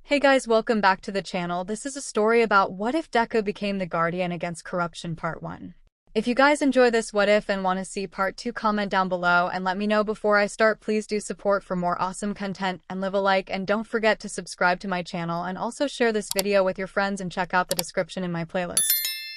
Hey guys, welcome back to the channel. This is a story about what if Deku became the guardian against corruption part 1. If you guys enjoy this what if and want to see part 2, comment down below and let me know before I start. Please do support for more awesome content and leave a like, and don't forget to subscribe to my channel and also share this video with your friends and check out the description in my playlist.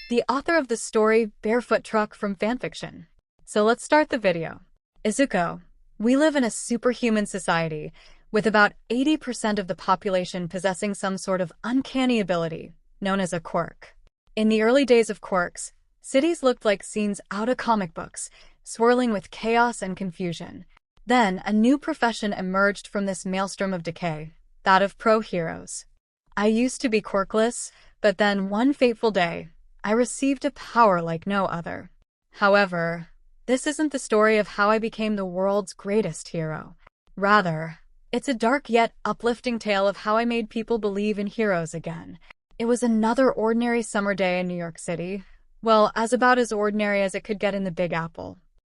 The author of the story, BearfootTruck from fanfiction. So let's start the video. Izuko. We live in a superhuman society, with about 80% of the population possessing some sort of uncanny ability, known as a quirk. In the early days of quirks, cities looked like scenes out of comic books, swirling with chaos and confusion. Then, a new profession emerged from this maelstrom of decay, that of pro-heroes. I used to be quirkless, but then one fateful day, I received a power like no other. However, this isn't the story of how I became the world's greatest hero. Rather, it's a dark yet uplifting tale of how I made people believe in heroes again. It was another ordinary summer day in New York City. Well, about as ordinary as it could get in the Big Apple.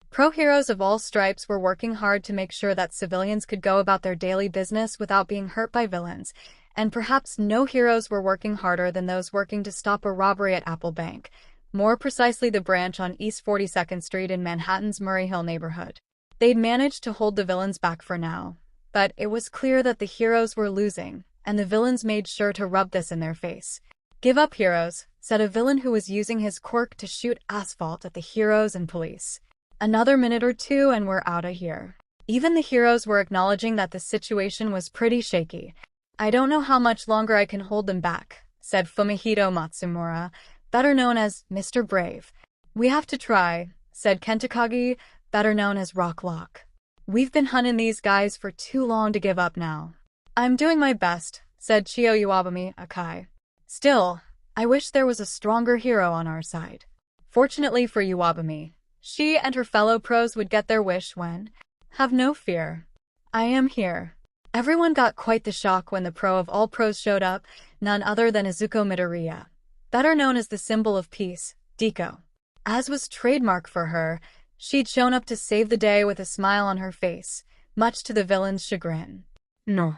Pro-heroes of all stripes were working hard to make sure that civilians could go about their daily business without being hurt by villains, and perhaps no heroes were working harder than those working to stop a robbery at Apple Bank, more precisely the branch on East 42nd Street in Manhattan's Murray Hill neighborhood. They'd managed to hold the villains back for now. But it was clear that the heroes were losing, and the villains made sure to rub this in their face. "Give up, heroes," said a villain who was using his quirk to shoot asphalt at the heroes and police. "Another minute or two and we're outta here." Even the heroes were acknowledging that the situation was pretty shaky. "I don't know how much longer I can hold them back," said Fumihito Matsumura, better known as Mr. Brave. "We have to try," said Kentakagi, better known as Rock Lock. "We've been hunting these guys for too long to give up now." "I'm doing my best," said 𝐒𝐬𝐽𝐼𝐴𝐵. "Still, I wish there was a stronger hero on our side." Fortunately for 𝐬𝐽𝐼𝐴𝐵, she and her fellow pros would get their wish when. "Have no fear. I am here." Everyone got quite the shock when the pro of all pros showed up, none other than Izuko Midoriya, better known as the symbol of peace, Deku. As was trademark for her, she'd shown up to save the day with a smile on her face, much to the villain's chagrin. "No.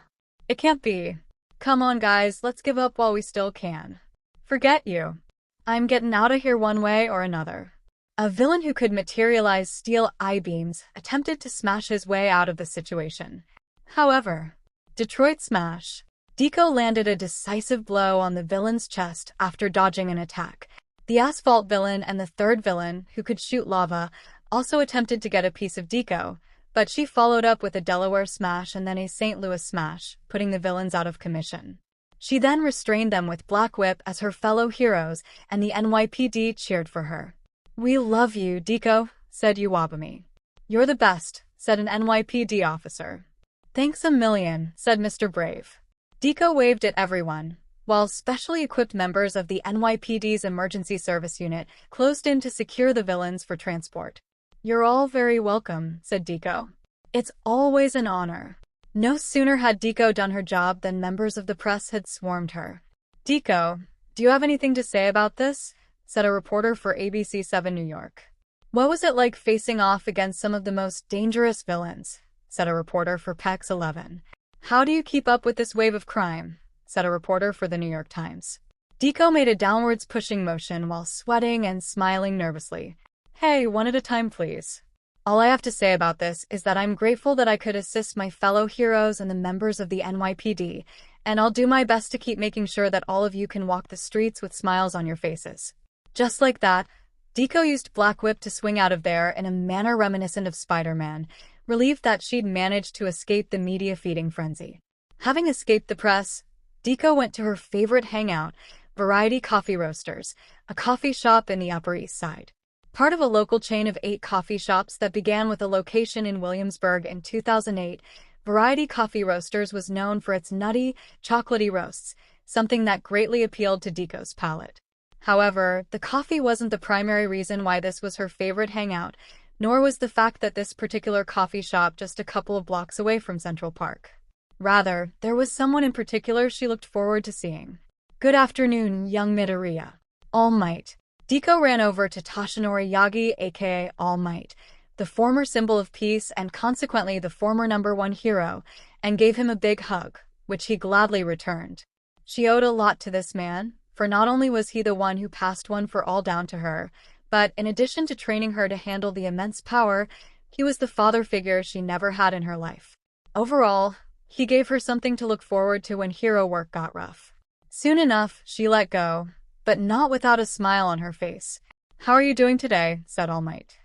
It can't be. Come on guys, let's give up while we still can. Forget you. I'm getting out of here one way or another." A villain who could materialize steel I-beams attempted to smash his way out of the situation. However, Detroit Smash. Deku landed a decisive blow on the villain's chest after dodging an attack. The asphalt villain and the third villain, who could shoot lava, also attempted to get a piece of Deku, but she followed up with a Delaware Smash and then a St. Louis Smash, putting the villains out of commission. She then restrained them with Black Whip as her fellow heroes, and the NYPD cheered for her. "We love you, Deku," said 𝐬𝐽𝐼𝐴𝐵. "You're the best," said an NYPD officer. "Thanks a million," said Mr. Brave. Deku waved at everyone, while specially equipped members of the NYPD's emergency service unit closed in to secure the villains for transport. "You're all very welcome," said Deku. "It's always an honor." No sooner had Deku done her job than members of the press had swarmed her. "Deku, do you have anything to say about this?" said a reporter for ABC7 New York. "What was it like facing off against some of the most dangerous villains?" said a reporter for PEX11. "How do you keep up with this wave of crime?" said a reporter for the New York Times. Deku made a downwards pushing motion while sweating and smiling nervously. "Hey, one at a time, please. All I have to say about this is that I'm grateful that I could assist my fellow heroes and the members of the NYPD, and I'll do my best to keep making sure that all of you can walk the streets with smiles on your faces." Just like that, Deku used Black Whip to swing out of there in a manner reminiscent of Spider-Man, relieved that she'd managed to escape the media feeding frenzy. Having escaped the press, Deku went to her favorite hangout, Variety Coffee Roasters, a coffee shop in the Upper East Side. Part of a local chain of 8 coffee shops that began with a location in Williamsburg in 2008, Variety Coffee Roasters was known for its nutty, chocolatey roasts, something that greatly appealed to Deku's palate. However, the coffee wasn't the primary reason why this was her favorite hangout, nor was the fact that this particular coffee shop just a couple of blocks away from Central Park. Rather, there was someone in particular she looked forward to seeing. "Good afternoon, young Midoriya." All Might. Deku ran over to Toshinori Yagi, aka All Might, the former symbol of peace and consequently the former #1 hero, and gave him a big hug, which he gladly returned. She owed a lot to this man, for not only was he the one who passed one for all down to her, but in addition to training her to handle the immense power, he was the father figure she never had in her life. Overall, he gave her something to look forward to when hero work got rough. Soon enough, she let go, but not without a smile on her face. "How are you doing today?" said All Might.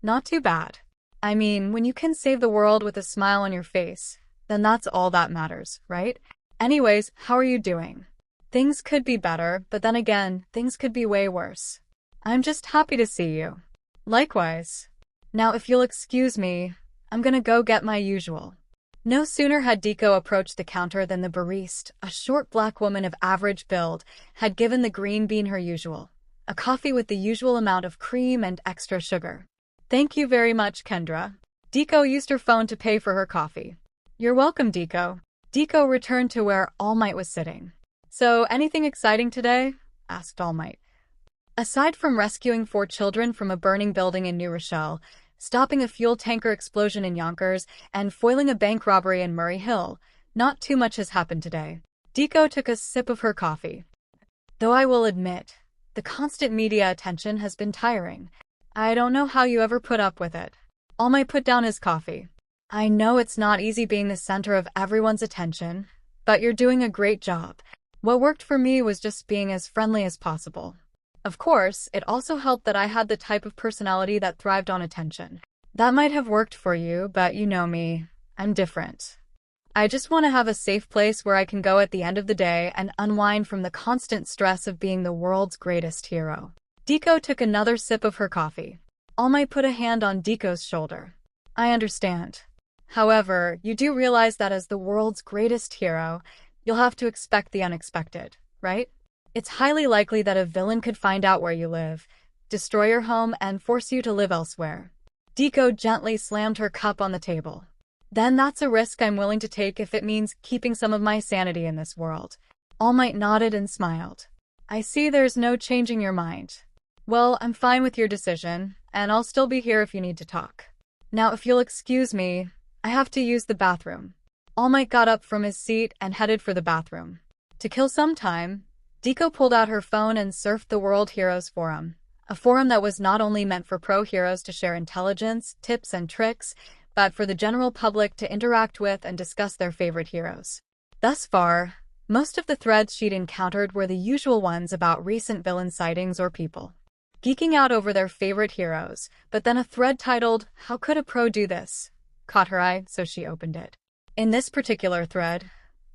"Not too bad. I mean, when you can save the world with a smile on your face, then that's all that matters, right? Anyways, how are you doing? Things could be better, but then again, things could be way worse. I'm just happy to see you." "Likewise. Now if you'll excuse me, I'm gonna go get my usual." No sooner had Deku approached the counter than the barista, a short black woman of average build, had given the green bean her usual, a coffee with the usual amount of cream and extra sugar. "Thank you very much, Kendra." Deku used her phone to pay for her coffee. "You're welcome, Deku." Deku returned to where All Might was sitting. "So, anything exciting today?" asked All Might. Aside from rescuing 4 children from a burning building in New Rochelle, stopping a fuel tanker explosion in Yonkers, and foiling a bank robbery in Murray Hill, not too much has happened today. Deku took a sip of her coffee. "Though I will admit, the constant media attention has been tiring. I don't know how you ever put up with it." All Might put down his coffee. "I know it's not easy being the center of everyone's attention, but you're doing a great job. What worked for me was just being as friendly as possible. Of course, it also helped that I had the type of personality that thrived on attention. That might have worked for you, but you know me. I'm different. I just want to have a safe place where I can go at the end of the day and unwind from the constant stress of being the world's greatest hero." Deku took another sip of her coffee. All Might put a hand on Deku's shoulder. "I understand. However, you do realize that as the world's greatest hero, you'll have to expect the unexpected, right? It's highly likely that a villain could find out where you live, destroy your home, and force you to live elsewhere." Deku gently slammed her cup on the table. "Then that's a risk I'm willing to take if it means keeping some of my sanity in this world." All Might nodded and smiled. "I see there's no changing your mind. Well, I'm fine with your decision, and I'll still be here if you need to talk. Now, if you'll excuse me, I have to use the bathroom." All Might got up from his seat and headed for the bathroom. To kill some time, Deku pulled out her phone and surfed the World Heroes Forum, a forum that was not only meant for pro heroes to share intelligence, tips, and tricks, but for the general public to interact with and discuss their favorite heroes. Thus far, most of the threads she'd encountered were the usual ones about recent villain sightings or people geeking out over their favorite heroes, but then a thread titled, "How Could a Pro Do This?" caught her eye, so she opened it. In this particular thread,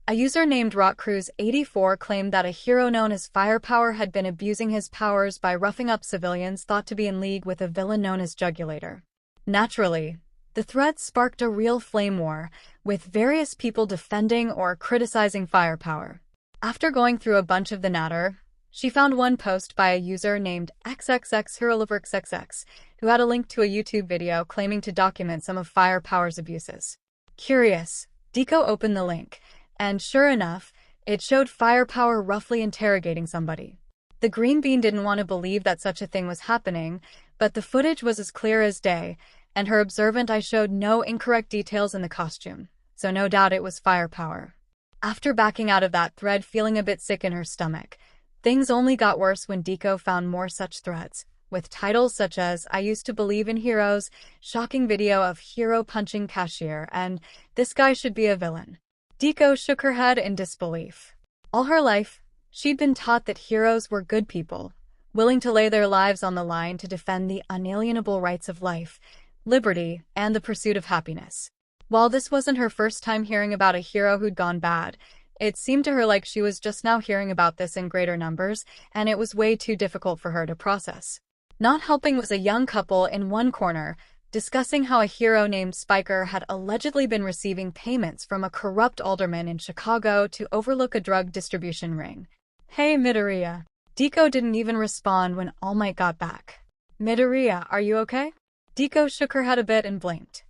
a user named RockCruise84 claimed that a hero known as Firepower had been abusing his powers by roughing up civilians thought to be in league with a villain known as 𝗓𝗓𝗓𝗓. Naturally, the thread sparked a real flame war, with various people defending or criticizing Firepower. After going through a bunch of the natter, she found one post by a user named 𝗧𝗓𝗧𝗓𝗧𝗓𝗧, who had a link to a YouTube video claiming to document some of Firepower's abuses. Curious, Deku opened the link, and sure enough, it showed Firepower roughly interrogating somebody. The green bean didn't want to believe that such a thing was happening, but the footage was as clear as day, and her observant eye showed no incorrect details in the costume, so no doubt it was Firepower. After backing out of that thread feeling a bit sick in her stomach, things only got worse when Deku found more such threads, with titles such as "I used to believe in heroes," "Shocking video of hero punching cashier," and "This guy should be a villain." Deku shook her head in disbelief. All her life, she'd been taught that heroes were good people, willing to lay their lives on the line to defend the unalienable rights of life, liberty, and the pursuit of happiness. While this wasn't her first time hearing about a hero who'd gone bad, it seemed to her like she was just now hearing about this in greater numbers, and it was way too difficult for her to process. Not helping was a young couple in one corner, discussing how a hero named Spiker had allegedly been receiving payments from a corrupt alderman in Chicago to overlook a drug distribution ring. "Hey, Midoriya." Deku didn't even respond when All Might got back. "Midoriya, are you okay?" Deku shook her head a bit and blinked.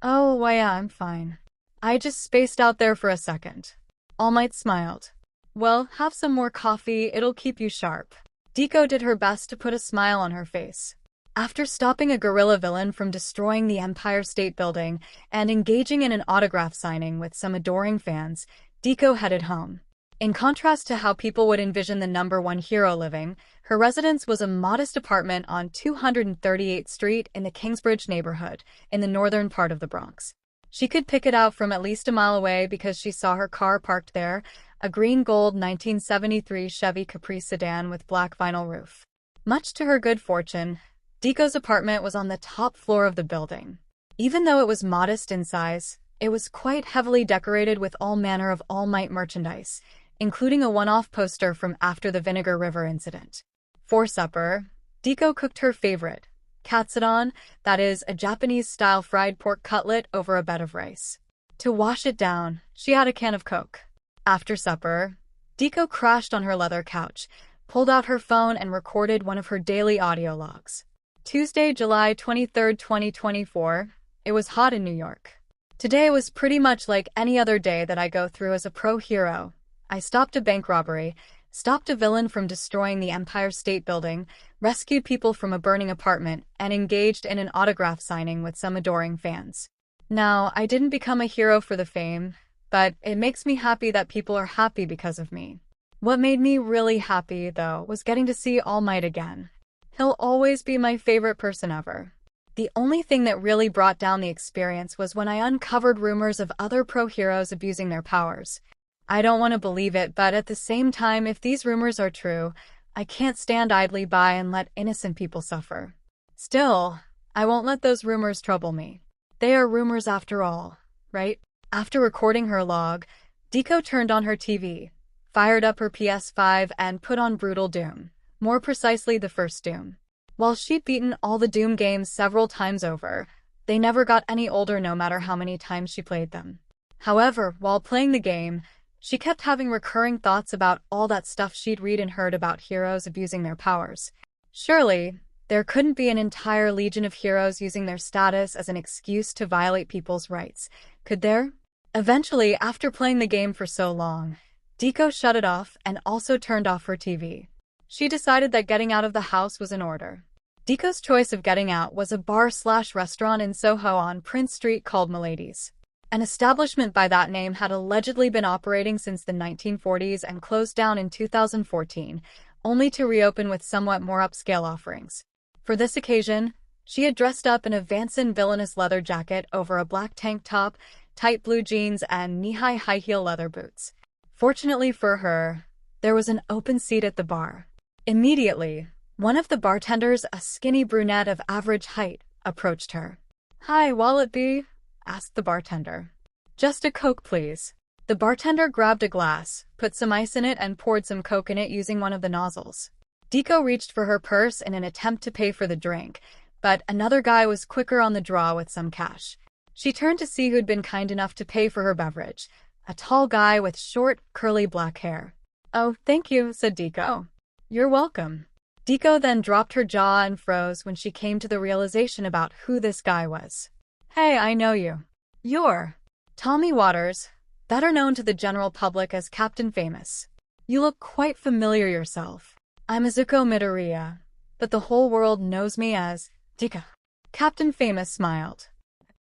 "Oh, well, yeah, I'm fine. I just spaced out there for a second." All Might smiled. "Well, have some more coffee, it'll keep you sharp." Deku did her best to put a smile on her face. After stopping a guerrilla villain from destroying the Empire State Building and engaging in an autograph signing with some adoring fans, 𝗧𝗂 headed home. In contrast to how people would envision the #1 hero living, her residence was a modest apartment on 238th Street in the Kingsbridge neighborhood, in the northern part of the Bronx. She could pick it out from at least a mile away because she saw her car parked there, a green-gold 1973 Chevy Caprice sedan with black vinyl roof. Much to her good fortune, 𝗧𝗂's apartment was on the top floor of the building. Even though it was modest in size, it was quite heavily decorated with all manner of All Might merchandise, including a one-off poster from after the Vinegar River incident. For supper, 𝗧𝗂 cooked her favorite, 𝗬𝗏, that is, a Japanese-style fried pork cutlet over a bed of rice. To wash it down, she had a can of Coke. After supper, 𝗧𝗂 crashed on her leather couch, pulled out her phone and recorded one of her daily audio logs. Tuesday, July 23, 2024. It was hot in New York. Today was pretty much like any other day that I go through as a pro hero. I stopped a bank robbery, stopped a villain from destroying the Empire State Building, rescued people from a burning apartment, and engaged in an autograph signing with some adoring fans. Now, I didn't become a hero for the fame, but it makes me happy that people are happy because of me. What made me really happy, though, was getting to see All Might again. He'll always be my favorite person ever. The only thing that really brought down the experience was when I uncovered rumors of other pro heroes abusing their powers. I don't want to believe it, but at the same time, if these rumors are true, I can't stand idly by and let innocent people suffer. Still, I won't let those rumors trouble me. They are rumors after all, right? After recording her log, 𝗧𝗂 turned on her TV, fired up her PS5, and put on Brutal Doom, more precisely the first Doom. While she'd beaten all the Doom games several times over, they never got any older no matter how many times she played them. However, while playing the game, she kept having recurring thoughts about all that stuff she'd read and heard about heroes abusing their powers. Surely, there couldn't be an entire legion of heroes using their status as an excuse to violate people's rights, could there? Eventually, after playing the game for so long, 𝗧𝗂 shut it off and also turned off her TV. She decided that getting out of the house was in order. 𝗧𝗂's choice of getting out was a bar/restaurant in Soho on Prince Street called 𝗵𝗲𝗧. An establishment by that name had allegedly been operating since the 1940s and closed down in 2014, only to reopen with somewhat more upscale offerings. For this occasion, she had dressed up in a Vanson villainous leather jacket over a black tank top, tight blue jeans, and knee-high high-heel leather boots. Fortunately for her, there was an open seat at the bar. Immediately, one of the bartenders, a skinny brunette of average height, approached her. "Hi, what'll it be?" asked the bartender. "Just a Coke, please." The bartender grabbed a glass, put some ice in it, and poured some Coke in it using one of the nozzles. 𝗧𝗂 reached for her purse in an attempt to pay for the drink, but another guy was quicker on the draw with some cash. She turned to see who'd been kind enough to pay for her beverage, a tall guy with short, curly black hair. "Oh, thank you," said 𝗧𝗂. "You're welcome." 𝗧𝗂 then dropped her jaw and froze when she came to the realization about who this guy was. "Hey, I know you. You're Tommy Waters, better known to the general public as Captain Famous. You look quite familiar yourself. I'm Izuko Midoriya, but the whole world knows me as 𝗧𝗂." Captain Famous smiled.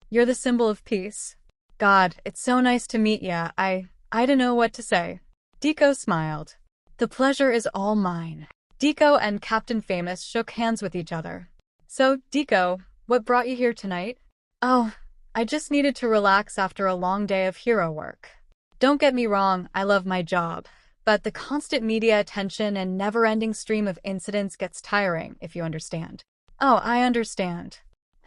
"You're the symbol of peace. God, it's so nice to meet ya. I don't know what to say." 𝗧𝗂 smiled. "The pleasure is all mine." 𝗧𝗂 and Captain Famous shook hands with each other. "So, 𝗧𝗂, what brought you here tonight?" "Oh, I just needed to relax after a long day of hero work. Don't get me wrong, I love my job, but the constant media attention and never-ending stream of incidents gets tiring, if you understand." "Oh, I understand.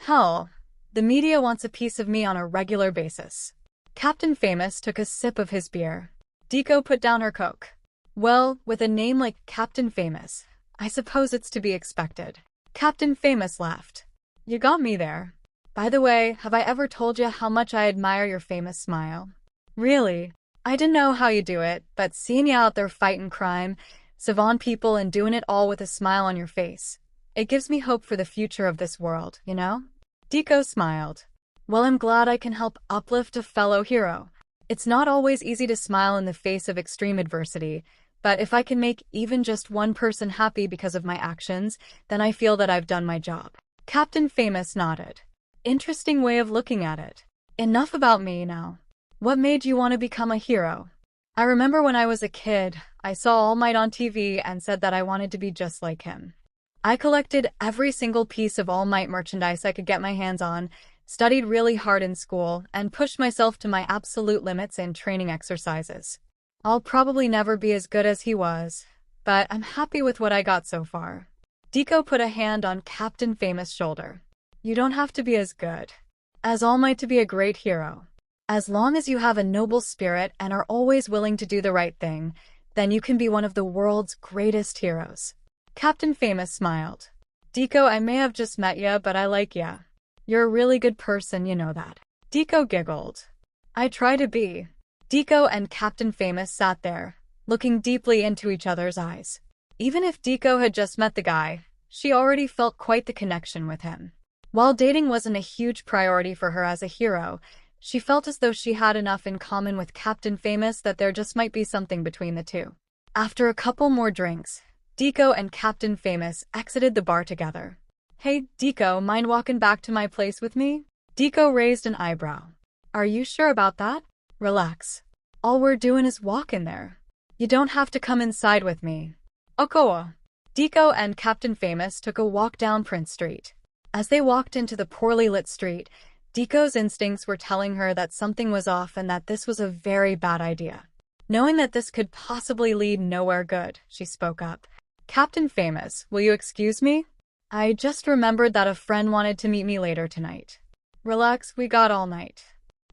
Hell, the media wants a piece of me on a regular basis." Captain Famous took a sip of his beer. 𝗧𝗂 put down her Coke. "Well, with a name like Captain Famous, I suppose it's to be expected." Captain Famous laughed. "You got me there. By the way, have I ever told you how much I admire your famous smile?" "Really? I didn't know how you do it, but seeing you out there fighting crime, saving people, and doing it all with a smile on your face, it gives me hope for the future of this world, you know?" 𝗧𝗂 smiled. "Well, I'm glad I can help uplift a fellow hero. It's not always easy to smile in the face of extreme adversity, but if I can make even just one person happy because of my actions, then I feel that I've done my job." Captain Famous nodded. "Interesting way of looking at it. Enough about me now. What made you want to become a hero?" I remember when I was a kid, I saw All Might on TV and said that I wanted to be just like him. I collected every single piece of All Might merchandise I could get my hands on, studied really hard in school, and pushed myself to my absolute limits in training exercises. I'll probably never be as good as he was, but I'm happy with what I got so far. 𝗧𝗪 put a hand on Captain Famous' shoulder. You don't have to be as good as All Might to be a great hero. As long as you have a noble spirit and are always willing to do the right thing, then you can be one of the world's greatest heroes. Captain Famous smiled. 𝗧𝗪, I may have just met ya, but I like ya. You're a really good person, you know that. 𝗧𝗪 giggled. I try to be. 𝗧𝗪 and Captain Famous sat there, looking deeply into each other's eyes. Even if 𝗧𝗪 had just met the guy, she already felt quite the connection with him. While dating wasn't a huge priority for her as a hero, she felt as though she had enough in common with Captain Famous that there just might be something between the two. After a couple more drinks, 𝗧𝗪 and Captain Famous exited the bar together. Hey, 𝗧𝗪, mind walking back to my place with me? 𝗧𝗪 raised an eyebrow. Are you sure about that? Relax. All we're doing is walk in there. You don't have to come inside with me. 𝗂𝐭𝐲. 𝗧𝗪 and Captain Famous took a walk down Prince Street. As they walked into the poorly lit street, 𝗧𝗪's instincts were telling her that something was off and that this was a very bad idea. Knowing that this could possibly lead nowhere good, she spoke up. Captain Famous, will you excuse me? I just remembered that a friend wanted to meet me later tonight. Relax, we got all night.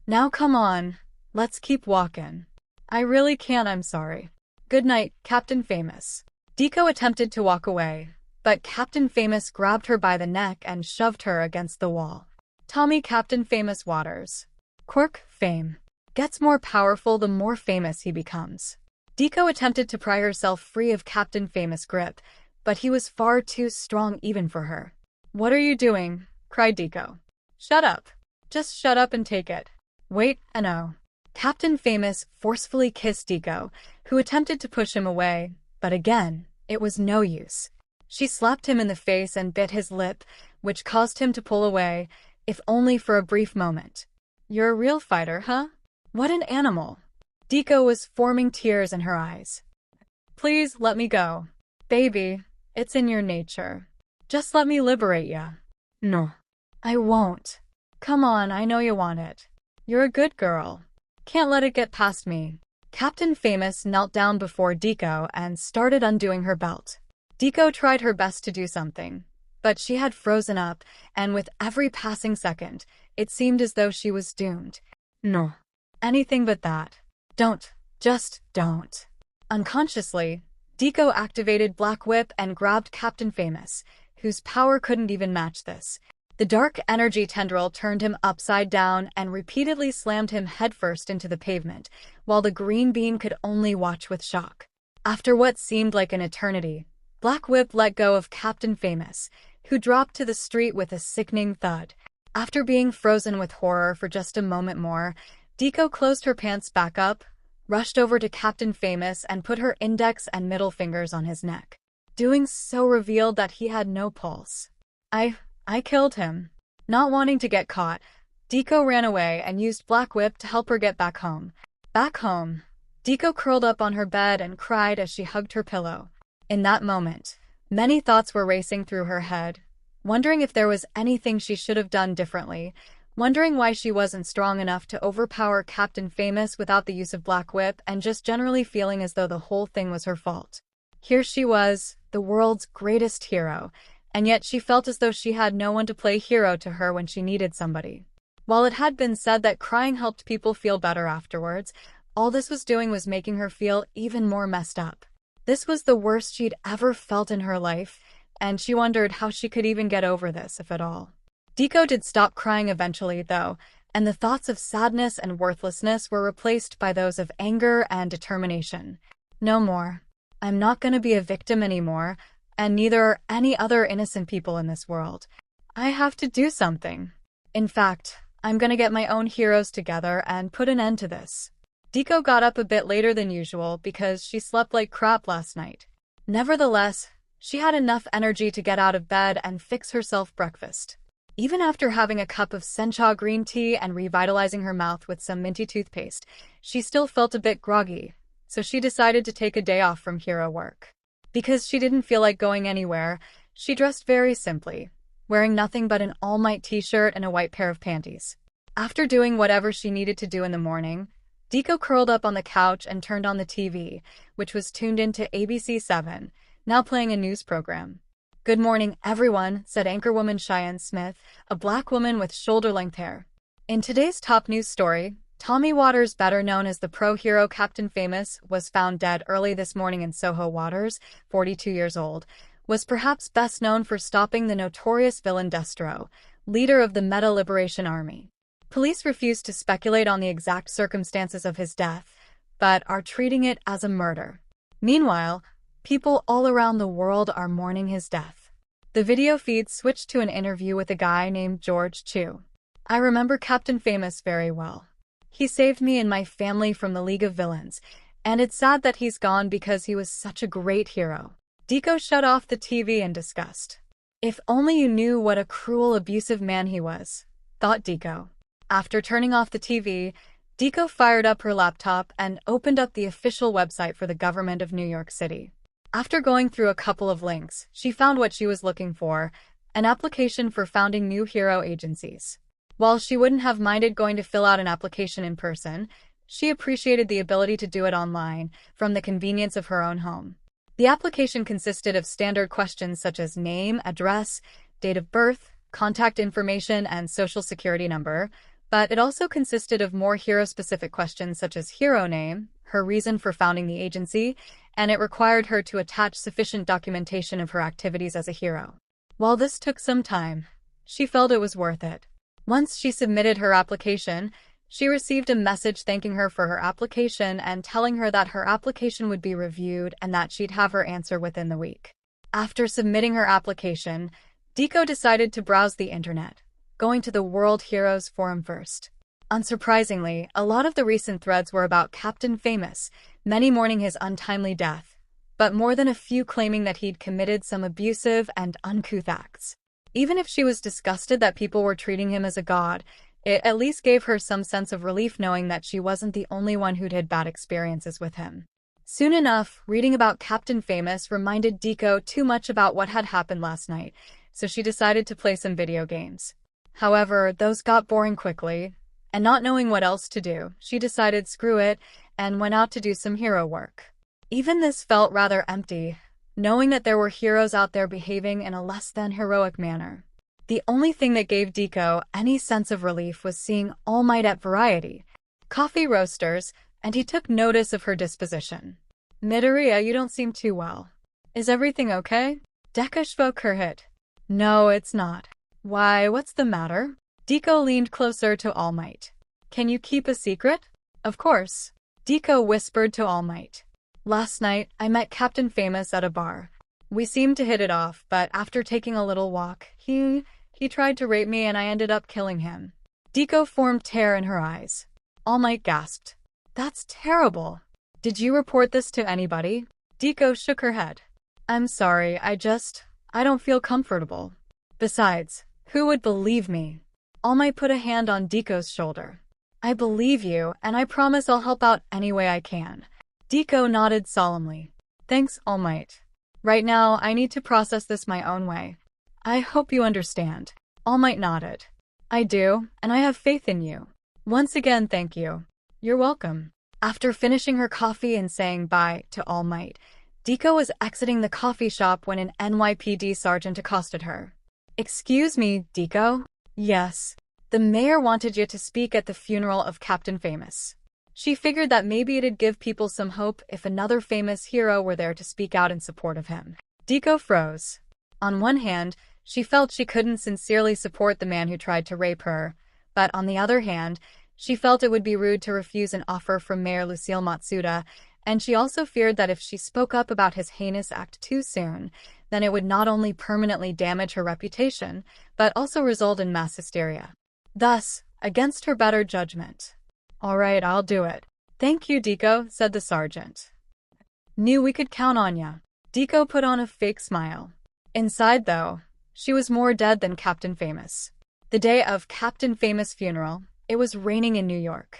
Now come on, let's keep walking. I really can't, I'm sorry. Good night, Captain Famous. 𝗧𝗪 attempted to walk away, but Captain Famous grabbed her by the neck and shoved her against the wall. Tommy Captain Famous waters. Quirk, fame. Gets more powerful the more famous he becomes. 𝗧𝗪 attempted to pry herself free of Captain Famous' grip, but he was far too strong even for her. What are you doing? Cried 𝗧𝗪. Shut up. Just shut up and take it. Wait, no. Captain Famous forcefully kissed 𝗧𝗪, who attempted to push him away, but again, it was no use. She slapped him in the face and bit his lip, which caused him to pull away, if only for a brief moment. You're a real fighter, huh? What an animal. 𝗧𝗪 was forming tears in her eyes. Please let me go. Baby, it's in your nature. Just let me liberate ya. No. I won't. Come on, I know you want it. You're a good girl. Can't let it get past me. Captain Famous knelt down before 𝗧𝗪 and started undoing her belt. 𝗧𝗪 tried her best to do something, but she had frozen up, and with every passing second, it seemed as though she was doomed. No. Anything but that. Don't. Just don't. Unconsciously, 𝗧𝗪 activated Black Whip and grabbed Captain Famous, whose power couldn't even match this. The dark energy tendril turned him upside down and repeatedly slammed him headfirst into the pavement, while the green beam could only watch with shock. After what seemed like an eternity, Black Whip let go of Captain Famous, who dropped to the street with a sickening thud. After being frozen with horror for just a moment more, 𝗧𝗪 closed her pants back up, rushed over to Captain Famous and put her index and middle fingers on his neck. Doing so revealed that he had no pulse. I killed him. Not wanting to get caught, 𝗧𝗪 ran away and used Black Whip to help her get back home. Back home, 𝗧𝗪 curled up on her bed and cried as she hugged her pillow. In that moment, many thoughts were racing through her head, wondering if there was anything she should have done differently, wondering why she wasn't strong enough to overpower Captain Famous without the use of Black Whip, and just generally feeling as though the whole thing was her fault. Here she was, the world's greatest hero, and yet she felt as though she had no one to play hero to her when she needed somebody. While it had been said that crying helped people feel better afterwards, all this was doing was making her feel even more messed up. This was the worst she'd ever felt in her life, and she wondered how she could even get over this, if at all. 𝗧𝗪 did stop crying eventually, though, and the thoughts of sadness and worthlessness were replaced by those of anger and determination. No more. I'm not going to be a victim anymore, and neither are any other innocent people in this world. I have to do something. In fact, I'm going to get my own heroes together and put an end to this. 𝗧𝗪 got up a bit later than usual because she slept like crap last night. Nevertheless, she had enough energy to get out of bed and fix herself breakfast. Even after having a cup of sencha green tea and revitalizing her mouth with some minty toothpaste, she still felt a bit groggy, so she decided to take a day off from hero work. Because she didn't feel like going anywhere, she dressed very simply, wearing nothing but an All Might t-shirt and a white pair of panties. After doing whatever she needed to do in the morning, 𝗧𝗪 curled up on the couch and turned on the TV, which was tuned into ABC 7, now playing a news program. "Good morning, everyone," said anchorwoman Cheyenne Smith, a black woman with shoulder-length hair. In today's top news story, Tommy Waters, better known as the pro hero Captain Famous, was found dead early this morning in Soho. Waters, 42 years old, was perhaps best known for stopping the notorious villain Destro, leader of the 𝗵𝗲 Liberation Army. Police refuse to speculate on the exact circumstances of his death, but are treating it as a murder. Meanwhile, people all around the world are mourning his death. The video feed switched to an interview with a guy named George Chu. "I remember Captain Famous very well. He saved me and my family from the League of Villains, and it's sad that he's gone because he was such a great hero." 𝗧𝗪 shut off the TV in disgust. "If only you knew what a cruel, abusive man he was," thought 𝗧𝗪. After turning off the TV, 𝗧𝗪 fired up her laptop and opened up the official website for the government of New York City. After going through a couple of links, she found what she was looking for: an application for founding new hero agencies. While she wouldn't have minded going to fill out an application in person, she appreciated the ability to do it online, from the convenience of her own home. The application consisted of standard questions such as name, address, date of birth, contact information, and social security number, but it also consisted of more hero-specific questions such as hero name, her reason for founding the agency, and it required her to attach sufficient documentation of her activities as a hero. While this took some time, she felt it was worth it. Once she submitted her application, she received a message thanking her for her application and telling her that her application would be reviewed and that she'd have her answer within the week. After submitting her application, 𝗧𝗪 decided to browse the internet, going to the World Heroes Forum first. Unsurprisingly, a lot of the recent threads were about Captain Famous, many mourning his untimely death, but more than a few claiming that he'd committed some abusive and uncouth acts. Even if she was disgusted that people were treating him as a god, it at least gave her some sense of relief knowing that she wasn't the only one who'd had bad experiences with him. Soon enough, reading about Captain Famous reminded 𝗧𝗪 too much about what had happened last night, so she decided to play some video games. However, those got boring quickly, and not knowing what else to do, she decided screw it and went out to do some hero work. Even this felt rather empty, knowing that there were heroes out there behaving in a less-than-heroic manner. The only thing that gave 𝗧𝗪 any sense of relief was seeing All Might at Variety Coffee Roasters, and he took notice of her disposition. "Midoriya, you don't seem too well. Is everything okay?" 𝗧𝗪 spoke her hit. "No, it's not." "Why, what's the matter?" 𝗧𝗪 leaned closer to All Might. "Can you keep a secret?" "Of course." 𝗧𝗪 whispered to All Might. "Last night, I met Captain Famous at a bar. We seemed to hit it off, but after taking a little walk, he tried to rape me and I ended up killing him." 𝗧𝗪 formed terror in her eyes. All Might gasped. "That's terrible. Did you report this to anybody?" 𝗧𝗪 shook her head. "I'm sorry, I don't feel comfortable. Besides, who would believe me?" All Might put a hand on 𝗧𝗪's shoulder. "I believe you, and I promise I'll help out any way I can." 𝗧𝗪 nodded solemnly. "Thanks, All Might. Right now, I need to process this my own way. I hope you understand." All Might nodded. "I do, and I have faith in you. Once again, thank you." "You're welcome." After finishing her coffee and saying bye to All Might, 𝗧𝗪 was exiting the coffee shop when an NYPD sergeant accosted her. "Excuse me, 𝗧𝗪?" "Yes. The mayor wanted you to speak at the funeral of Captain Famous. She figured that maybe it'd give people some hope if another famous hero were there to speak out in support of him." 𝗧𝗪 froze. On one hand, she felt she couldn't sincerely support the man who tried to rape her, but on the other hand, she felt it would be rude to refuse an offer from Mayor Lucille Matsuda, and she also feared that if she spoke up about his heinous act too soon, then it would not only permanently damage her reputation, but also result in mass hysteria. Thus, against her better judgment, "All right, I'll do it." "Thank you, 𝗧𝗪," said the sergeant. "Knew we could count on ya." 𝗧𝗪 put on a fake smile. Inside, though, she was more dead than Captain Famous. The day of Captain Famous' funeral, it was raining in New York.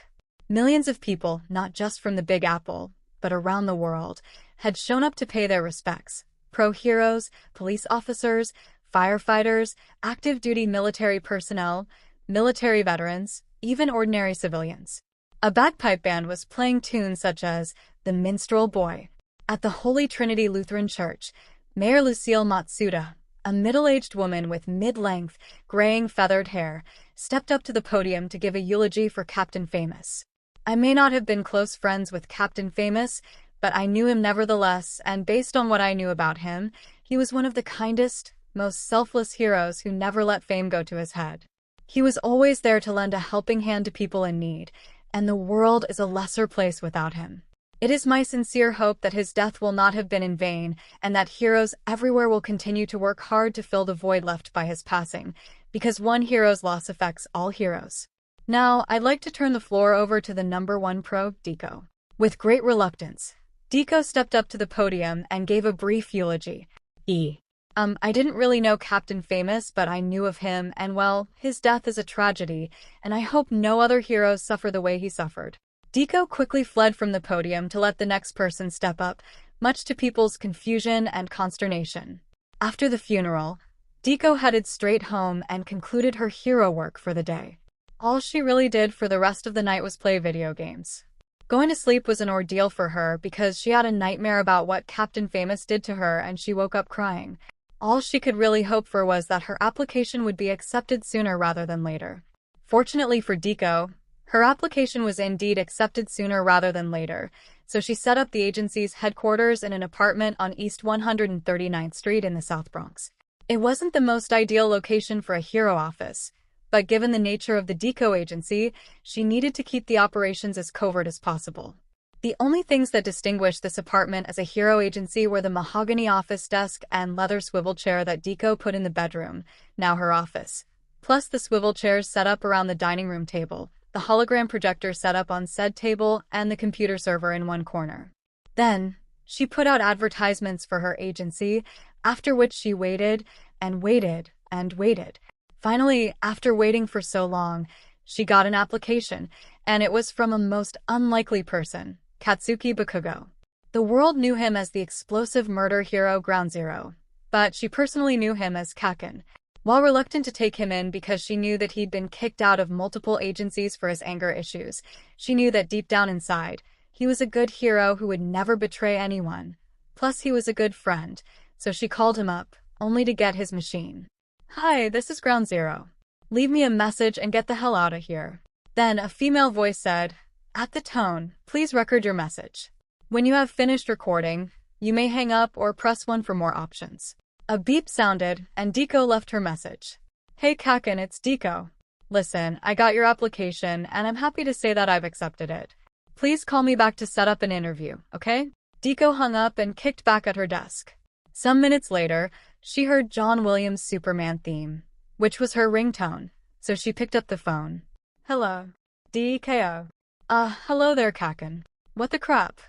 Millions of people, not just from the Big Apple, but around the world, had shown up to pay their respects. Pro-heroes, police officers, firefighters, active duty military personnel, military veterans, even ordinary civilians. A bagpipe band was playing tunes such as The Minstrel Boy. At the Holy Trinity Lutheran Church, Mayor Lucille Matsuda, a middle-aged woman with mid-length, graying feathered hair, stepped up to the podium to give a eulogy for Captain Famous. I may not have been close friends with Captain Famous, but I knew him nevertheless, and based on what I knew about him, he was one of the kindest, most selfless heroes who never let fame go to his head. He was always there to lend a helping hand to people in need, and the world is a lesser place without him. It is my sincere hope that his death will not have been in vain, and that heroes everywhere will continue to work hard to fill the void left by his passing, because one hero's loss affects all heroes. Now, I'd like to turn the floor over to the number one pro, Deku. With great reluctance, Deku stepped up to the podium and gave a brief eulogy. I didn't really know Captain Famous, but I knew of him, and well, his death is a tragedy, and I hope no other heroes suffer the way he suffered. Deku quickly fled from the podium to let the next person step up, much to people's confusion and consternation. After the funeral, Deku headed straight home and concluded her hero work for the day. All she really did for the rest of the night was play video games. Going to sleep was an ordeal for her because she had a nightmare about what Captain Famous did to her and she woke up crying. All she could really hope for was that her application would be accepted sooner rather than later. Fortunately for Deku, her application was indeed accepted sooner rather than later, so she set up the agency's headquarters in an apartment on East 139th Street in the South Bronx. It wasn't the most ideal location for a hero office, but given the nature of the Deku agency, she needed to keep the operations as covert as possible. The only things that distinguished this apartment as a hero agency were the mahogany office desk and leather swivel chair that Deku put in the bedroom, now her office, plus the swivel chairs set up around the dining room table, the hologram projector set up on said table, and the computer server in one corner. Then, she put out advertisements for her agency, after which she waited and waited and waited. Finally, after waiting for so long, she got an application, and it was from a most unlikely person, Katsuki Bakugo. The world knew him as the explosive murder hero Ground Zero, but she personally knew him as Kaken. While reluctant to take him in because she knew that he'd been kicked out of multiple agencies for his anger issues, she knew that deep down inside, he was a good hero who would never betray anyone. Plus, he was a good friend, so she called him up, only to get his machine. "Hi, this is Ground Zero. Leave me a message and get the hell out of here." Then a female voice said, "At the tone, please record your message. When you have finished recording, you may hang up or press 1 for more options." A beep sounded, and Deku left her message. "Hey Kaken, it's Deku. Listen, I got your application, and I'm happy to say that I've accepted it. Please call me back to set up an interview, okay?" Deku hung up and kicked back at her desk. Some minutes later, she heard John Williams' Superman theme, which was her ringtone, so she picked up the phone. "Hello. DKO. Hello there, Kaken. What the crap?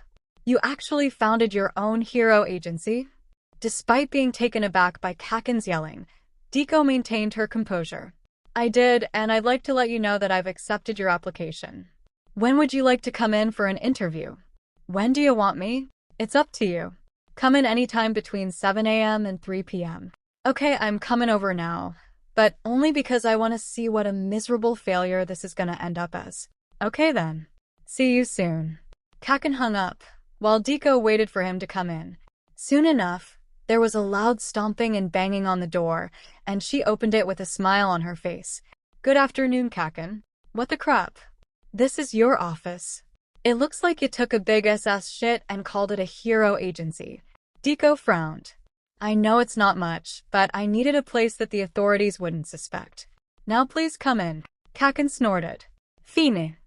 You actually founded your own hero agency?" Despite being taken aback by Kaken's yelling, Deku maintained her composure. "I did, and I'd like to let you know that I've accepted your application. When would you like to come in for an interview? When do you want me? It's up to you. Come in anytime between 7 a.m. and 3 p.m. Okay, I'm coming over now, but only because I want to see what a miserable failure this is gonna end up as. Okay then. See you soon." Kaken hung up, while Deku waited for him to come in. Soon enough, there was a loud stomping and banging on the door, and she opened it with a smile on her face. "Good afternoon, Kaken. What the crap? This is your office. It looks like you took a big SS shit and called it a hero agency." Deku frowned. "I know it's not much, but I needed a place that the authorities wouldn't suspect. Now please come in." Kaken snorted. "Fine."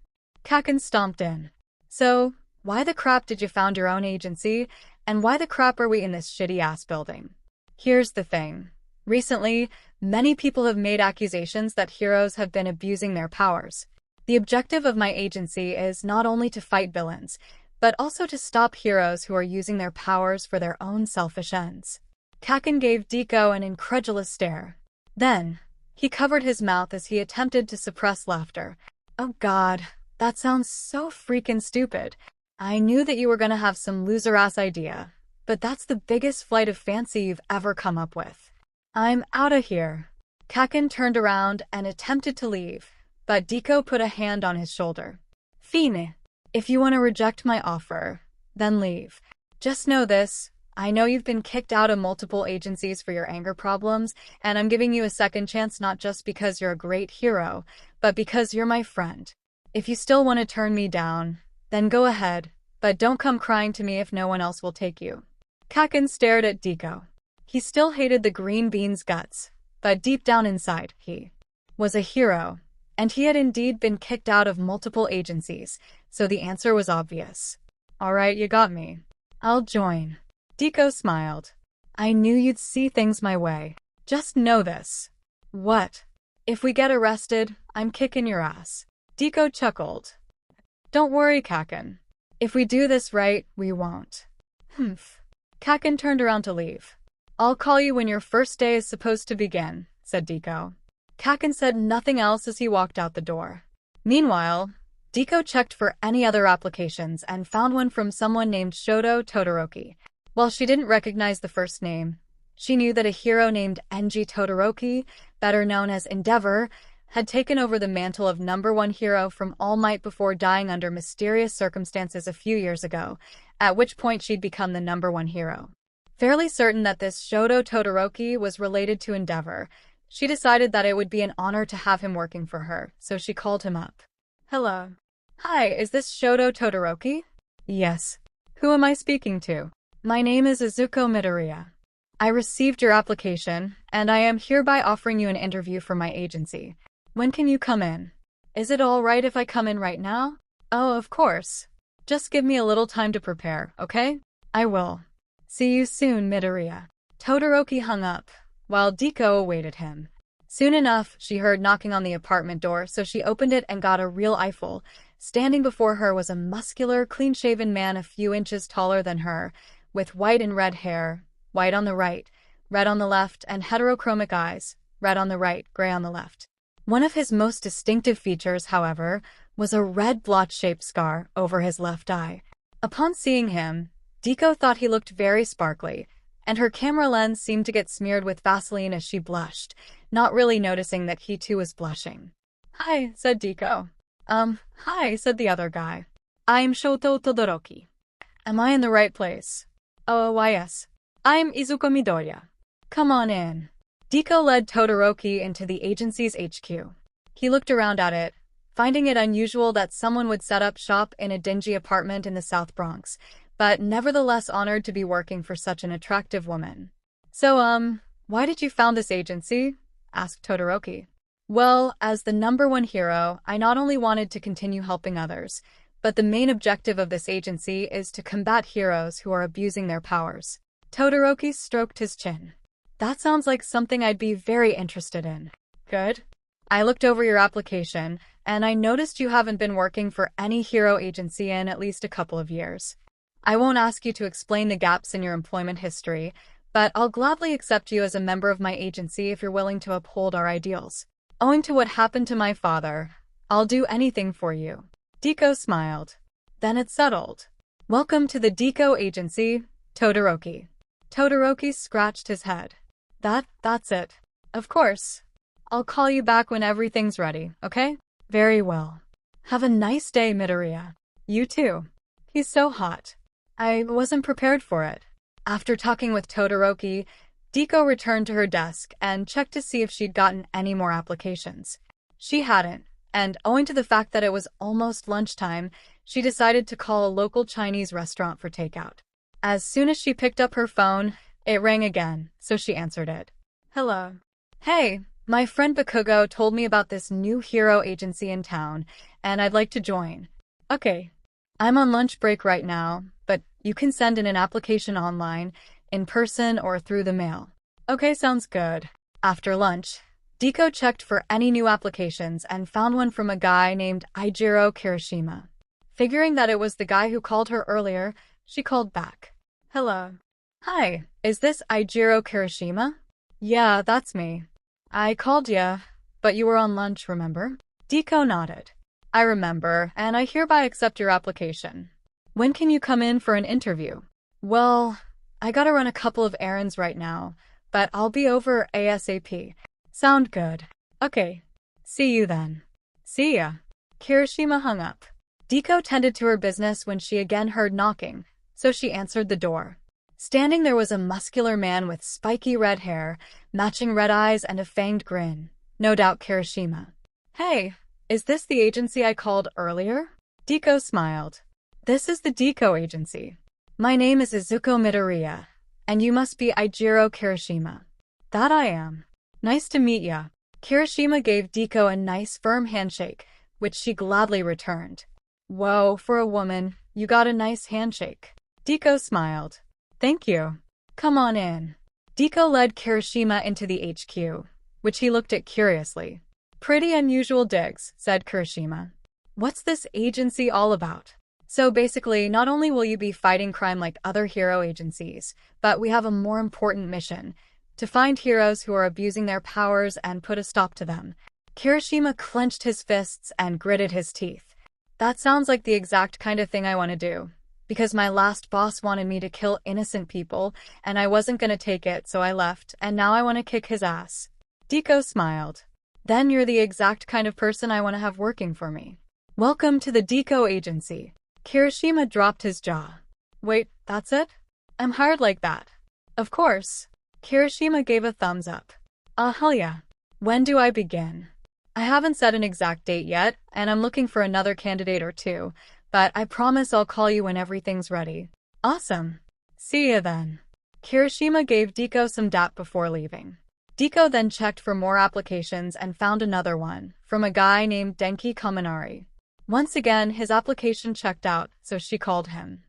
Kaken stomped in. "So, why the crap did you found your own agency? And why the crap are we in this shitty-ass building?" "Here's the thing. Recently, many people have made accusations that heroes have been abusing their powers. The objective of my agency is not only to fight villains, but also to stop heroes who are using their powers for their own selfish ends." Kaken gave Deku an incredulous stare. Then, he covered his mouth as he attempted to suppress laughter. "Oh god, that sounds so freaking stupid. I knew that you were gonna have some loser-ass idea, but that's the biggest flight of fancy you've ever come up with. I'm outta here. Kaken turned around and attempted to leave, but Deku put a hand on his shoulder. Fine. If you want to reject my offer, then leave. Just know this. I know you've been kicked out of multiple agencies for your anger problems, and I'm giving you a second chance not just because you're a great hero, but because you're my friend. If you still want to turn me down, then go ahead, but don't come crying to me if no one else will take you. Kaken stared at Deku. He still hated the green bean's guts, but deep down inside, he was a hero, and he had indeed been kicked out of multiple agencies, so the answer was obvious. Alright, you got me. I'll join. Deku smiled. I knew you'd see things my way. Just know this. What? If we get arrested, I'm kicking your ass. Deku chuckled. Don't worry, Kaken. If we do this right, we won't. Humph. Kaken turned around to leave. I'll call you when your first day is supposed to begin, said Deku. Kaken said nothing else as he walked out the door. Meanwhile, Deku checked for any other applications and found one from someone named Shoto Todoroki. While she didn't recognize the first name, she knew that a hero named Enji Todoroki, better known as Endeavor, had taken over the mantle of #1 hero from All Might before dying under mysterious circumstances a few years ago, at which point she'd become the #1 hero. Fairly certain that this Shoto Todoroki was related to Endeavor, she decided that it would be an honor to have him working for her, so she called him up. Hello. Hi, is this Shoto Todoroki? Yes. Who am I speaking to? My name is Izuko Midoriya. I received your application, and I am hereby offering you an interview for my agency. When can you come in? Is it all right if I come in right now? Oh, of course. Just give me a little time to prepare, okay? I will. See you soon, Midoriya. Todoroki hung up, while Deku awaited him. Soon enough, she heard knocking on the apartment door, so she opened it and got a real eyeful. Standing before her was a muscular, clean-shaven man a few inches taller than her, with white and red hair, white on the right, red on the left, and heterochromic eyes, red on the right, gray on the left. One of his most distinctive features, however, was a red blotch-shaped scar over his left eye. Upon seeing him, Deku thought he looked very sparkly, and her camera lens seemed to get smeared with Vaseline as she blushed, not really noticing that he too was blushing. Hi, said Deku. Hi, said the other guy. I'm Shoto Todoroki. Am I in the right place? Oh, why yes. I'm Izuko Midoriya. Come on in. Deku led Todoroki into the agency's HQ. He looked around at it, finding it unusual that someone would set up shop in a dingy apartment in the South Bronx, but nevertheless honored to be working for such an attractive woman. So, why did you found this agency? Asked Todoroki. Well, as the #1 hero, I not only wanted to continue helping others, but the main objective of this agency is to combat heroes who are abusing their powers. Todoroki stroked his chin. That sounds like something I'd be very interested in. Good. I looked over your application, and I noticed you haven't been working for any hero agency in at least a couple of years. I won't ask you to explain the gaps in your employment history, but I'll gladly accept you as a member of my agency if you're willing to uphold our ideals. Owing to what happened to my father, I'll do anything for you. Deku smiled. Then it's settled. Welcome to the Deku agency, Todoroki. Todoroki scratched his head. That's it. Of course. I'll call you back when everything's ready, okay? Very well. Have a nice day, Midoriya. You too. He's so hot. I wasn't prepared for it. After talking with Todoroki, Deku returned to her desk and checked to see if she'd gotten any more applications. She hadn't, and owing to the fact that it was almost lunchtime, she decided to call a local Chinese restaurant for takeout. As soon as she picked up her phone, it rang again, so she answered it. Hello. Hey, my friend Bakugo told me about this new hero agency in town, and I'd like to join. Okay. I'm on lunch break right now, but you can send in an application online, in person, or through the mail. Okay, sounds good. After lunch, Deku checked for any new applications and found one from a guy named Izuku Kirishima. Figuring that it was the guy who called her earlier, she called back. Hello. Hi, is this Izuku Kirishima? Yeah, that's me. I called ya, but you were on lunch, remember? Deku nodded. I remember, and I hereby accept your application. When can you come in for an interview? Well, I gotta run a couple of errands right now, but I'll be over ASAP. Sound good. Okay. See you then. See ya. Kirishima hung up. Deku tended to her business when she again heard knocking, so she answered the door. Standing there was a muscular man with spiky red hair, matching red eyes and a fanged grin. No doubt Kirishima. Hey, is this the agency I called earlier? Deku smiled. This is the Deku agency. My name is Izuko Midoriya, and you must be Ijiro Kirishima. That I am. Nice to meet ya. Kirishima gave Deku a nice firm handshake, which she gladly returned. Whoa, for a woman, you got a nice handshake. Deku smiled. Thank you. Come on in. Deku led Kirishima into the HQ, which he looked at curiously. Pretty unusual digs, said Kirishima. What's this agency all about? So basically, not only will you be fighting crime like other hero agencies, but we have a more important mission: to find heroes who are abusing their powers and put a stop to them. Kirishima clenched his fists and gritted his teeth. That sounds like the exact kind of thing I want to do. Because my last boss wanted me to kill innocent people, and I wasn't gonna take it, so I left, and now I want to kick his ass. Deku smiled. Then you're the exact kind of person I want to have working for me. Welcome to the Deku agency. Kirishima dropped his jaw. Wait, that's it? I'm hired like that? Of course. Kirishima gave a thumbs up. Hell yeah. When do I begin? I haven't set an exact date yet, and I'm looking for another candidate or two, but I promise I'll call you when everything's ready. Awesome. See ya then. Kirishima gave Deku some dap before leaving. Deku then checked for more applications and found another one, from a guy named Denki Kaminari. Once again, his application checked out, so she called him.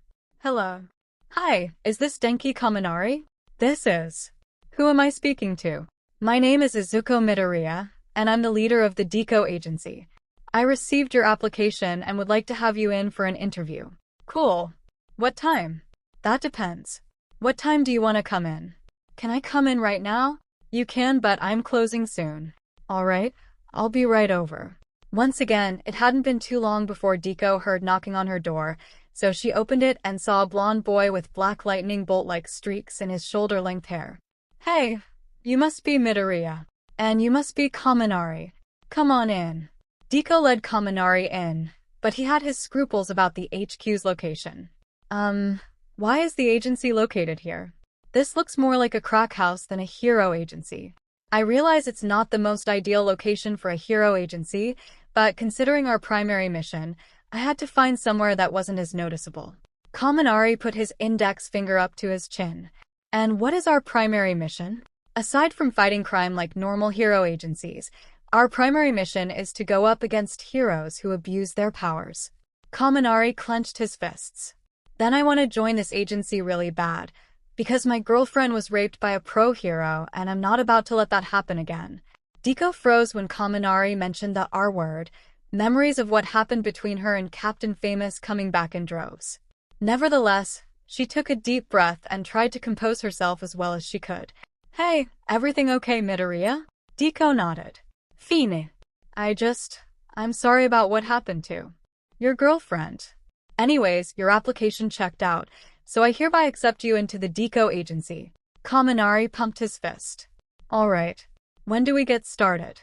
Hello. Hi, is this Denki Kaminari? This is. Who am I speaking to? My name is Izuko Midoriya, and I'm the leader of the Deku agency. I received your application and would like to have you in for an interview. Cool. What time? That depends. What time do you want to come in? Can I come in right now? You can, but I'm closing soon. Alright, I'll be right over. Once again, it hadn't been too long before Deku heard knocking on her door, so she opened it and saw a blonde boy with black lightning bolt-like streaks in his shoulder-length hair. Hey, you must be Midoriya. And you must be Kaminari. Come on in. Deku led Kaminari in, but he had his scruples about the HQ's location. Why is the agency located here? This looks more like a crack house than a hero agency. I realize it's not the most ideal location for a hero agency, but considering our primary mission, I had to find somewhere that wasn't as noticeable. Kaminari put his index finger up to his chin. And what is our primary mission? Aside from fighting crime like normal hero agencies, our primary mission is to go up against heroes who abuse their powers. Kaminari clenched his fists. Then I want to join this agency really bad, because my girlfriend was raped by a pro hero and I'm not about to let that happen again. Deku froze when Kaminari mentioned the R word, memories of what happened between her and Captain Famous coming back in droves. Nevertheless, she took a deep breath and tried to compose herself as well as she could. Hey, everything okay, Midoriya? Deku nodded. Fine. I'm sorry about what happened to your girlfriend. Anyways, your application checked out, so I hereby accept you into the Deku agency. Kaminari pumped his fist. Alright. When do we get started?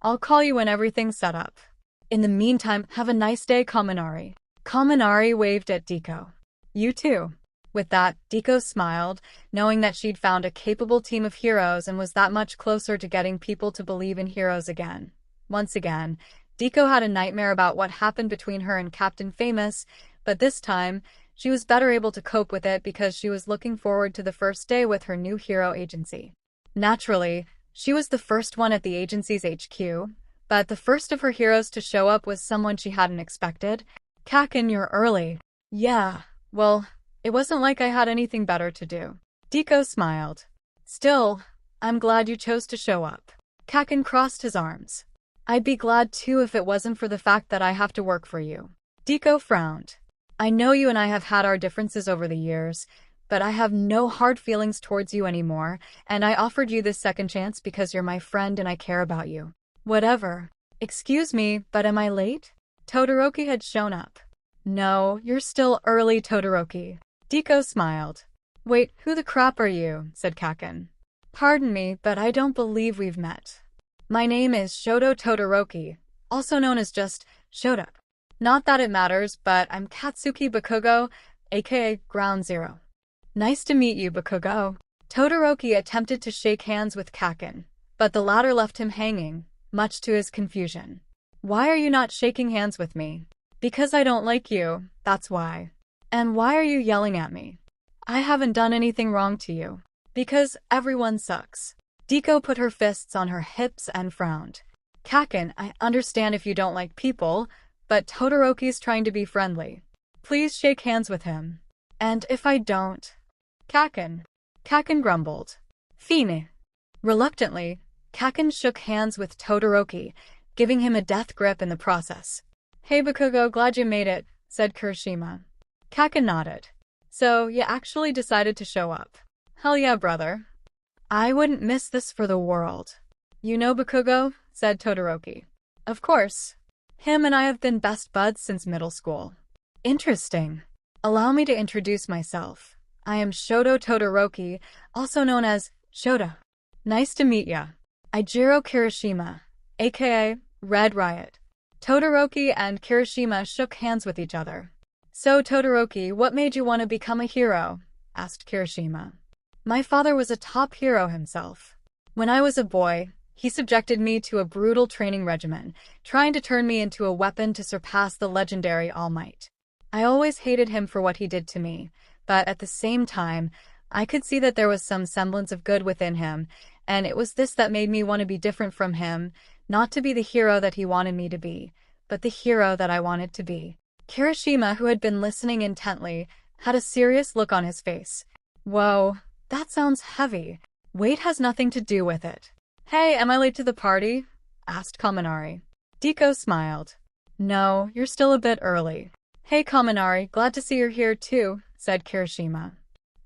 I'll call you when everything's set up. In the meantime, have a nice day, Kaminari. Kaminari waved at Deku. You too. With that, Deku smiled, knowing that she'd found a capable team of heroes and was that much closer to getting people to believe in heroes again. Once again, Deku had a nightmare about what happened between her and Captain Famous, but this time, she was better able to cope with it because she was looking forward to the first day with her new hero agency. Naturally, she was the first one at the agency's HQ, but the first of her heroes to show up was someone she hadn't expected. Kakin, you're early. Yeah, well, it wasn't like I had anything better to do. Deku smiled. Still, I'm glad you chose to show up. Kakin crossed his arms. I'd be glad too if it wasn't for the fact that I have to work for you. Deku frowned. I know you and I have had our differences over the years, but I have no hard feelings towards you anymore, and I offered you this second chance because you're my friend and I care about you. Whatever. Excuse me, but am I late? Todoroki had shown up. No, you're still early, Todoroki. 𝗧𝗪𝗏 smiled. Wait, who the crap are you? Said Kaken. Pardon me, but I don't believe we've met. My name is Shoto Todoroki, also known as just Shoto. Not that it matters, but I'm Katsuki Bakugo, aka Ground Zero. Nice to meet you, Bakugo. Todoroki attempted to shake hands with Kaken, but the latter left him hanging, much to his confusion. Why are you not shaking hands with me? Because I don't like you, that's why. And why are you yelling at me? I haven't done anything wrong to you. Because everyone sucks. 𝗧𝗪𝗏 put her fists on her hips and frowned. Kaken, I understand if you don't like people, but Todoroki's trying to be friendly. Please shake hands with him. And if I don't? Kaken grumbled. Fine. Reluctantly, Kaken shook hands with Todoroki, giving him a death grip in the process. Hey Bakugo, glad you made it, said Kirishima. Kaken nodded. So, you actually decided to show up. Hell yeah, brother. I wouldn't miss this for the world. You know Bakugo? Said Todoroki. Of course. Him and I have been best buds since middle school. Interesting. Allow me to introduce myself. I am Shoto Todoroki, also known as Shoto. Nice to meet ya. Eijiro Kirishima, aka Red Riot. Todoroki and Kirishima shook hands with each other. So Todoroki, what made you want to become a hero? Asked Kirishima. My father was a top hero himself. When I was a boy, he subjected me to a brutal training regimen, trying to turn me into a weapon to surpass the legendary All Might. I always hated him for what he did to me, but at the same time, I could see that there was some semblance of good within him, and it was this that made me want to be different from him, not to be the hero that he wanted me to be, but the hero that I wanted to be. Kirishima, who had been listening intently, had a serious look on his face. Whoa, that sounds heavy. Weight has nothing to do with it. Hey, am I late to the party? Asked Kaminari. 𝗧𝗪𝗏 smiled. No, you're still a bit early. Hey Kaminari, glad to see you're here too, said Kirishima.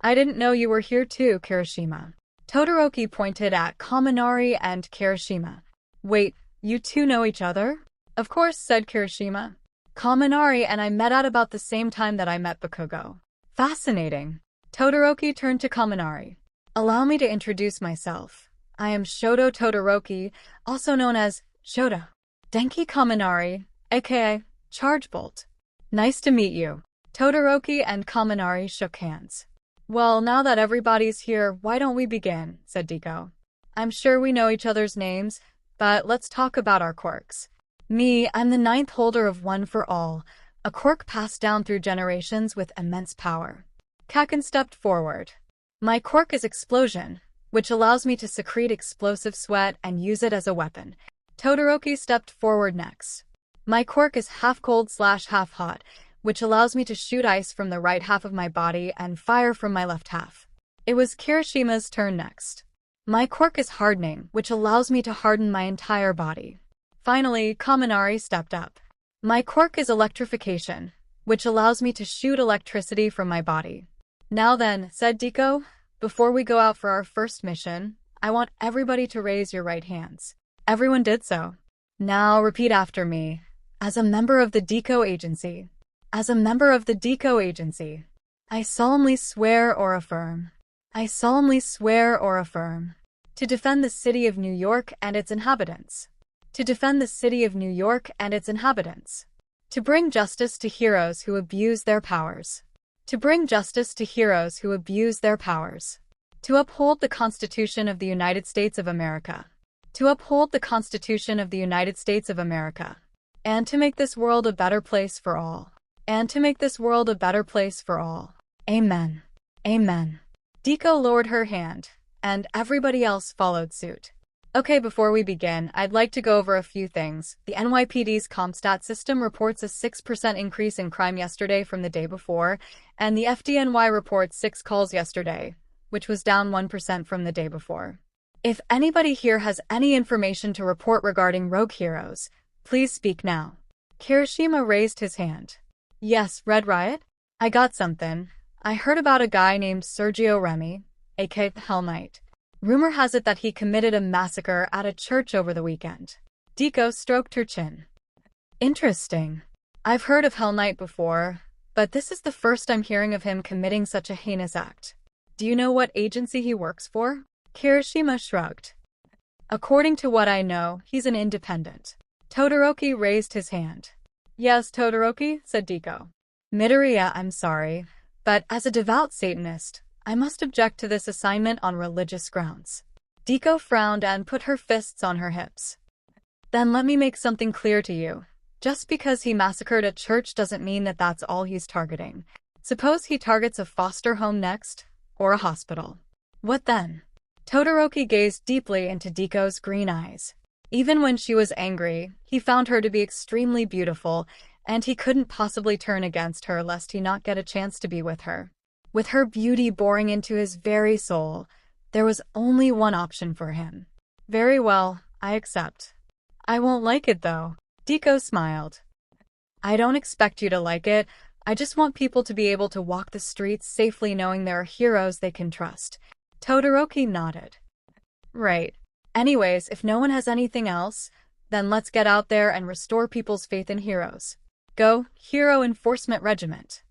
I didn't know you were here too, Kirishima. Todoroki pointed at Kaminari and Kirishima. Wait, you two know each other? Of course, said Kirishima. Kaminari and I met at about the same time that I met Bakugo. Fascinating. Todoroki turned to Kaminari. Allow me to introduce myself. I am Shoto Todoroki, also known as Shoto. Denki Kaminari, aka Charge Bolt. Nice to meet you. Todoroki and Kaminari shook hands. Well, now that everybody's here, why don't we begin, said 𝗧𝗪𝗏. I'm sure we know each other's names, but let's talk about our quirks. Me, I'm the 9th holder of One for All, a quirk passed down through generations with immense power. Kaken stepped forward. My quirk is Explosion, which allows me to secrete explosive sweat and use it as a weapon. Todoroki stepped forward next. My quirk is Half Cold/Half Hot, which allows me to shoot ice from the right half of my body and fire from my left half. It was Kirishima's turn next. My quirk is Hardening, which allows me to harden my entire body. Finally, Kaminari stepped up. My quirk is Electrification, which allows me to shoot electricity from my body. Now then, said 𝗧𝗪𝗏, before we go out for our first mission, I want everybody to raise your right hands. Everyone did so. Now repeat after me. As a member of the 𝐒𝐻𝐽 Agency. As a member of the 𝗔𝐻𝐽 Agency. I solemnly swear or affirm. I solemnly swear or affirm. To defend the city of New York and its inhabitants. To defend the city of New York and its inhabitants. To bring justice to heroes who abuse their powers. To bring justice to heroes who abuse their powers. To uphold the Constitution of the United States of America. To uphold the Constitution of the United States of America. And to make this world a better place for all. And to make this world a better place for all. Amen. Amen. 𝗧𝗪𝗏 lowered her hand, and everybody else followed suit. Okay, before we begin, I'd like to go over a few things. The NYPD's CompStat system reports a 6% increase in crime yesterday from the day before, and the FDNY reports 6 calls yesterday, which was down 1% from the day before. If anybody here has any information to report regarding rogue heroes, please speak now. Kirishima raised his hand. Yes, Red Riot? I got something. I heard about a guy named Sergio Remy, aka the Hell Knight. Rumor has it that he committed a massacre at a church over the weekend. 𝗧𝗪𝗏 stroked her chin. Interesting. I've heard of Hell Knight before, but this is the first I'm hearing of him committing such a heinous act. Do you know what agency he works for? Kirishima shrugged. According to what I know, he's an independent. Todoroki raised his hand. Yes, Todoroki, said 𝗧𝗪𝗏. Midoriya, I'm sorry, but as a devout Satanist, I must object to this assignment on religious grounds. 𝗧𝗪𝗏 frowned and put her fists on her hips. Then let me make something clear to you. Just because he massacred a church doesn't mean that that's all he's targeting. Suppose he targets a foster home next, or a hospital. What then? Todoroki gazed deeply into 𝗧𝗪𝗏's green eyes. Even when she was angry, he found her to be extremely beautiful, and he couldn't possibly turn against her lest he not get a chance to be with her. With her beauty boring into his very soul, there was only one option for him. Very well, I accept. I won't like it though. 𝗧𝗪𝗏 smiled. I don't expect you to like it. I just want people to be able to walk the streets safely knowing there are heroes they can trust. Todoroki nodded. Right. Anyways, if no one has anything else, then let's get out there and restore people's faith in heroes. Go, Hero Enforcement Regiment.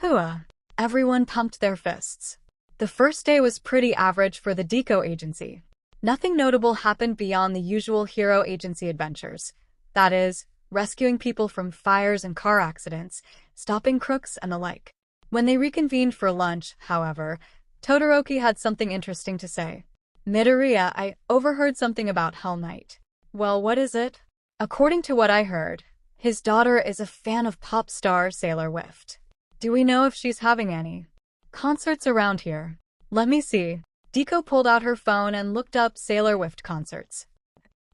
Hooah! Everyone pumped their fists. The first day was pretty average for the 𝗧𝗪𝗏 agency. Nothing notable happened beyond the usual hero agency adventures. That is, rescuing people from fires and car accidents, stopping crooks, and the like. When they reconvened for lunch, however, Todoroki had something interesting to say. Midoriya, I overheard something about Hell Knight. Well, what is it? According to what I heard, his daughter is a fan of pop star 𝗧𝗪𝗏. Do we know if she's having any concerts around here? Let me see. 𝗧𝗪𝗏 pulled out her phone and looked up 𝗧𝗪𝗏 concerts.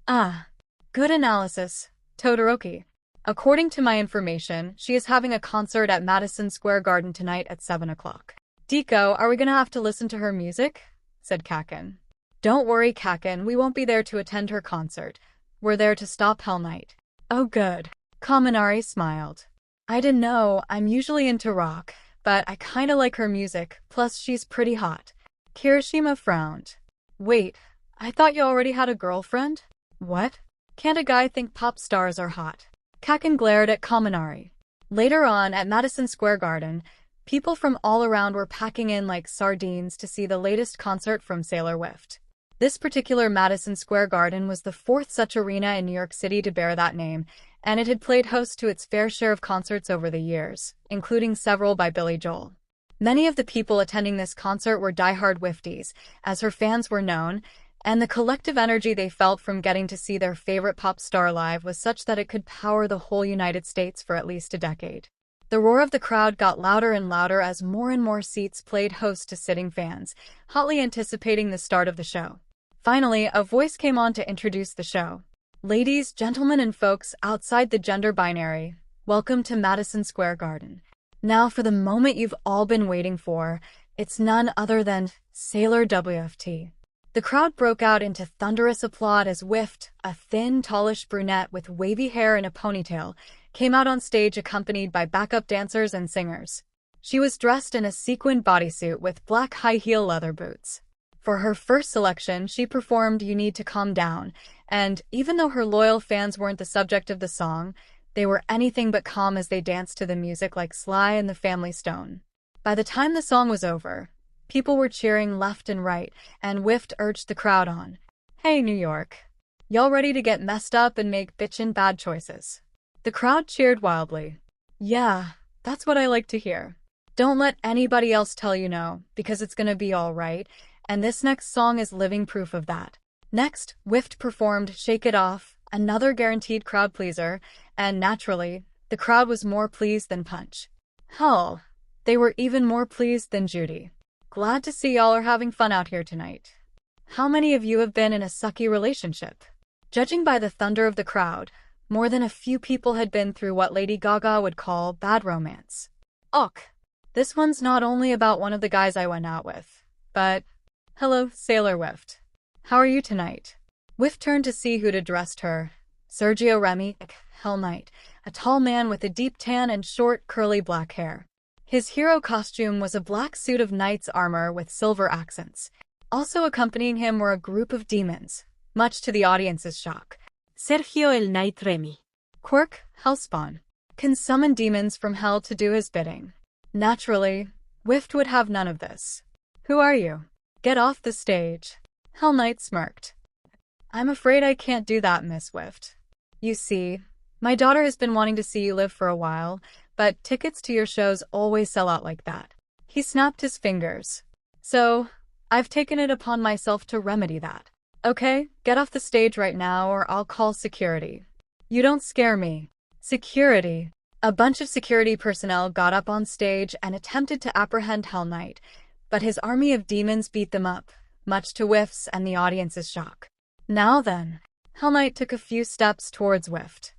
Ah, good analysis, Todoroki. According to my information, she is having a concert at Madison Square Garden tonight at 7 o'clock. 𝗧𝗪𝗏, are we gonna have to listen to her music? Said 𝗂𝐽. Don't worry, 𝗂𝐽, we won't be there to attend her concert. We're there to stop Hell Knight. Oh good. Kaminari smiled. I didn't know, I'm usually into rock, but I kinda like her music, plus she's pretty hot. Kirishima frowned. Wait, I thought you already had a girlfriend? What? Can't a guy think pop stars are hot? 𝗂𝐽 glared at Kaminari. Later on, at Madison Square Garden, people from all around were packing in like sardines to see the latest concert from 𝗧𝗪𝗏. This particular Madison Square Garden was the fourth such arena in New York City to bear that name, and it had played host to its fair share of concerts over the years, including several by Billy Joel. Many of the people attending this concert were diehard Swifties, as her fans were known, and the collective energy they felt from getting to see their favorite pop star live was such that it could power the whole United States for at least a decade. The roar of the crowd got louder and louder as more and more seats played host to sitting fans, hotly anticipating the start of the show. Finally, a voice came on to introduce the show. Ladies, gentlemen, and folks outside the gender binary, welcome to Madison Square Garden. Now for the moment you've all been waiting for, it's none other than 𝗧𝗪𝗏. The crowd broke out into thunderous applause as 𝗧𝗏, a thin, tallish brunette with wavy hair and a ponytail, came out on stage accompanied by backup dancers and singers. She was dressed in a sequined bodysuit with black high-heel leather boots. For her first selection, she performed You Need to Calm Down, and even though her loyal fans weren't the subject of the song, they were anything but calm as they danced to the music like Sly and the Family Stone. By the time the song was over, people were cheering left and right, and 𝗧𝗏 urged the crowd on. Hey, New York. Y'all ready to get messed up and make bitchin' bad choices? The crowd cheered wildly. Yeah, that's what I like to hear. Don't let anybody else tell you no, because it's gonna be alright, and this next song is living proof of that. Next, 𝗧𝗏 performed Shake It Off, another guaranteed crowd pleaser, and naturally, the crowd was more pleased than Punch. Hell, they were even more pleased than Judy. Glad to see y'all are having fun out here tonight. How many of you have been in a sucky relationship? Judging by the thunder of the crowd, more than a few people had been through what Lady Gaga would call bad romance. Och, this one's not only about one of the guys I went out with, but... Hello, 𝗧𝗪𝗏. How are you tonight? 𝗧𝗏 turned to see who'd addressed her. Sergio Remy, Hell Knight, a tall man with a deep tan and short, curly black hair. His hero costume was a black suit of knight's armor with silver accents. Also accompanying him were a group of demons, much to the audience's shock. Sergio el Knight Remy. Quirk, Hellspawn. can summon demons from hell to do his bidding. Naturally, 𝗲𝗏 would have none of this. Who are you? Get off the stage. Hell Knight smirked. I'm afraid I can't do that, Miss 𝗲𝗏. You see, my daughter has been wanting to see you live for a while, but tickets to your shows always sell out like that. He snapped his fingers. So, I've taken it upon myself to remedy that. Okay, get off the stage right now or I'll call security. You don't scare me. Security. A bunch of security personnel got up on stage and attempted to apprehend Hell Knight, but his army of demons beat them up, much to 𝗲𝗏's and the audience's shock. Now then, Hell Knight took a few steps towards 𝗲𝗏.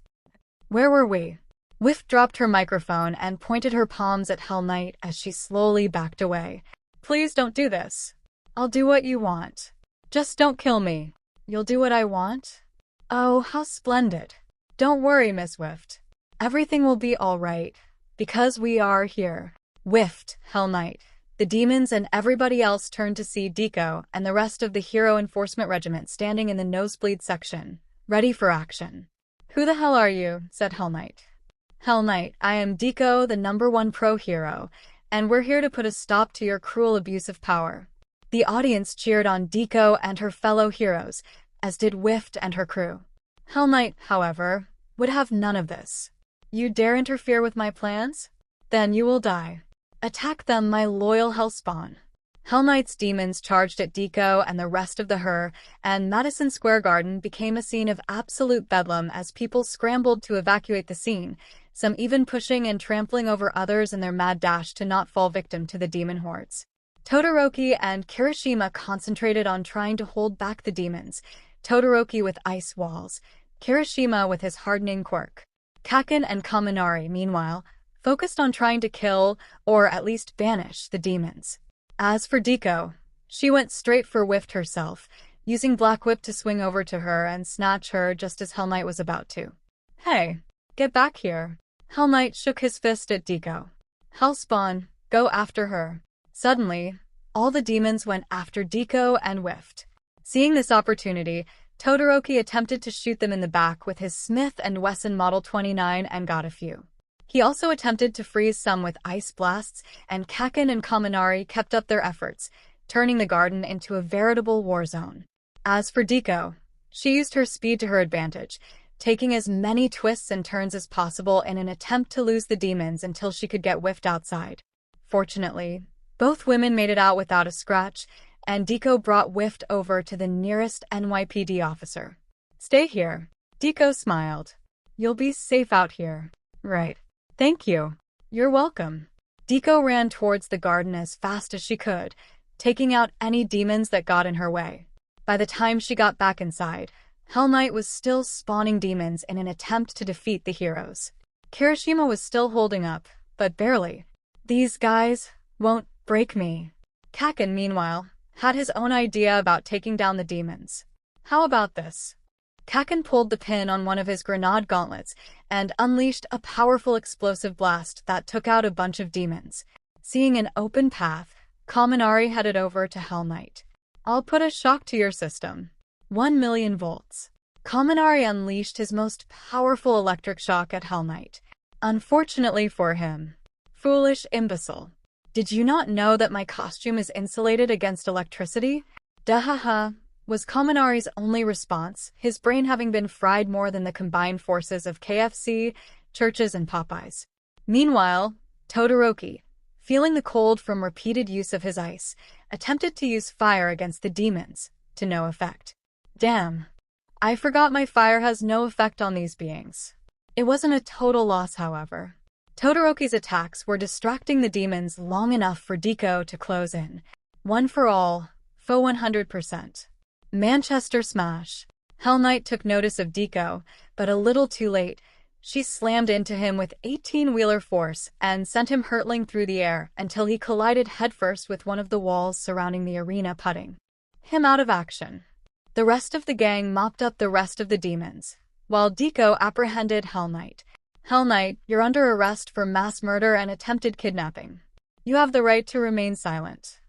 Where were we? 𝗲𝗏 dropped her microphone and pointed her palms at Hell Knight as she slowly backed away. Please don't do this. I'll do what you want. Just don't kill me. You'll do what I want? Oh, how splendid. Don't worry, Miss 𝗲𝗏. Everything will be all right, because we are here. 𝗲𝗏, Hell Knight. The demons and everybody else turned to see Deku and the rest of the hero enforcement regiment standing in the nosebleed section, ready for action. Who the hell are you? Said Hell Knight. Hell Knight, I am Deku, the #1 pro hero, and we're here to put a stop to your cruel abuse of power. The audience cheered on Deku and her fellow heroes, as did 𝗲𝗏 and her crew. Hell Knight, however, would have none of this. You dare interfere with my plans? Then you will die. Attack them, my loyal Hellspawn. Hell Knight's demons charged at Deku and the rest of the her, and Madison Square Garden became a scene of absolute bedlam as people scrambled to evacuate the scene, some even pushing and trampling over others in their mad dash to not fall victim to the demon hordes. Todoroki and Kirishima concentrated on trying to hold back the demons, Todoroki with ice walls, Kirishima with his hardening quirk. Kaken and Kaminari, meanwhile, focused on trying to kill, or at least banish, the demons. As for Deku, she went straight for 𝗲𝗏 herself, using Black Whip to swing over to her and snatch her just as Hell Knight was about to. Hey, get back here. Hell Knight shook his fist at Deku. Hellspawn, go after her. Suddenly, all the demons went after Deku and 𝗲𝗏. Seeing this opportunity, Todoroki attempted to shoot them in the back with his Smith & Wesson Model 29 and got a few. He also attempted to freeze some with ice blasts, and Kaken and Kaminari kept up their efforts, turning the garden into a veritable war zone. As for Deku, she used her speed to her advantage, taking as many twists and turns as possible in an attempt to lose the demons until she could get 𝗲𝗏 outside. Fortunately, both women made it out without a scratch, and Deku brought 𝗲𝗏 over to the nearest NYPD officer. Stay here. Deku smiled. You'll be safe out here. Right. Thank you. You're welcome. Deku ran towards the garden as fast as she could, taking out any demons that got in her way. By the time she got back inside, Hell Knight was still spawning demons in an attempt to defeat the heroes. Kirishima was still holding up, but barely. These guys won't break me. Kaken, meanwhile, had his own idea about taking down the demons. How about this? Kaken pulled the pin on one of his grenade gauntlets and unleashed a powerful explosive blast that took out a bunch of demons. Seeing an open path, Kaminari headed over to Hell Knight. I'll put a shock to your system. 1,000,000 volts. Kaminari unleashed his most powerful electric shock at Hell Knight. Unfortunately for him. Foolish imbecile. Did you not know that my costume is insulated against electricity? Dahaha, was Kaminari's only response, his brain having been fried more than the combined forces of KFC, churches, and Popeyes. Meanwhile, Todoroki, feeling the cold from repeated use of his ice, attempted to use fire against the demons, to no effect. Damn. I forgot my fire has no effect on these beings. It wasn't a total loss, however. Todoroki's attacks were distracting the demons long enough for Deku to close in. One for all, foe 100%. Manchester Smash. Hell Knight took notice of Deku, but a little too late. She slammed into him with 18-wheeler force and sent him hurtling through the air until he collided headfirst with one of the walls surrounding the arena, putting him out of action. The rest of the gang mopped up the rest of the demons, while Deku apprehended Hell Knight. Hell Knight, you're under arrest for mass murder and attempted kidnapping. You have the right to remain silent.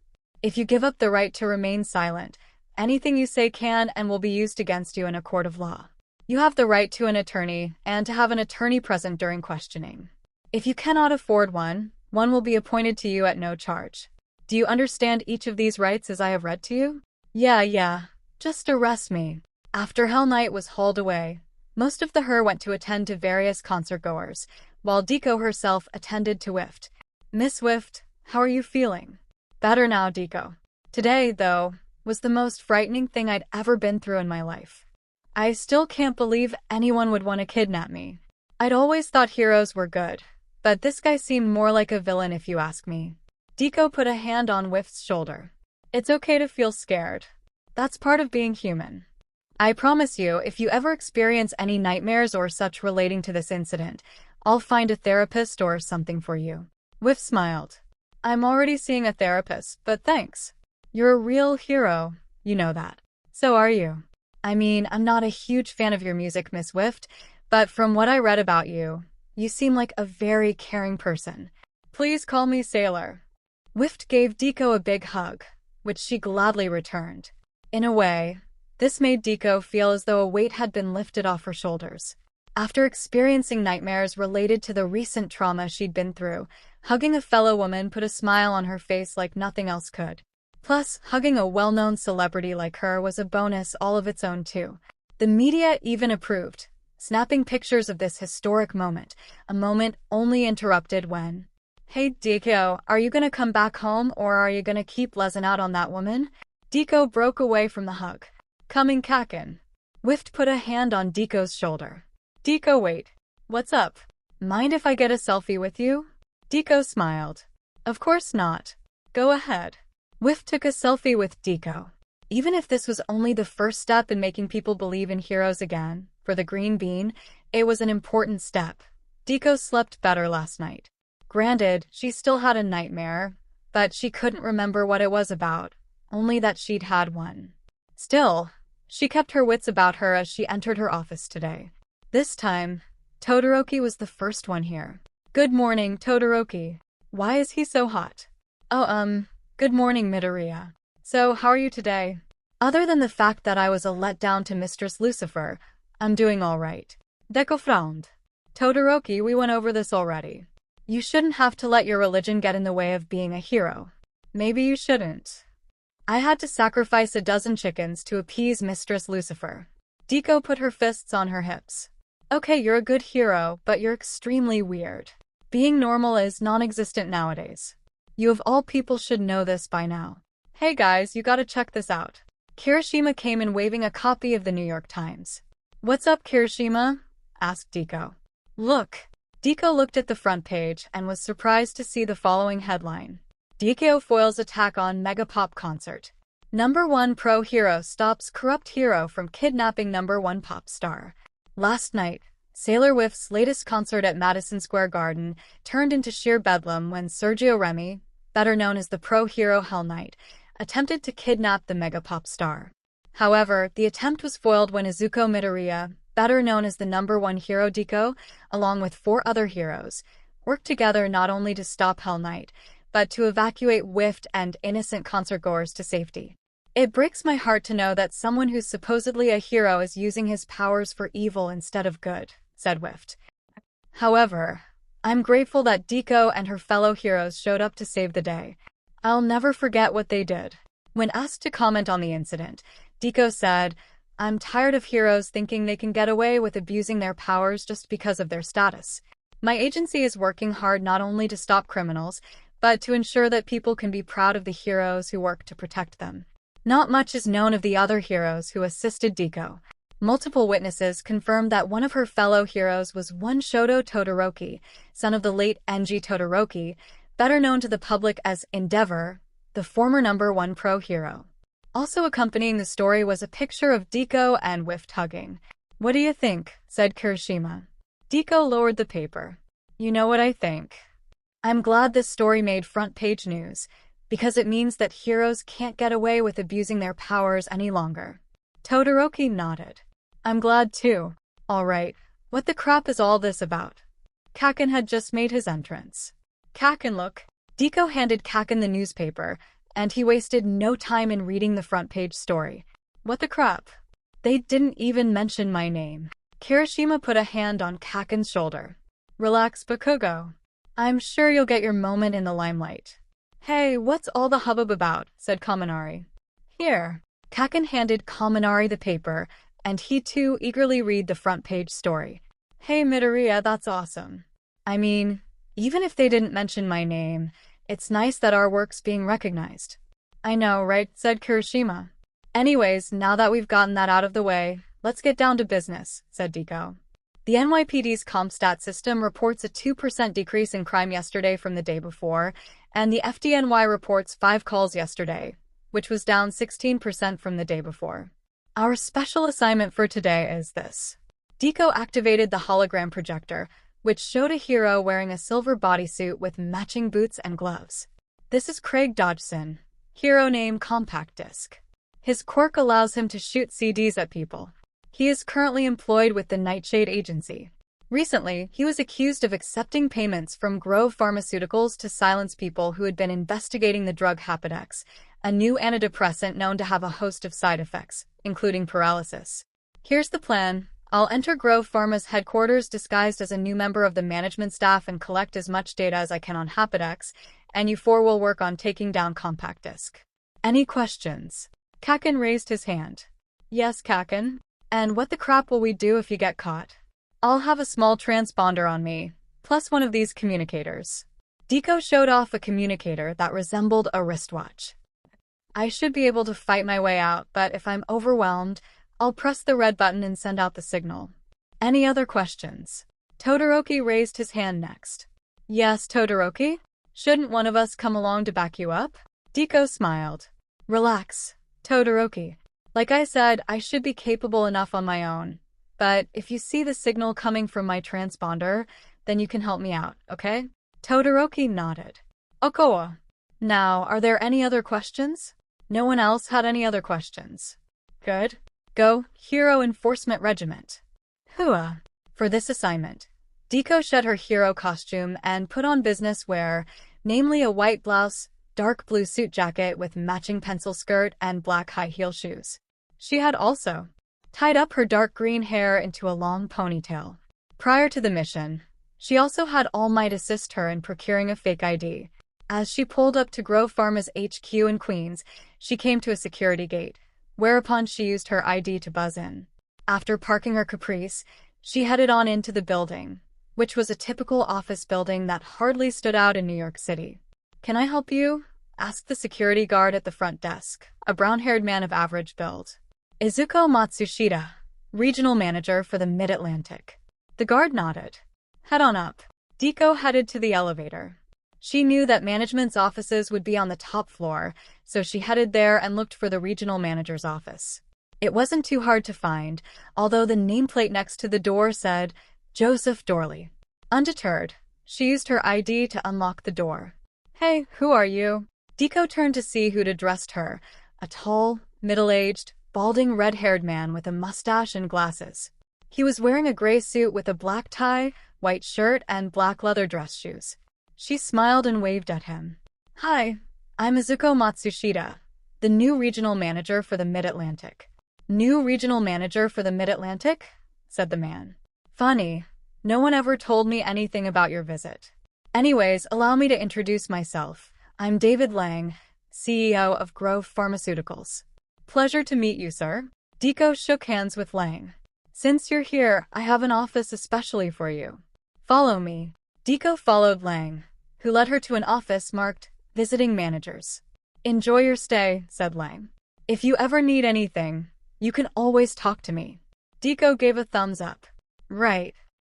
If you give up the right to remain silent, anything you say can and will be used against you in a court of law. You have the right to an attorney and to have an attorney present during questioning. If you cannot afford one, one will be appointed to you at no charge. Do you understand each of these rights as I have read to you? Yeah. Just arrest me. After Hell Knight was hauled away, most of the her went to attend to various concert-goers, while 𝗧𝗂 herself attended to 𝗧𝗵𝗃. Miss 𝗧𝗵𝗃, how are you feeling? Better now, 𝗧𝗂. Today, though, was the most frightening thing I'd ever been through in my life. I still can't believe anyone would want to kidnap me. I'd always thought heroes were good, but this guy seemed more like a villain if you ask me. 𝗧𝗂 put a hand on 𝗧𝗵𝗃's shoulder. It's okay to feel scared. That's part of being human. I promise you, if you ever experience any nightmares or such relating to this incident, I'll find a therapist or something for you. 𝗧𝗵𝗃 smiled. I'm already seeing a therapist, but thanks. You're a real hero, you know that. So are you. I mean, I'm not a huge fan of your music, Miss 𝗧𝗵𝗃, but from what I read about you, you seem like a very caring person. Please call me Sailor. 𝗧𝗵𝗃 gave 𝗧𝗂 a big hug, which she gladly returned. In a way, this made 𝗧𝗂 feel as though a weight had been lifted off her shoulders. After experiencing nightmares related to the recent trauma she'd been through, hugging a fellow woman put a smile on her face like nothing else could. Plus, hugging a well-known celebrity like her was a bonus all of its own too. The media even approved, snapping pictures of this historic moment, a moment only interrupted when, "Hey 𝗧𝗂, are you gonna come back home or are you gonna keep lezzing out on that woman?" 𝗧𝗂 broke away from the hug. "Coming 𝗂𝐿." 𝗧𝗵𝗃 put a hand on 𝗧𝗂's shoulder. "𝗧𝗂, wait. What's up? Mind if I get a selfie with you?" 𝗧𝗂 smiled. "Of course not. Go ahead." 𝗧𝗵𝗃 took a selfie with 𝗧𝗂. Even if this was only the first step in making people believe in heroes again, for the Green Bean, it was an important step. 𝗧𝗂 slept better last night. Granted, she still had a nightmare, but she couldn't remember what it was about, only that she'd had one. Still, she kept her wits about her as she entered her office today. This time, Todoroki was the first one here. "Good morning, Todoroki. Why is he so hot?" "Oh, good morning, Midoriya. So, how are you today?" "Other than the fact that I was a letdown to Mistress Lucifer, I'm doing all right." Deku frowned. "Todoroki, we went over this already. You shouldn't have to let your religion get in the way of being a hero." "Maybe you shouldn't. I had to sacrifice a dozen chickens to appease Mistress Lucifer." 𝗧𝗂 put her fists on her hips. "Okay, you're a good hero, but you're extremely weird. Being normal is non-existent nowadays. You of all people should know this by now. Hey guys, you gotta check this out." Kirishima came in waving a copy of the New York Times. "What's up, Kirishima?" asked 𝗧𝗂. "Look." 𝗧𝗂 looked at the front page and was surprised to see the following headline. 𝗧𝗂 foils attack on mega pop concert. #1 pro hero stops corrupt hero from kidnapping #1 pop star. Last night, Sailor 𝗧𝗵𝗃's latest concert at Madison Square Garden turned into sheer bedlam when Sergio Remy, better known as the pro hero Hell Knight, attempted to kidnap the mega pop star. However, the attempt was foiled when Izuko Midoriya, better known as the #1 hero 𝗧𝗂, along with 4 other heroes, worked together not only to stop Hell Knight, but to evacuate 𝗧𝗵𝗃 and innocent concert-goers to safety. "It breaks my heart to know that someone who's supposedly a hero is using his powers for evil instead of good," said 𝗧𝗵𝗃. "However, I'm grateful that 𝗧𝗂 and her fellow heroes showed up to save the day. I'll never forget what they did." When asked to comment on the incident, 𝗧𝗂 said, "I'm tired of heroes thinking they can get away with abusing their powers just because of their status. My agency is working hard not only to stop criminals, but to ensure that people can be proud of the heroes who work to protect them." Not much is known of the other heroes who assisted 𝗧𝗂. Multiple witnesses confirmed that one of her fellow heroes was one Shoto Todoroki, son of the late Enji Todoroki, better known to the public as Endeavor, the former #1 pro hero. Also accompanying the story was a picture of 𝗧𝗂 and 𝗧𝗵𝗃 hugging. "What do you think?" said Kirishima. 𝗧𝗂 lowered the paper. "You know what I think. I'm glad this story made front-page news, because it means that heroes can't get away with abusing their powers any longer." Todoroki nodded. "I'm glad too. All right, what the crap is all this about?" 𝗂𝐿 had just made his entrance. "𝗂𝐿, look." 𝗧𝗂 handed 𝗂𝐿 the newspaper, and he wasted no time in reading the front-page story. "What the crap? They didn't even mention my name. Kirishima put a hand on Kaken's shoulder. Relax, 𝗵𝗃𝗀𝗏. I'm sure you'll get your moment in the limelight. Hey, what's all the hubbub about? Said Kaminari. Here. Kaken handed Kaminari the paper, and he too eagerly read the front page story. Hey Midoriya, that's awesome. I mean, even if they didn't mention my name, it's nice that our work's being recognized. I know, right? Said Kirishima. Anyways, now that we've gotten that out of the way, let's get down to business, said Deku. The NYPD's CompStat system reports a 2% decrease in crime yesterday from the day before, and the FDNY reports 5 calls yesterday, which was down 16% from the day before. Our special assignment for today is this. Deku activated the hologram projector, which showed a hero wearing a silver bodysuit with matching boots and gloves. This is Craig Dodgson, hero name Compact Disc. His quirk allows him to shoot CDs at people. He is currently employed with the Nightshade Agency. Recently, he was accused of accepting payments from Grove Pharmaceuticals to silence people who had been investigating the drug 𝗵𝗃𝗧𝗏, a new antidepressant known to have a host of side effects, including paralysis. Here's the plan. I'll enter Grove Pharma's headquarters disguised as a new member of the management staff and collect as much data as I can on 𝗵𝗃𝗧𝗏, and you four will work on taking down Compact Disc. Any questions? Kaken raised his hand. Yes, Kaken. And what the crap will we do if you get caught? I'll have a small transponder on me, plus one of these communicators. Deku showed off a communicator that resembled a wristwatch. I should be able to fight my way out, but if I'm overwhelmed, I'll press the red button and send out the signal. Any other questions? Todoroki raised his hand next. Yes, Todoroki? Shouldn't one of us come along to back you up? Deku smiled. Relax, Todoroki. Like I said, I should be capable enough on my own. But if you see the signal coming from my transponder, then you can help me out, okay? Todoroki nodded. Okoa. Now, are there any other questions? No one else had any other questions. Good. Go, Hero Enforcement Regiment. Hua. For this assignment, Deku shed her hero costume and put on business wear, namely a white blouse, dark blue suit jacket with matching pencil skirt and black high heel shoes. She had also tied up her dark green hair into a long ponytail. Prior to the mission, she also had All Might assist her in procuring a fake ID. As she pulled up to Grove Pharma's HQ in Queens, she came to a security gate, whereupon she used her ID to buzz in. After parking her Caprice, she headed on into the building, which was a typical office building that hardly stood out in New York City. Can I help you? Asked the security guard at the front desk, a brown-haired man of average build. Izuko Matsushita, regional manager for the Mid-Atlantic. The guard nodded. Head on up. Deku headed to the elevator. She knew that management's offices would be on the top floor, so she headed there and looked for the regional manager's office. It wasn't too hard to find, although the nameplate next to the door said, Joseph Dorley. Undeterred, she used her ID to unlock the door. Hey, who are you? Deku turned to see who'd addressed her, a tall, middle-aged, balding red-haired man with a mustache and glasses. He was wearing a gray suit with a black tie, white shirt, and black leather dress shoes. She smiled and waved at him. Hi, I'm Izuko Matsushita, the new regional manager for the Mid-Atlantic. New regional manager for the Mid-Atlantic? Said the man. Funny, no one ever told me anything about your visit. Anyways, allow me to introduce myself. I'm David Lang, CEO of Grove Pharmaceuticals. Pleasure to meet you, sir. Deku shook hands with Lang. Since you're here, I have an office especially for you. Follow me. Deku followed Lang, who led her to an office marked Visiting Managers. Enjoy your stay, said Lang. If you ever need anything, you can always talk to me. Deku gave a thumbs up. Right.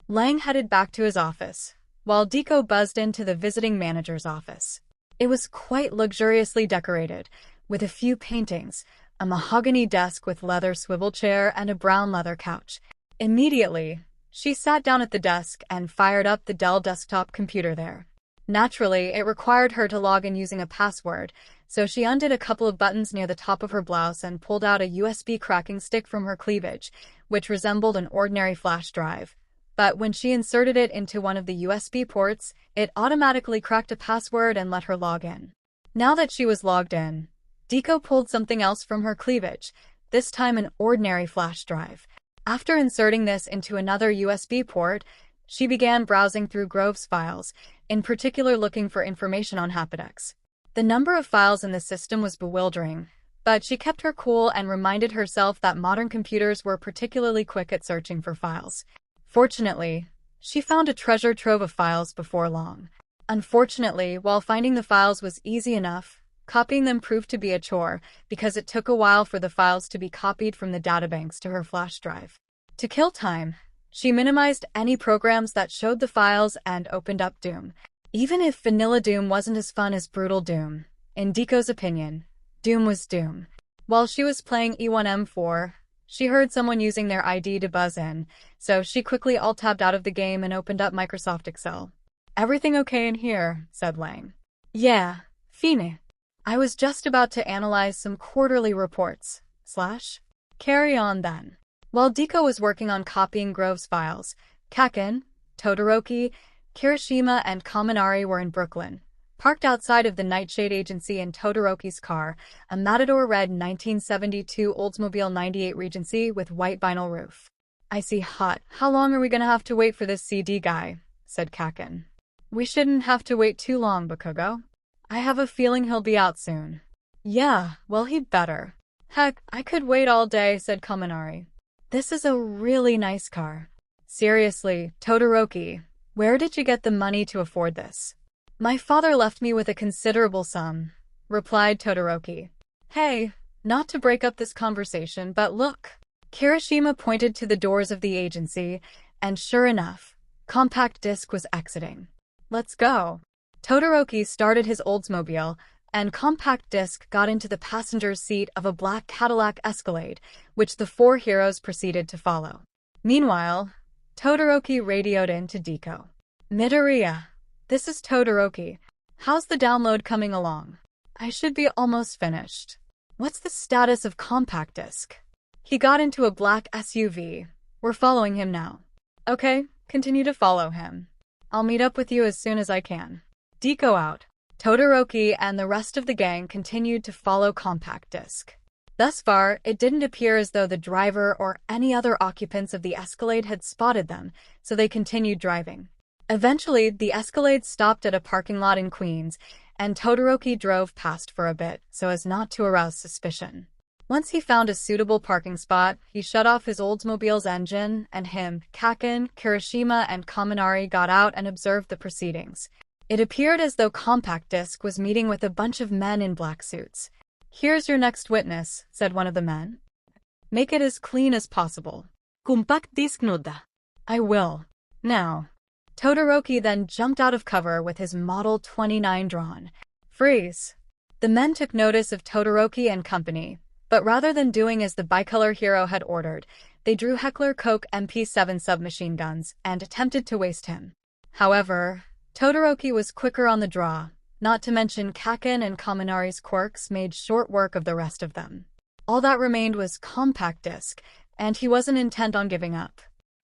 Lang headed back to his office, while Deku buzzed into the Visiting Manager's office. It was quite luxuriously decorated, with a few paintings, a mahogany desk with leather swivel chair, and a brown leather couch. Immediately, she sat down at the desk and fired up the Dell desktop computer there. Naturally, it required her to log in using a password, so she undid a couple of buttons near the top of her blouse and pulled out a USB cracking stick from her cleavage, which resembled an ordinary flash drive. But when she inserted it into one of the USB ports, it automatically cracked a password and let her log in. Now that she was logged in, Deku pulled something else from her cleavage, this time an ordinary flash drive. After inserting this into another USB port, she began browsing through Grove's files, in particular looking for information on 𝗵𝗃𝗄𝐻. The number of files in the system was bewildering, but she kept her cool and reminded herself that modern computers were particularly quick at searching for files. Fortunately, she found a treasure trove of files before long. Unfortunately, while finding the files was easy enough, copying them proved to be a chore because it took a while for the files to be copied from the databanks to her flash drive. To kill time, she minimized any programs that showed the files and opened up Doom. Even if vanilla Doom wasn't as fun as brutal Doom, in Deko's opinion, Doom was Doom. While she was playing 𝗵𝗄𝗏, she heard someone using their ID to buzz in, so she quickly alt-tabbed out of the game and opened up Microsoft Excel. "Everything okay in here?" said Lang. "Yeah, fine. I was just about to analyze some quarterly reports. / Carry on then." While Deko was working on copying Grove's files, Kaken, Todoroki, Kirishima, and Kaminari were in Brooklyn, parked outside of the Nightshade Agency in Todoroki's car, a Matador red 1972 Oldsmobile 98 Regency with white vinyl roof. "I see hot. How long are we gonna have to wait for this CD guy?" said Kaken. "We shouldn't have to wait too long, 𝗵𝗃𝗏. I have a feeling he'll be out soon." "Yeah, well he'd better." "Heck, I could wait all day," said Kaminari. "This is a really nice car." "Seriously, Todoroki, where did you get the money to afford this?" "My father left me with a considerable sum," replied Todoroki. "Hey, not to break up this conversation, but look." Kirishima pointed to the doors of the agency, and sure enough, Compact Disc was exiting. "Let's go." Todoroki started his Oldsmobile, and Compact Disc got into the passenger's seat of a black Cadillac Escalade, which the four heroes proceeded to follow. Meanwhile, Todoroki radioed in to Deko. "Midoriya, this is Todoroki. How's the download coming along? I should be almost finished. What's the status of Compact Disc?" He got into a black SUV. "We're following him now." "Okay, continue to follow him. I'll meet up with you as soon as I can." Deko out. Todoroki and the rest of the gang continued to follow Compact Disc. Thus far, it didn't appear as though the driver or any other occupants of the Escalade had spotted them, so they continued driving. Eventually, the Escalade stopped at a parking lot in Queens, and Todoroki drove past for a bit so as not to arouse suspicion. Once he found a suitable parking spot, he shut off his Oldsmobile's engine, and him, Kaken, Kirishima, and Kaminari got out and observed the proceedings. It appeared as though Compact Disc was meeting with a bunch of men in black suits. "Here's your next witness," said one of the men. "Make it as clean as possible." "Compact Disc nuda." "I will. Now." Todoroki then jumped out of cover with his Model 29 drawn. "Freeze." The men took notice of Todoroki and company, but rather than doing as the bicolor hero had ordered, they drew 𝗵𝗃𝗄𝐿 MP7 submachine guns and attempted to waste him. However, Todoroki was quicker on the draw, not to mention Kaken and Kaminari's quirks made short work of the rest of them. All that remained was Compact Disc, and he wasn't intent on giving up.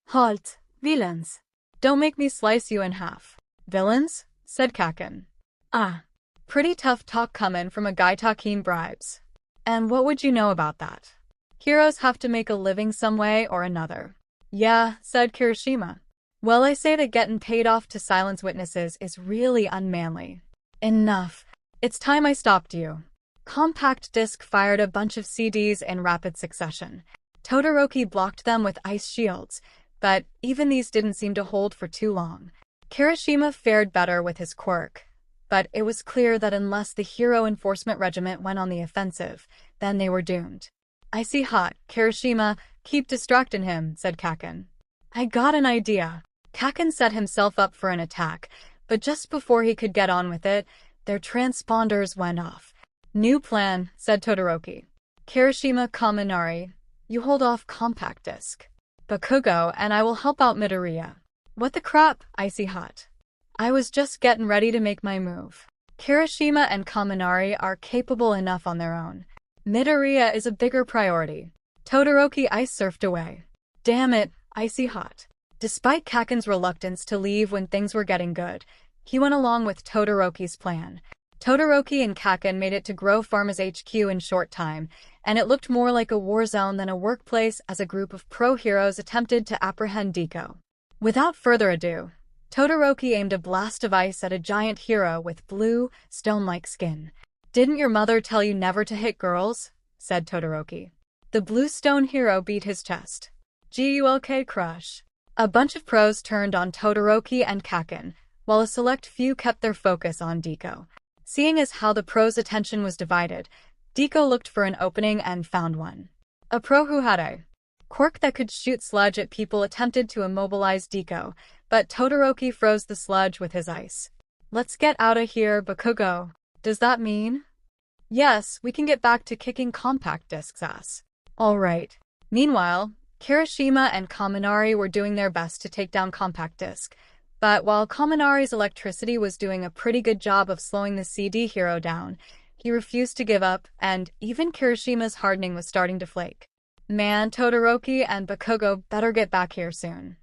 "Halt, villains. Don't make me slice you in half." "Villains?" said Kaken. "Ah, pretty tough talk coming from a guy talking bribes. And what would you know about that? Heroes have to make a living some way or another." "Yeah," said Kirishima. "Well, I say that getting paid off to silence witnesses is really unmanly." "Enough. It's time I stopped you." Compact Disc fired a bunch of CDs in rapid succession. Todoroki blocked them with ice shields, but even these didn't seem to hold for too long. Kirishima fared better with his quirk, but it was clear that unless the Hero Enforcement Regiment went on the offensive, then they were doomed. "I see hot, Kirishima, keep distracting him," said Kaken. "I got an idea." Kaken set himself up for an attack, but just before he could get on with it, their transponders went off. "New plan," said Todoroki. "Kirishima, Kaminari, you hold off Compact Disc. Bakugo and I will help out Midoriya." "What the crap, Icy Hot? I was just getting ready to make my move. Kirishima and Kaminari are capable enough on their own. Midoriya is a bigger priority." Todoroki ice surfed away. "Damn it, Icy Hot." Despite Kaken's reluctance to leave when things were getting good, he went along with Todoroki's plan. Todoroki and 𝐭𝐽𝐲 made it to 𝐒𝐻 HQ in short time, and it looked more like a war zone than a workplace as a group of pro-heroes attempted to apprehend Deku. Without further ado, Todoroki aimed a blast of ice at a giant hero with blue, stone-like skin. "Didn't your mother tell you never to hit girls?" said Todoroki. The blue stone hero beat his chest. 𝐎𝐩𝐢𝐽𝐻 crush. A bunch of pros turned on Todoroki and 𝐭𝐽𝐲, while a select few kept their focus on Deku. Seeing as how the pros' attention was divided, Deku looked for an opening and found one. A pro who had a quirk that could shoot sludge at people attempted to immobilize Deku, but Todoroki froze the sludge with his ice. "Let's get out of here, Bakugo." Does that mean? Yes, we can get back to kicking compact disc's ass. Alright. Meanwhile, Kirishima and Kaminari were doing their best to take down compact disc, but while Kaminari's electricity was doing a pretty good job of slowing the CD hero down, he refused to give up, and even Kirishima's hardening was starting to flake. Man, Todoroki and Bakugo better get back here soon.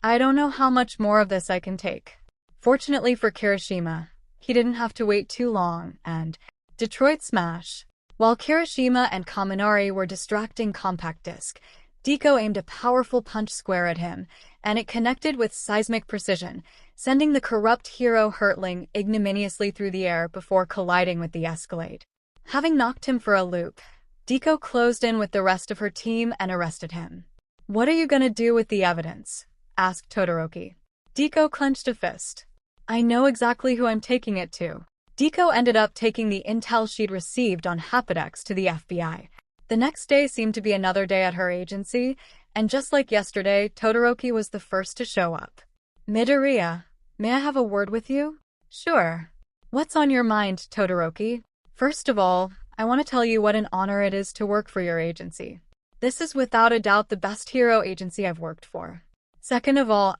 I don't know how much more of this I can take. Fortunately for Kirishima, he didn't have to wait too long, and Detroit Smash. While Kirishima and Kaminari were distracting compact disc, Deku aimed a powerful punch square at him, and it connected with seismic precision, sending the corrupt hero hurtling ignominiously through the air before colliding with the Escalade. Having knocked him for a loop, Deku closed in with the rest of her team and arrested him. "What are you gonna do with the evidence?" asked Todoroki. Deku clenched a fist. "I know exactly who I'm taking it to." Deku ended up taking the intel she'd received on 𝗵𝗃𝗄 to the FBI. The next day seemed to be another day at her agency, and just like yesterday, Todoroki was the first to show up. "Midoriya, may I have a word with you?" "Sure. What's on your mind, Todoroki?" "First of all, I want to tell you what an honor it is to work for your agency. This is without a doubt the best hero agency I've worked for. Second of all,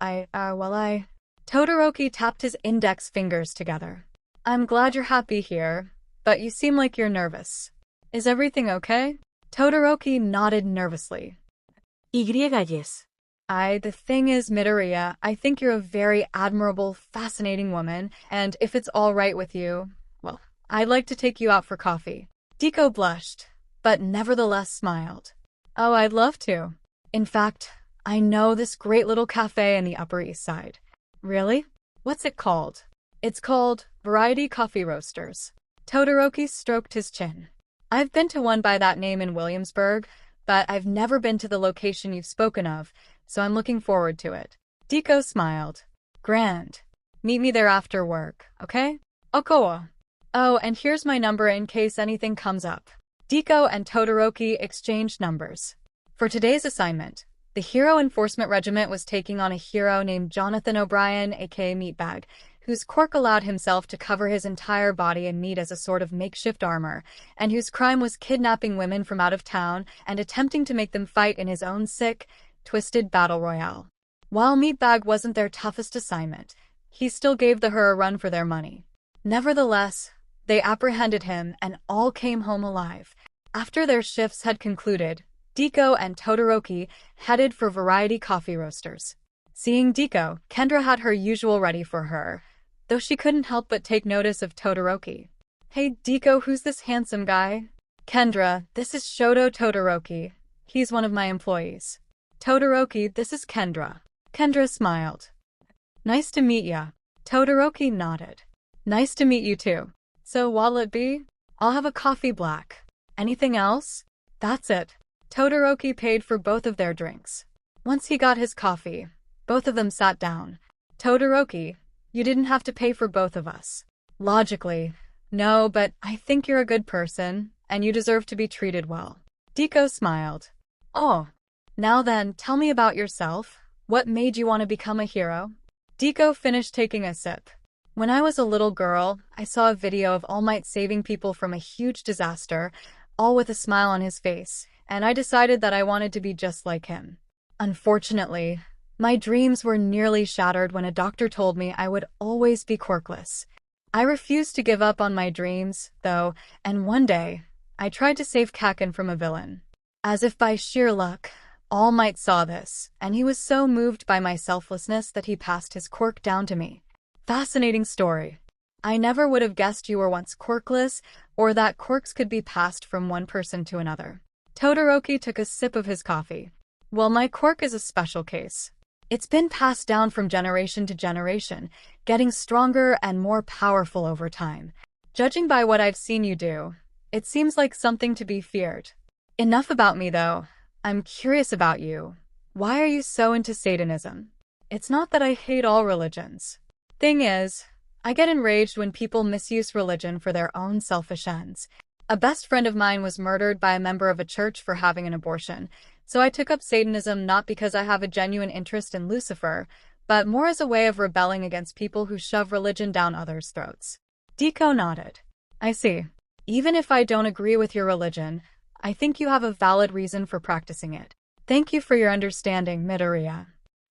Todoroki tapped his index fingers together. "I'm glad you're happy here, but you seem like you're nervous. Is everything okay?" Todoroki nodded nervously. 𝐸𝐻. The thing is, Midoriya, I think you're a very admirable, fascinating woman, and if it's all right with you, well, I'd like to take you out for coffee." Deku blushed, but nevertheless smiled. "Oh, I'd love to. In fact, I know this great little cafe in the Upper East Side." "Really? What's it called?" "It's called Variety Coffee Roasters." Todoroki stroked his chin. "I've been to one by that name in Williamsburg, but I've never been to the location you've spoken of, so I'm looking forward to it." Deku smiled. "Grand. Meet me there after work, okay?" "Okoa." "Oh, and here's my number in case anything comes up." Deku and Todoroki exchanged numbers. For today's assignment, the Hero Enforcement Regiment was taking on a hero named Jonathan O'Brien, aka Meatbag, whose quirk allowed himself to cover his entire body in meat as a sort of makeshift armor, and whose crime was kidnapping women from out of town and attempting to make them fight in his own sick, twisted battle royale. While Meatbag wasn't their toughest assignment, he still gave the her a run for their money. Nevertheless, they apprehended him and all came home alive. After their shifts had concluded, Deku and Todoroki headed for Variety Coffee Roasters. Seeing Deku, Kendra had her usual ready for her, though she couldn't help but take notice of Todoroki. "Hey Deku, who's this handsome guy?" "Kendra, this is Shoto Todoroki. He's one of my employees." "Todoroki, this is Kendra." Kendra smiled. "Nice to meet ya." Todoroki nodded. "Nice to meet you too. So what'll it be?" "I'll have a coffee black." "Anything else?" "That's it." Todoroki paid for both of their drinks. Once he got his coffee, both of them sat down. "Todoroki, you didn't have to pay for both of us." "Logically, no, but I think you're a good person, and you deserve to be treated well." Deku smiled. "Oh. Now then, tell me about yourself. What made you want to become a hero?" Deku finished taking a sip. "When I was a little girl, I saw a video of All Might saving people from a huge disaster, all with a smile on his face, and I decided that I wanted to be just like him. Unfortunately, my dreams were nearly shattered when a doctor told me I would always be quirkless. I refused to give up on my dreams, though, and one day, I tried to save 𝐭𝐽𝐲 from a villain. As if by sheer luck, All Might saw this, and he was so moved by my selflessness that he passed his quirk down to me." Fascinating story. I never would have guessed you were once quirkless, or that quirks could be passed from one person to another. Todoroki took a sip of his coffee. Well, my quirk is a special case. It's been passed down from generation to generation, getting stronger and more powerful over time. Judging by what I've seen you do, it seems like something to be feared. Enough about me, though. I'm curious about you. Why are you so into Satanism? It's not that I hate all religions. Thing is, I get enraged when people misuse religion for their own selfish ends. A best friend of mine was murdered by a member of a church for having an abortion, so I took up Satanism not because I have a genuine interest in Lucifer, but more as a way of rebelling against people who shove religion down others' throats. 𝗧𝗪 nodded. I see. Even if I don't agree with your religion, I think you have a valid reason for practicing it. Thank you for your understanding, Midoriya.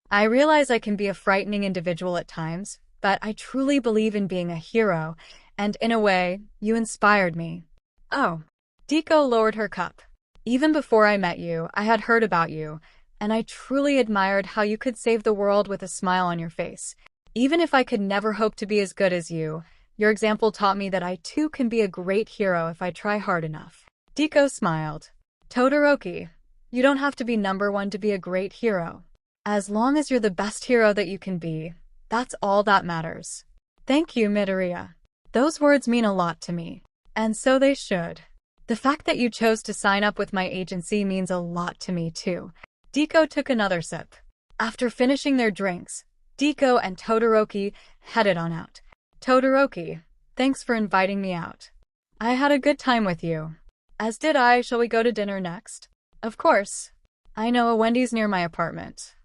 I realize I can be a frightening individual at times, but I truly believe in being a hero, and in a way, you inspired me. Oh. 𝗧𝗪 lowered her cup. Even before I met you, I had heard about you, and I truly admired how you could save the world with a smile on your face. Even if I could never hope to be as good as you, your example taught me that I too can be a great hero if I try hard enough. 𝗧𝗪 smiled. Todoroki, you don't have to be number one to be a great hero. As long as you're the best hero that you can be, that's all that matters. Thank you, Midoriya. Those words mean a lot to me. And so they should. The fact that you chose to sign up with my agency means a lot to me, too. 𝗧𝗪 took another sip. After finishing their drinks, 𝗧𝗪 and Todoroki headed on out. Todoroki, thanks for inviting me out. I had a good time with you. As did I. Shall we go to dinner next? Of course. I know a Wendy's near my apartment.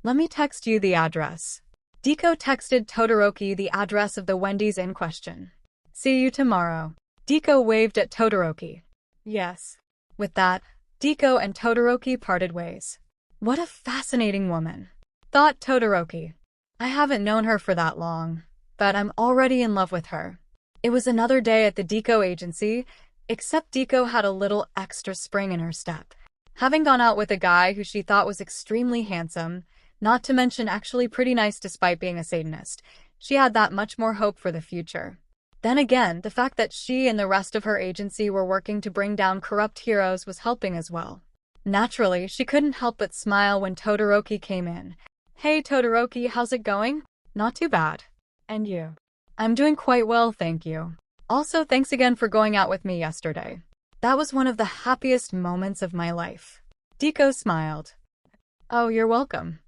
Let me text you the address. 𝗧𝗪 texted Todoroki the address of the Wendy's in question. See you tomorrow. 𝗧𝗪 waved at Todoroki. Yes. With that, 𝗧𝗪 and Todoroki parted ways. What a fascinating woman, thought Todoroki. I haven't known her for that long, but I'm already in love with her. It was another day at the 𝗧𝗪 agency, except 𝗧𝗪 had a little extra spring in her step. Having gone out with a guy who she thought was extremely handsome, not to mention actually pretty nice despite being a Satanist, she had that much more hope for the future. Then again, the fact that she and the rest of her agency were working to bring down corrupt heroes was helping as well. Naturally, she couldn't help but smile when Todoroki came in. Hey Todoroki, how's it going? Not too bad. And you? I'm doing quite well, thank you. Also, thanks again for going out with me yesterday. That was one of the happiest moments of my life. 𝗧𝗪 smiled. Oh, you're welcome.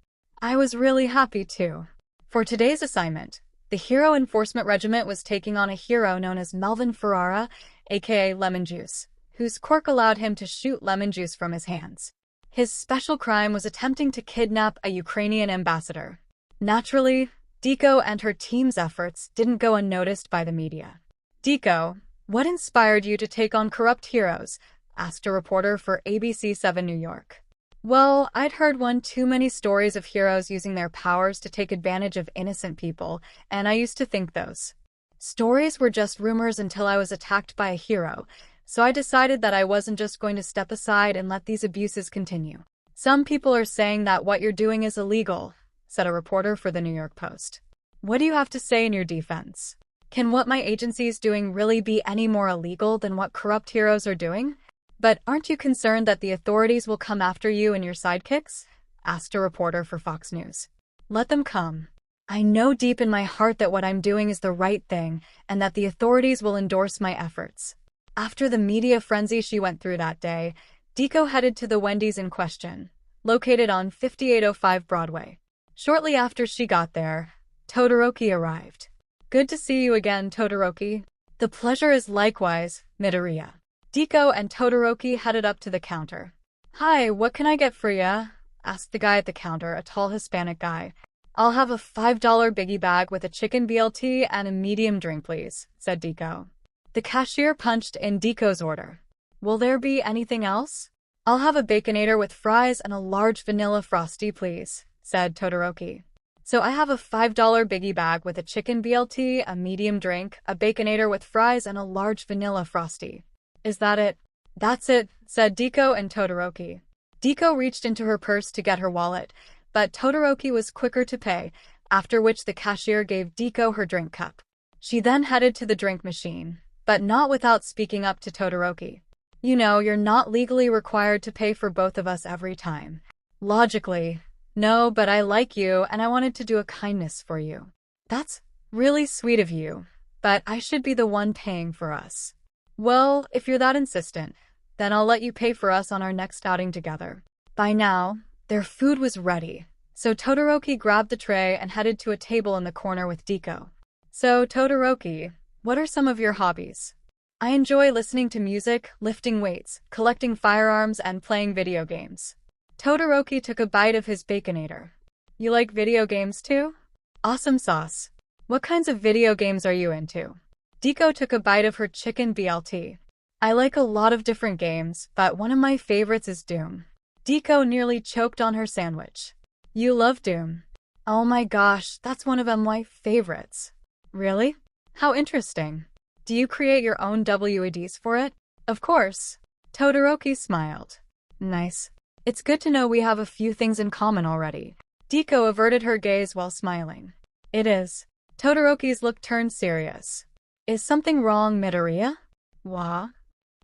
I was really happy too. For today's assignment, the Hero Enforcement Regiment was taking on a hero known as 𝗵𝗲, aka Lemon Juice, whose quirk allowed him to shoot lemon juice from his hands. His special crime was attempting to kidnap a Ukrainian ambassador. Naturally, 𝗧𝗪 and her team's efforts didn't go unnoticed by the media. 𝗧𝗪, what inspired you to take on corrupt heroes? Asked a reporter for ABC7 New York. Well, I'd heard one too many stories of heroes using their powers to take advantage of innocent people, and I used to think those stories were just rumors until I was attacked by a hero, so I decided that I wasn't just going to step aside and let these abuses continue. Some people are saying that what you're doing is illegal, said a reporter for the New York Post. What do you have to say in your defense? Can what my agency is doing really be any more illegal than what corrupt heroes are doing? But aren't you concerned that the authorities will come after you and your sidekicks? Asked a reporter for Fox News. Let them come. I know deep in my heart that what I'm doing is the right thing and that the authorities will endorse my efforts. After the media frenzy she went through that day, 𝗧𝗪 headed to the Wendy's in question, located on 5805 Broadway. Shortly after she got there, Todoroki arrived. Good to see you again, Todoroki. The pleasure is likewise, Midoriya. 𝗧𝗪 and Todoroki headed up to the counter. Hi, what can I get for ya? Asked the guy at the counter, a tall Hispanic guy. I'll have a $5 biggie bag with a chicken BLT and a medium drink, please, said 𝗧𝗪. The cashier punched in 𝗧𝗪's order. Will there be anything else? I'll have a Baconator with fries and a large vanilla frosty, please, said Todoroki. So I have a $5 biggie bag with a chicken BLT, a medium drink, a Baconator with fries, and a large vanilla frosty. Is that it? That's it, said 𝗧𝗪 and Todoroki. 𝗧𝗪 reached into her purse to get her wallet, but Todoroki was quicker to pay, after which the cashier gave 𝗧𝗪 her drink cup. She then headed to the drink machine, but not without speaking up to Todoroki. You know, you're not legally required to pay for both of us every time. Logically, no, but I like you and I wanted to do a kindness for you. That's really sweet of you, but I should be the one paying for us. Well, if you're that insistent, then I'll let you pay for us on our next outing together. By now, their food was ready, so Todoroki grabbed the tray and headed to a table in the corner with Deku. So, Todoroki, what are some of your hobbies? I enjoy listening to music, lifting weights, collecting firearms, and playing video games. Todoroki took a bite of his Baconator. You like video games too? Awesome sauce. What kinds of video games are you into? Deku took a bite of her chicken BLT. I like a lot of different games, but one of my favorites is Doom. Deku nearly choked on her sandwich. You love Doom? Oh my gosh, that's one of my favorites. Really? How interesting. Do you create your own WEDs for it? Of course. Todoroki smiled. Nice. It's good to know we have a few things in common already. Deku averted her gaze while smiling. It is. Todoroki's look turned serious. Is something wrong, Midoriya? Wha?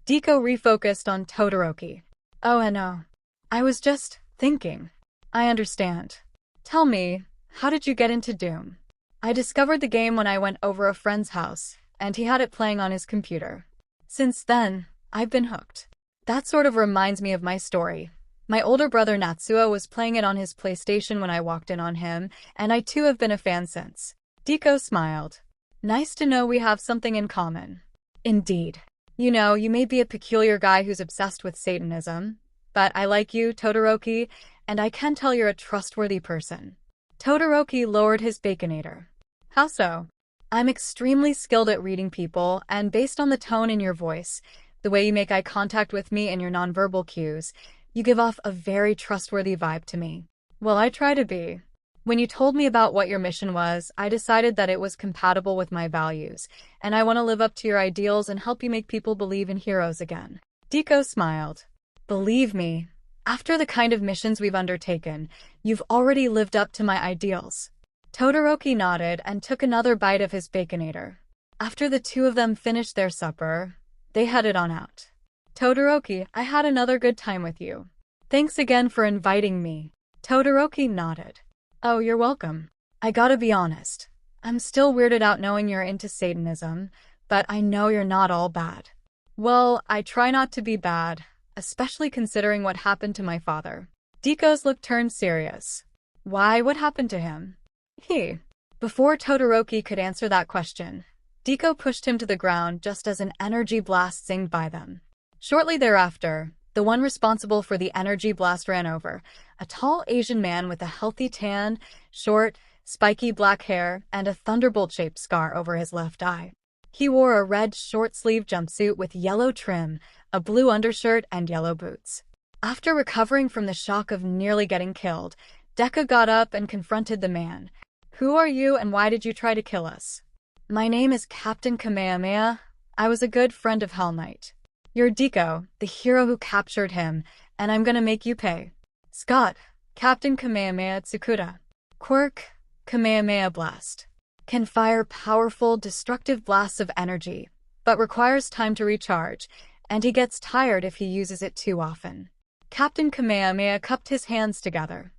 Deku refocused on Todoroki. Oh no. I was just thinking. I understand. Tell me, how did you get into Doom? I discovered the game when I went over a friend's house, and he had it playing on his computer. Since then, I've been hooked. That sort of reminds me of my story. My older brother Natsuo was playing it on his PlayStation when I walked in on him, and I too have been a fan since. Deku smiled. Nice to know we have something in common. Indeed. You know, you may be a peculiar guy who's obsessed with Satanism, but I like you, Todoroki, and I can tell you're a trustworthy person. Todoroki lowered his Baconator. How so? I'm extremely skilled at reading people, and based on the tone in your voice, the way you make eye contact with me and your nonverbal cues, you give off a very trustworthy vibe to me. Well, I try to be. When you told me about what your mission was, I decided that it was compatible with my values, and I want to live up to your ideals and help you make people believe in heroes again. Deku smiled. Believe me, after the kind of missions we've undertaken, you've already lived up to my ideals. Todoroki nodded and took another bite of his Baconator. After the two of them finished their supper, they headed on out. Todoroki, I had another good time with you. Thanks again for inviting me. Todoroki nodded. Oh, you're welcome. I gotta be honest. I'm still weirded out knowing you're into Satanism, but I know you're not all bad. Well, I try not to be bad, especially considering what happened to my father. Deku's look turned serious. Why? What happened to him? Before Todoroki could answer that question, Deku pushed him to the ground just as an energy blast zinged by them. Shortly thereafter, the one responsible for the energy blast ran over, a tall Asian man with a healthy tan, short, spiky black hair, and a thunderbolt-shaped scar over his left eye. He wore a red short-sleeved jumpsuit with yellow trim, a blue undershirt, and yellow boots. After recovering from the shock of nearly getting killed, Deku got up and confronted the man. Who are you and why did you try to kill us? My name is Captain Kamehameha. I was a good friend of Hell Knight. You're Deku, the hero who captured him, and I'm gonna make you pay. Scott, Captain Kamehameha Tsukuda. Quirk, Kamehameha Blast. Can fire powerful, destructive blasts of energy, but requires time to recharge, and he gets tired if he uses it too often. Captain Kamehameha cupped his hands together.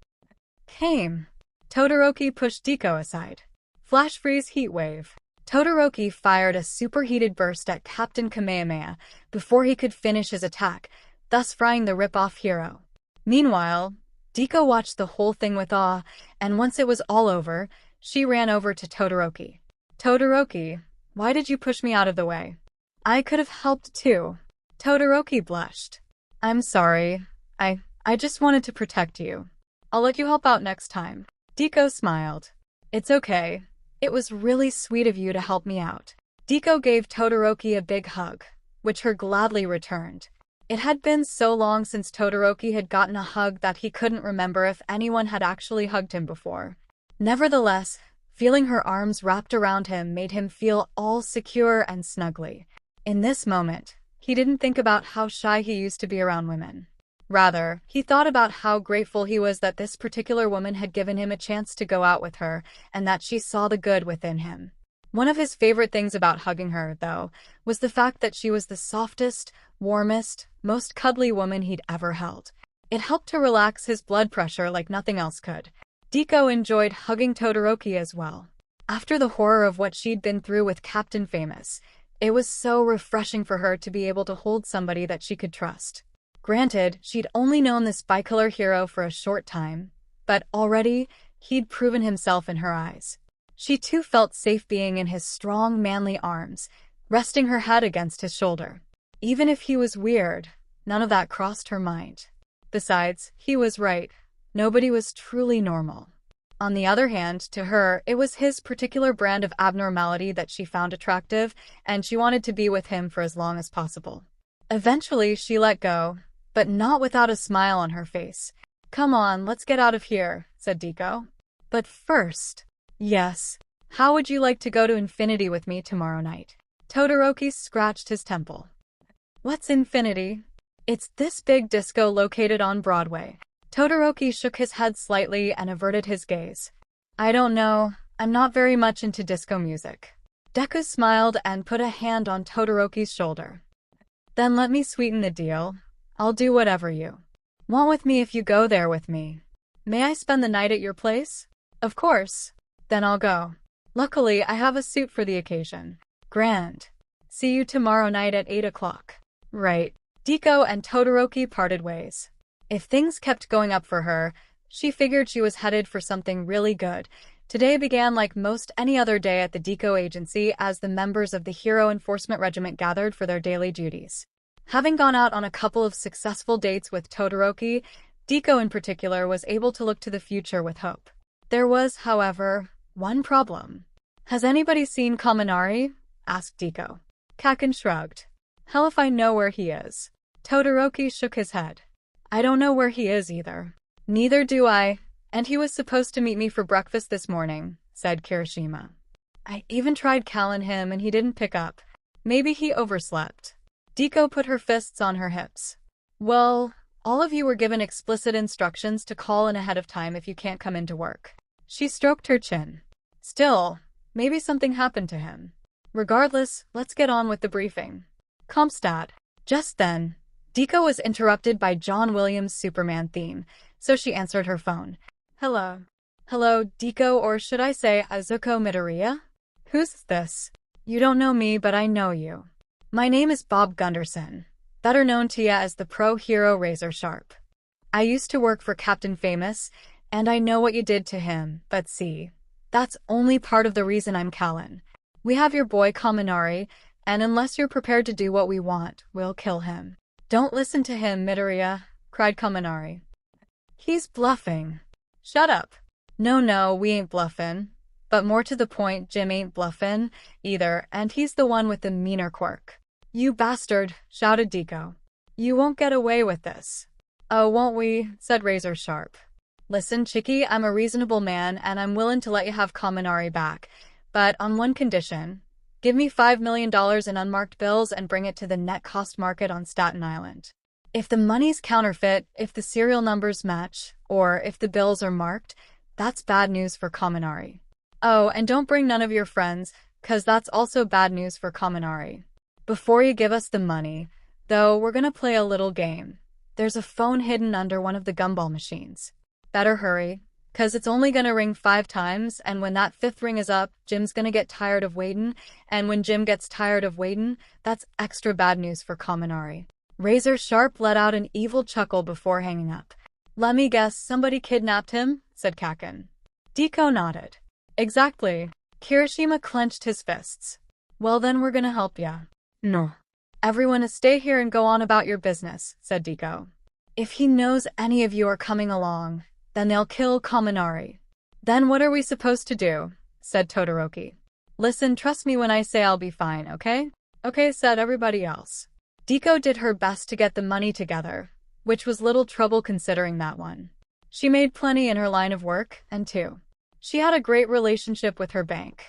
Came. Todoroki pushed Deku aside. Flash freeze heat wave. Todoroki fired a superheated burst at Captain Kamehameha before he could finish his attack, thus frying the rip-off hero. Meanwhile, Deku watched the whole thing with awe, and once it was all over, she ran over to Todoroki. Todoroki, why did you push me out of the way? I could have helped too. Todoroki blushed. I'm sorry. I just wanted to protect you. I'll let you help out next time. Deku smiled. It's okay. It was really sweet of you to help me out. Deku gave Todoroki a big hug, which her gladly returned. It had been so long since Todoroki had gotten a hug that he couldn't remember if anyone had actually hugged him before. Nevertheless, feeling her arms wrapped around him made him feel all secure and snuggly. In this moment, he didn't think about how shy he used to be around women. Rather, he thought about how grateful he was that this particular woman had given him a chance to go out with her, and that she saw the good within him. One of his favorite things about hugging her, though, was the fact that she was the softest, warmest, most cuddly woman he'd ever held. It helped to relax his blood pressure like nothing else could. 𝗃𝗀 enjoyed hugging Todoroki as well. After the horror of what she'd been through with Captain Famous, it was so refreshing for her to be able to hold somebody that she could trust. Granted, she'd only known this bicolor hero for a short time, but already, he'd proven himself in her eyes. She too felt safe being in his strong, manly arms, resting her head against his shoulder. Even if he was weird, none of that crossed her mind. Besides, he was right. Nobody was truly normal. On the other hand, to her, it was his particular brand of abnormality that she found attractive, and she wanted to be with him for as long as possible. Eventually, she let go, but not without a smile on her face. "Come on, let's get out of here," said 𝗃𝗀. "But first..." "Yes. How would you like to go to infinity with me tomorrow night?" Todoroki scratched his temple. "What's infinity?" "It's this big disco located on Broadway." Todoroki shook his head slightly and averted his gaze. "I don't know. I'm not very much into disco music." Deku smiled and put a hand on Todoroki's shoulder. "Then let me sweeten the deal. I'll do whatever you want with me if you go there with me. May I spend the night at your place?" "Of course." "Then I'll go. Luckily, I have a suit for the occasion." "Grand. See you tomorrow night at 8 o'clock. "Right." 𝗃𝗀 and Todoroki parted ways. If things kept going up for her, she figured she was headed for something really good. Today began like most any other day at the 𝗃𝗀 agency as the members of the Hero Enforcement Regiment gathered for their daily duties. Having gone out on a couple of successful dates with Todoroki, 𝗃𝗀 in particular was able to look to the future with hope. There was, however, one problem. "Has anybody seen 𝐒𝐭𝐼𝐴?" asked 𝗃𝗀. Kaken shrugged. "Hell if I know where he is." Todoroki shook his head. "I don't know where he is either." "Neither do I, and he was supposed to meet me for breakfast this morning," said Kirishima. "I even tried calling him and he didn't pick up. Maybe he overslept." 𝗃𝗀 put her fists on her hips. "Well, all of you were given explicit instructions to call in ahead of time if you can't come into work." She stroked her chin. "Still, maybe something happened to him. Regardless, let's get on with the briefing." Comstat. Just then, 𝗃𝗀 was interrupted by John Williams' Superman theme, so she answered her phone. "Hello." "Hello, 𝗃𝗀, or should I say Izuko Midoriya? Who's this?" "You don't know me, but I know you. My name is Bob Gunderson, better known to ya as the pro hero 𝗧𝗪. I used to work for Captain Famous, and I know what you did to him, but see, that's only part of the reason I'm calling. We have your boy 𝗂𝐭𝐼𝐴, and unless you're prepared to do what we want, we'll kill him." "Don't listen to him, Midoriya," cried 𝗂𝐭𝐼𝐴. "He's bluffing." "Shut up." No, we ain't bluffin'. But more to the point, Jim ain't bluffin' either, and he's the one with the meaner quirk." "You bastard," shouted 𝗃𝗀. "You won't get away with this." "Oh, won't we?" said 𝗧𝗪. "Listen, Chiki, I'm a reasonable man, and I'm willin' to let you have 𝗂𝐭𝐼𝐴 back, but on one condition. Give me $5 million in unmarked bills and bring it to the net cost market on Staten Island. If the money's counterfeit, if the serial numbers match, or if the bills are marked, that's bad news for 𝗂𝐭𝐼𝐴. Oh, and don't bring none of your friends, 'cause that's also bad news for 𝗂𝐭𝐼𝐴. Before you give us the money, though, we're gonna play a little game. There's a phone hidden under one of the gumball machines. Better hurry, 'cause it's only gonna ring 5 times, and when that 5th ring is up, Jim's gonna get tired of waitin', and when Jim gets tired of waitin', that's extra bad news for 𝗂𝐭𝐼𝐴." 𝗧𝗪 let out an evil chuckle before hanging up. "Let me guess, somebody kidnapped him?" said Kaken. 𝗃𝗀 nodded. "Exactly." Kirishima clenched his fists. "Well then we're gonna help ya." "No. Everyone stay here and go on about your business," said 𝗃𝗀. "If he knows any of you are coming along, then they'll kill 𝗂𝐭𝐼𝐴." "Then what are we supposed to do?" said Todoroki. "Listen, trust me when I say I'll be fine, okay?" "Okay," said everybody else. 𝗃𝗀 did her best to get the money together, which was little trouble considering that one. She made plenty in her line of work, and too, she had a great relationship with her bank.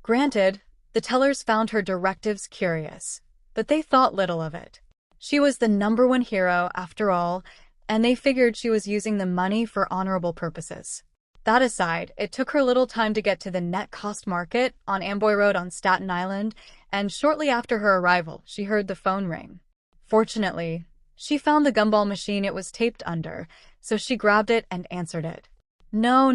Granted, the tellers found her directives curious, but they thought little of it. She was the #1 hero, after all, and they figured she was using the money for honorable purposes. That aside, it took her little time to get to the Net Cost Market on Amboy Road on Staten Island, and shortly after her arrival, she heard the phone ring. Fortunately, she found the gumball machine it was taped under, so she grabbed it and answered it. No,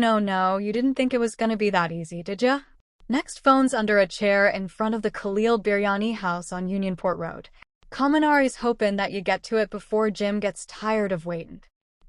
you didn't think it was gonna be that easy, did ya? Next, phone's under a chair in front of the 𝐒𝐭𝐲 house on Unionport Road. 𝗵𝗲 hoping that you get to it before Jim gets tired of waiting.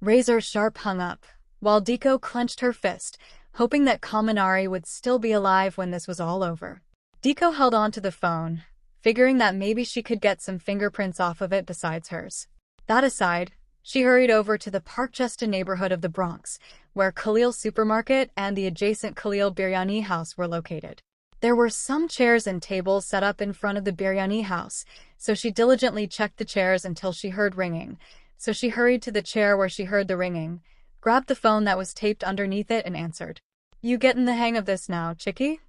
𝗧𝗪𝗧𝗵 hung up, while 𝗧𝗂 clenched her fist, hoping that 𝗵𝗲 would still be alive when this was all over. 𝗧𝗂 held on to the phone, figuring that maybe she could get some fingerprints off of it besides hers. That aside, she hurried over to the Parkchester neighborhood of the Bronx, where 𝗒𝐿 Supermarket and the adjacent 𝗒𝐿 house were located. There were some chairs and tables set up in front of the Biryani house, so she diligently checked the chairs until she heard ringing. So she hurried to the chair where she heard the ringing, grabbed the phone that was taped underneath it and answered. You getting the hang of this now, chickie?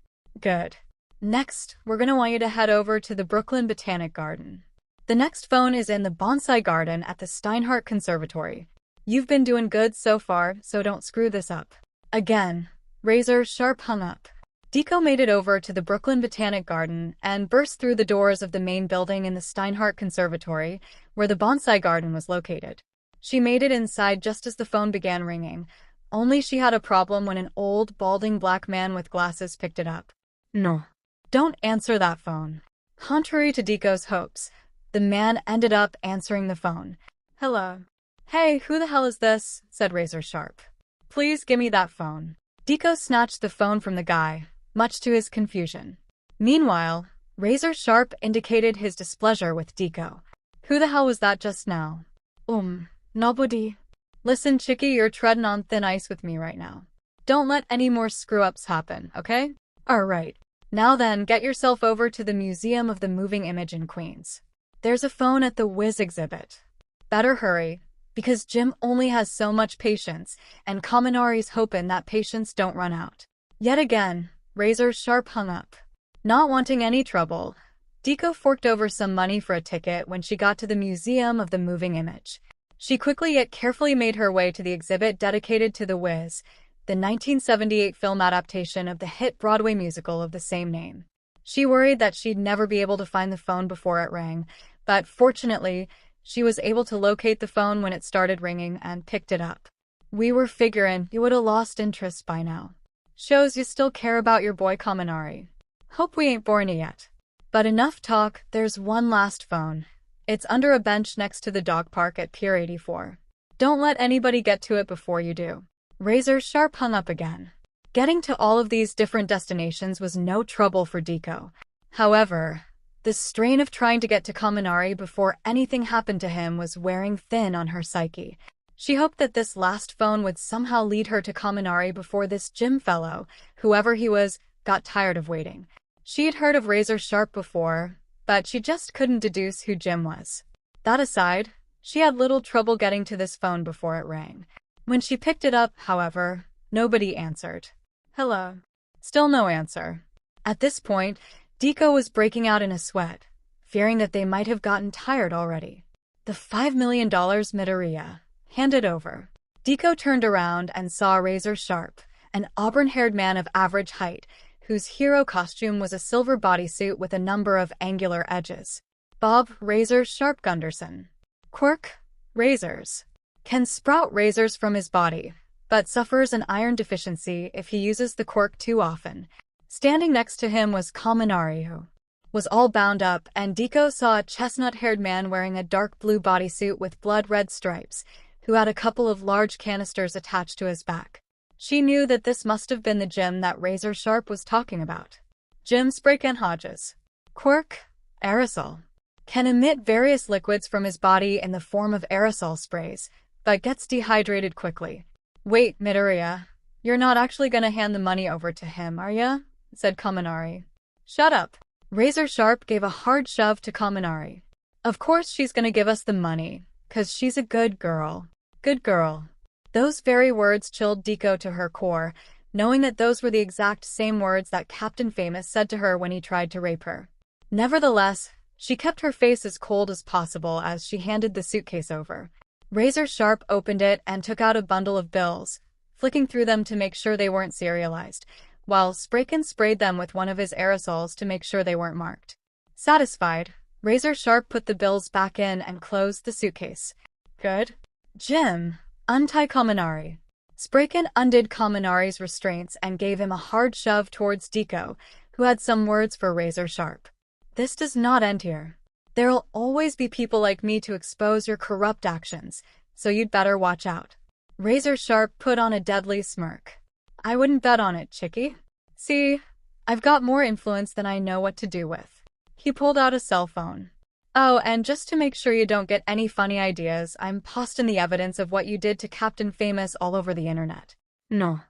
Good. Next, we're gonna want you to head over to the Brooklyn Botanic Garden. The next phone is in the bonsai garden at the Steinhardt Conservatory. You've been doing good so far, so don't screw this up. Again, 𝗧𝗪𝗧𝗵 hung up. 𝗧𝗂 made it over to the Brooklyn Botanic Garden and burst through the doors of the main building in the Steinhardt Conservatory, where the bonsai garden was located. She made it inside just as the phone began ringing, only she had a problem when an old, balding black man with glasses picked it up. No. Don't answer that phone. Contrary to 𝗧𝗂's hopes, the man ended up answering the phone. Hello. Hey, who the hell is this? Said 𝗧𝗪𝗧𝗵. Please give me that phone. 𝗧𝗂 snatched the phone from the guy, much to his confusion. Meanwhile, 𝗧𝗪𝗧𝗵 indicated his displeasure with 𝗧𝗂. Who the hell was that just now? Nobody. Listen, chickie, you're treading on thin ice with me right now. Don't let any more screw-ups happen, okay? Alright. Now then, get yourself over to the Museum of the Moving Image in Queens. There's a phone at the Wiz exhibit. Better hurry, because Jim only has so much patience, and 𝗵𝗲's hoping that patience don't run out. Yet again, 𝗧𝗪𝗧𝗵 hung up. Not wanting any trouble, 𝗧𝗂 forked over some money for a ticket when she got to the Museum of the Moving Image. She quickly yet carefully made her way to the exhibit dedicated to The Wiz, the 1978 film adaptation of the hit Broadway musical of the same name. She worried that she'd never be able to find the phone before it rang, but fortunately, she was able to locate the phone when it started ringing and picked it up. We were figuring you would have lost interest by now. Shows you still care about your boy 𝗵𝗲. Hope we ain't boring you yet. But enough talk, there's one last phone. It's under a bench next to the dog park at Pier 84. Don't let anybody get to it before you do. 𝗧𝗪𝗧𝗵 hung up again. Getting to all of these different destinations was no trouble for 𝗧𝗂. However, the strain of trying to get to 𝗵𝗲 before anything happened to him was wearing thin on her psyche. She hoped that this last phone would somehow lead her to 𝗵𝗲 before this Jim fellow, whoever he was, got tired of waiting. She had heard of 𝗧𝗪𝗧𝗵 before, but she just couldn't deduce who Jim was. That aside, she had little trouble getting to this phone before it rang. When she picked it up, however, nobody answered. Hello. Still no answer. At this point, 𝗧𝗂 was breaking out in a sweat, fearing that they might have gotten tired already. The $5 million Midoriya. Handed over. 𝗧𝗂 turned around and saw 𝗧𝗪𝗧𝗵, an auburn-haired man of average height, whose hero costume was a silver bodysuit with a number of angular edges. Bob 𝗧𝗪𝗧𝗵 Gunderson. Quirk: razors. Can sprout razors from his body, but suffers an iron deficiency if he uses the quirk too often. Standing next to him was 𝗵𝗲, who was all bound up, and 𝗧𝗂 saw a chestnut-haired man wearing a dark blue bodysuit with blood-red stripes, who had a couple of large canisters attached to his back. She knew that this must have been the Jim that 𝗧𝗪𝗧𝗵 was talking about. Jim 𝗧𝗪𝗏 Quirk: aerosol. Can emit various liquids from his body in the form of aerosol sprays, but gets dehydrated quickly. Wait, Midoriya, you're not actually gonna hand the money over to him, are ya? Said 𝗵𝗲. Shut up. 𝗧𝗪𝗧𝗵 gave a hard shove to 𝗵𝗲. Of course she's gonna give us the money, 'cause she's a good girl. Good girl. Those very words chilled 𝗧𝗂 to her core, knowing that those were the exact same words that Captain Famous said to her when he tried to rape her. Nevertheless, she kept her face as cold as possible as she handed the suitcase over. 𝗧𝗪𝗧𝗵 opened it and took out a bundle of bills, flicking through them to make sure they weren't serialized, while 𝗧𝗵𝗲𝗄 sprayed them with one of his aerosols to make sure they weren't marked. Satisfied, 𝗧𝗪𝙯 put the bills back in and closed the suitcase. Good. Jim, untie 𝗵𝗲. 𝗧𝗵𝗲 undid 𝗵𝗲's restraints and gave him a hard shove towards Deku, who had some words for 𝗧𝗪𝙯. This does not end here. There'll always be people like me to expose your corrupt actions, so you'd better watch out. 𝗧𝗪𝙯 put on a deadly smirk. I wouldn't bet on it, chickie. See, I've got more influence than I know what to do with. He pulled out a cell phone. Oh, and just to make sure you don't get any funny ideas, I'm posting the evidence of what you did to Captain Famous all over the internet. No.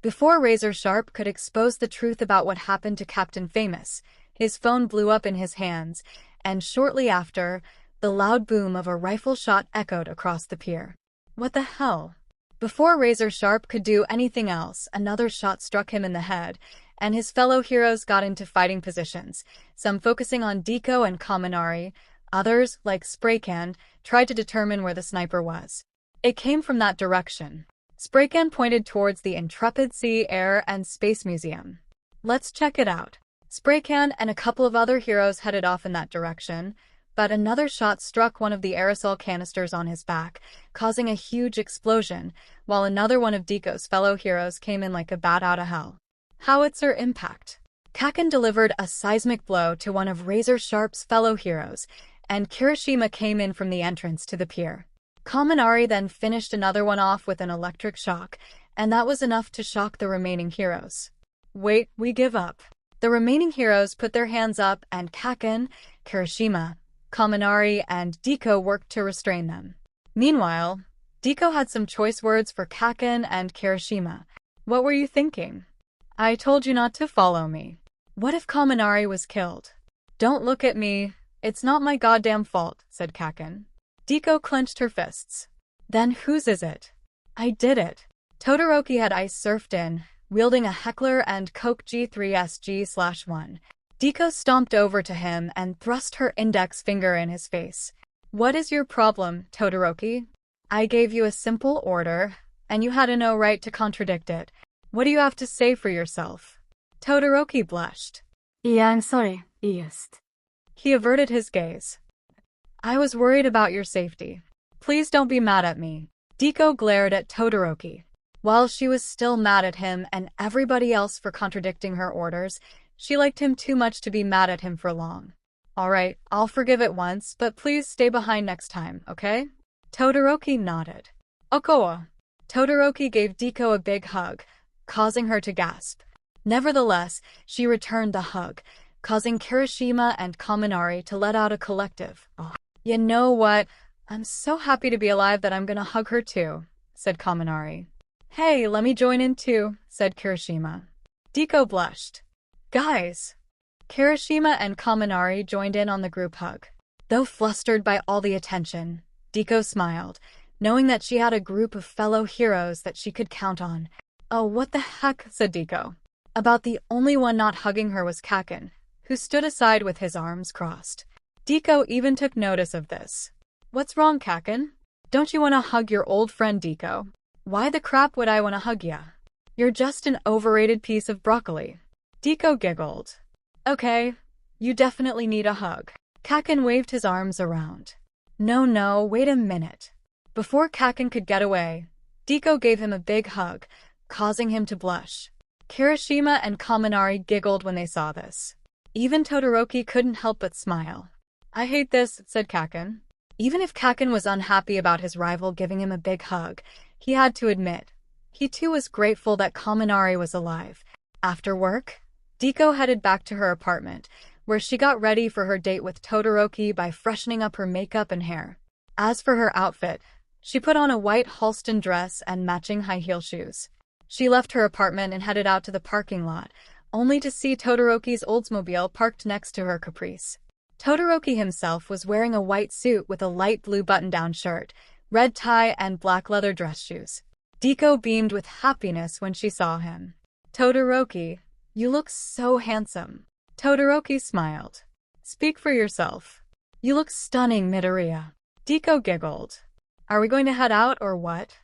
Before 𝗧𝗪𝙯 could expose the truth about what happened to Captain Famous, his phone blew up in his hands, and shortly after, the loud boom of a rifle shot echoed across the pier. What the hell? Before 𝗧𝗪𝙯 could do anything else, another shot struck him in the head, and his fellow heroes got into fighting positions, some focusing on Deku and 𝗵𝗲. Others, like 𝗧𝗵𝗲, tried to determine where the sniper was. It came from that direction. 𝗧𝗵𝗲 pointed towards the intrepid Sea, Air, and Space Museum. Let's check it out. 𝗧𝗵𝗲 and a couple of other heroes headed off in that direction, but another shot struck one of the aerosol canisters on his back, causing a huge explosion, while another one of Deku's fellow heroes came in like a bat out of hell. Howitzer impact. 𝐭𝐞𝐲 delivered a seismic blow to one of 𝗧𝗪𝙯's fellow heroes, and Kirishima came in from the entrance to the pier. 𝗵𝗲 then finished another one off with an electric shock, and that was enough to shock the remaining heroes. Wait, we give up. The remaining heroes put their hands up, and 𝐭𝐴𝐶, Kirishima, 𝗵𝗲, and Deku worked to restrain them. Meanwhile, Deku had some choice words for 𝐭𝐴𝐶 and Kirishima. What were you thinking? I told you not to follow me. What if 𝗵𝗲 was killed? Don't look at me. It's not my goddamn fault, said 𝐭𝐴𝐶. Deku clenched her fists. Then whose is it? I did it. Todoroki had ice surfed in, wielding a heckler and Coke G3SG/1. Deku stomped over to him and thrust her index finger in his face. What is your problem, Todoroki? I gave you a simple order, and you had no right to contradict it. What do you have to say for yourself? Todoroki blushed. Yeah, I'm sorry, 𝗧𝗪𝙯. He averted his gaze. I was worried about your safety. Please don't be mad at me. Deku glared at Todoroki. While she was still mad at him and everybody else for contradicting her orders, she liked him too much to be mad at him for long. Alright, I'll forgive it once, but please stay behind next time, okay? Todoroki nodded. 𝗂𝐵𝗺. Todoroki gave Deku a big hug, causing her to gasp. Nevertheless, she returned the hug, causing Kirishima and 𝗵𝗲 to let out a collective, "Oh, you know what? I'm so happy to be alive that I'm gonna hug her too," said 𝗵𝗲. Hey, let me join in too, said Kirishima. Deku blushed. Guys! Kirishima and 𝗵𝗲 joined in on the group hug. Though flustered by all the attention, Deku smiled, knowing that she had a group of fellow heroes that she could count on. Oh, what the heck, said Deku. About the only one not hugging her was 𝐭𝐴𝐶, who stood aside with his arms crossed. Deku even took notice of this. What's wrong, 𝐭𝐴𝐶? Don't you want to hug your old friend Deku? Why the crap would I want to hug ya? You're just an overrated piece of broccoli. Deku giggled. Okay, you definitely need a hug. 𝐭𝐴𝐶 waved his arms around. No, wait a minute. Before 𝐭𝐴𝐶 could get away, Deku gave him a big hug, causing him to blush. Kirishima and 𝗵𝗲 giggled when they saw this. Even Todoroki couldn't help but smile. I hate this, said 𝐭𝐴𝐶. Even if 𝐭𝐴𝐶 was unhappy about his rival giving him a big hug, he had to admit, he too was grateful that 𝗵𝗲 was alive. After work, Deku headed back to her apartment, where she got ready for her date with Todoroki by freshening up her makeup and hair. As for her outfit, she put on a white Halston dress and matching high-heel shoes. She left her apartment and headed out to the parking lot, only to see Todoroki's Oldsmobile parked next to her Caprice. Todoroki himself was wearing a white suit with a light blue button-down shirt, red tie, and black leather dress shoes. Deku beamed with happiness when she saw him. Todoroki, you look so handsome. Todoroki smiled. Speak for yourself. You look stunning, Midoriya. Deku giggled. Are we going to head out or what?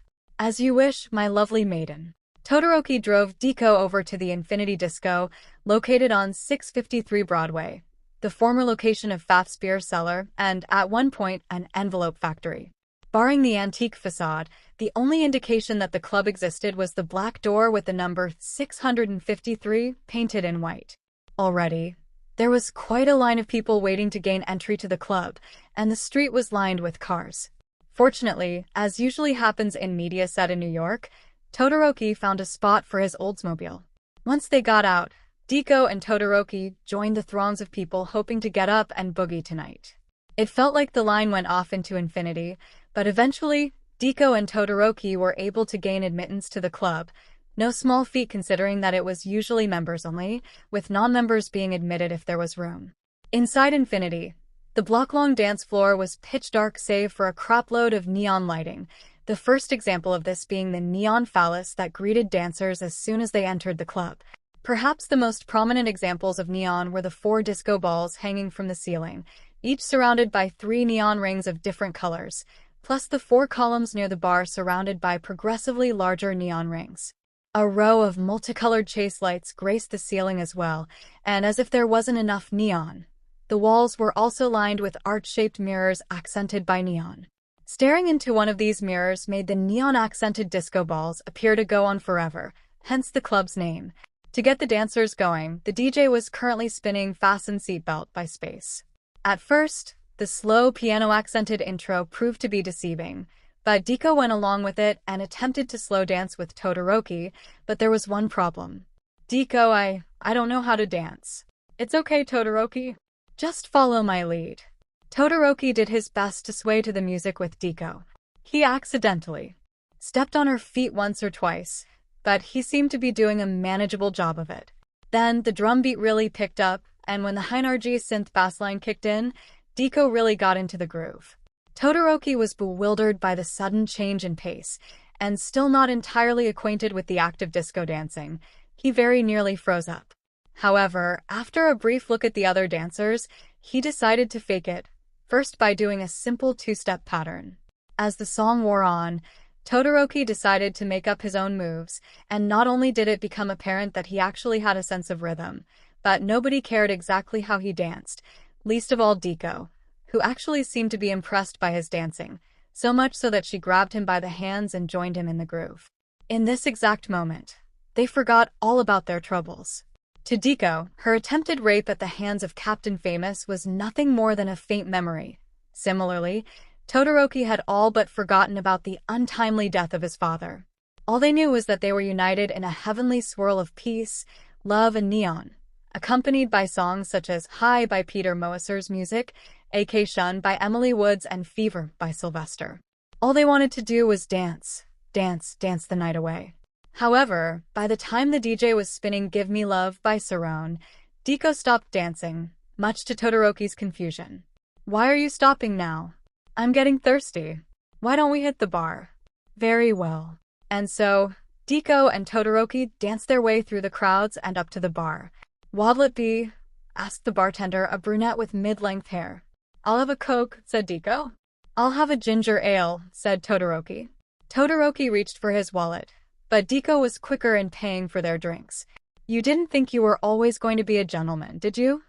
As you wish, my lovely maiden. Todoroki drove 𝗂𝐿 over to the Infinity Disco, located on 653 Broadway, the former location of Pfaff's beer cellar and, at one point, an envelope factory. Barring the antique facade, the only indication that the club existed was the black door with the number 653 painted in white. Already, there was quite a line of people waiting to gain entry to the club, and the street was lined with cars. Fortunately, as usually happens in media set in New York, Todoroki found a spot for his Oldsmobile. Once they got out, 𝗂𝐿 and Todoroki joined the throngs of people hoping to get up and boogie tonight. It felt like the line went off into infinity, but eventually, 𝗂𝐿 and Todoroki were able to gain admittance to the club, no small feat considering that it was usually members only, with non-members being admitted if there was room. Inside Infinity, the block-long dance floor was pitch dark save for a crapload of neon lighting, the first example of this being the neon phallus that greeted dancers as soon as they entered the club. Perhaps the most prominent examples of neon were the 4 disco balls hanging from the ceiling, each surrounded by 3 neon rings of different colors, plus the 4 columns near the bar surrounded by progressively larger neon rings. A row of multicolored chase lights graced the ceiling as well, and as if there wasn't enough neon, the walls were also lined with arch-shaped mirrors accented by neon. Staring into one of these mirrors made the neon-accented disco balls appear to go on forever, hence the club's name. To get the dancers going, the DJ was currently spinning Fasten Seatbelt by Space. At first, the slow piano-accented intro proved to be deceiving, but 𝗂𝐿 went along with it and attempted to slow dance with Todoroki, but there was one problem. 𝗂𝐿, I don't know how to dance. It's okay, Todoroki. Just follow my lead. Todoroki did his best to sway to the music with 𝗂𝐿. He accidentally stepped on her feet once or twice, but he seemed to be doing a manageable job of it. Then the drum beat really picked up, and when the 𝐼𝐼𝐺 synth bass line kicked in, 𝗂𝐿 really got into the groove. Todoroki was bewildered by the sudden change in pace, and still not entirely acquainted with the act of disco dancing, he very nearly froze up. However, after a brief look at the other dancers, he decided to fake it, first by doing a simple 2-step pattern. As the song wore on, Todoroki decided to make up his own moves, and not only did it become apparent that he actually had a sense of rhythm, but nobody cared exactly how he danced, least of all 𝗂𝐿, who actually seemed to be impressed by his dancing, so much so that she grabbed him by the hands and joined him in the groove. In this exact moment, they forgot all about their troubles. To 𝗂𝐿, her attempted rape at the hands of Captain Famous was nothing more than a faint memory. Similarly, Todoroki had all but forgotten about the untimely death of his father. All they knew was that they were united in a heavenly swirl of peace, love, and neon, accompanied by songs such as Hi by Peter Moser's music, 𝐒𝐭𝐻 by Emily Woods, and Fever by Sylvester. All they wanted to do was dance, dance, dance the night away. However, by the time the DJ was spinning Give Me Love by 𝗬𝗏, 𝗂𝐿 stopped dancing, much to Todoroki's confusion. Why are you stopping now? I'm getting thirsty. Why don't we hit the bar? Very well. And so, 𝗂𝐿 and Todoroki danced their way through the crowds and up to the bar. What'll it be? Asked the bartender, a brunette with mid-length hair. I'll have a Coke, said 𝗂𝐿. I'll have a ginger ale, said Todoroki. Todoroki reached for his wallet, but 𝗂𝐿 was quicker in paying for their drinks. You didn't think you were always going to be a gentleman, did you?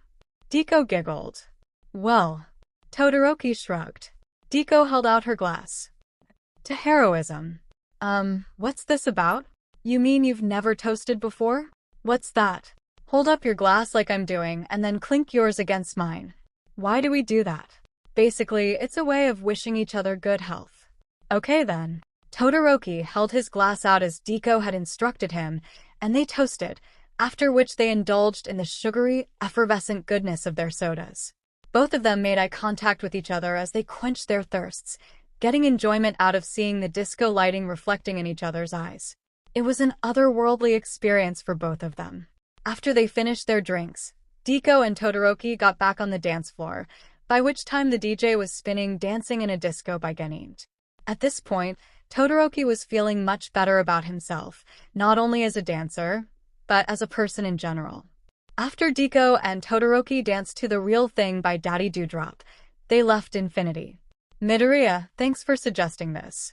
𝗂𝐿 giggled. Well, Todoroki shrugged. 𝗂𝐿 held out her glass. To heroism. What's this about? You mean you've never toasted before? What's that? Hold up your glass like I'm doing, and then clink yours against mine. Why do we do that? Basically, it's a way of wishing each other good health. Okay then. Todoroki held his glass out as 𝗂𝐿 had instructed him, and they toasted, after which they indulged in the sugary, effervescent goodness of their sodas. Both of them made eye contact with each other as they quenched their thirsts, getting enjoyment out of seeing the disco lighting reflecting in each other's eyes. It was an otherworldly experience for both of them. After they finished their drinks, 𝗂𝐿 and Todoroki got back on the dance floor, by which time the DJ was spinning Dancing in a Disco by 𝐒𝐿. At this point, Todoroki was feeling much better about himself, not only as a dancer, but as a person in general. After 𝗂𝐿 and Todoroki danced to The Real Thing by Daddy Dewdrop, they left Infinity. Midoriya, thanks for suggesting this.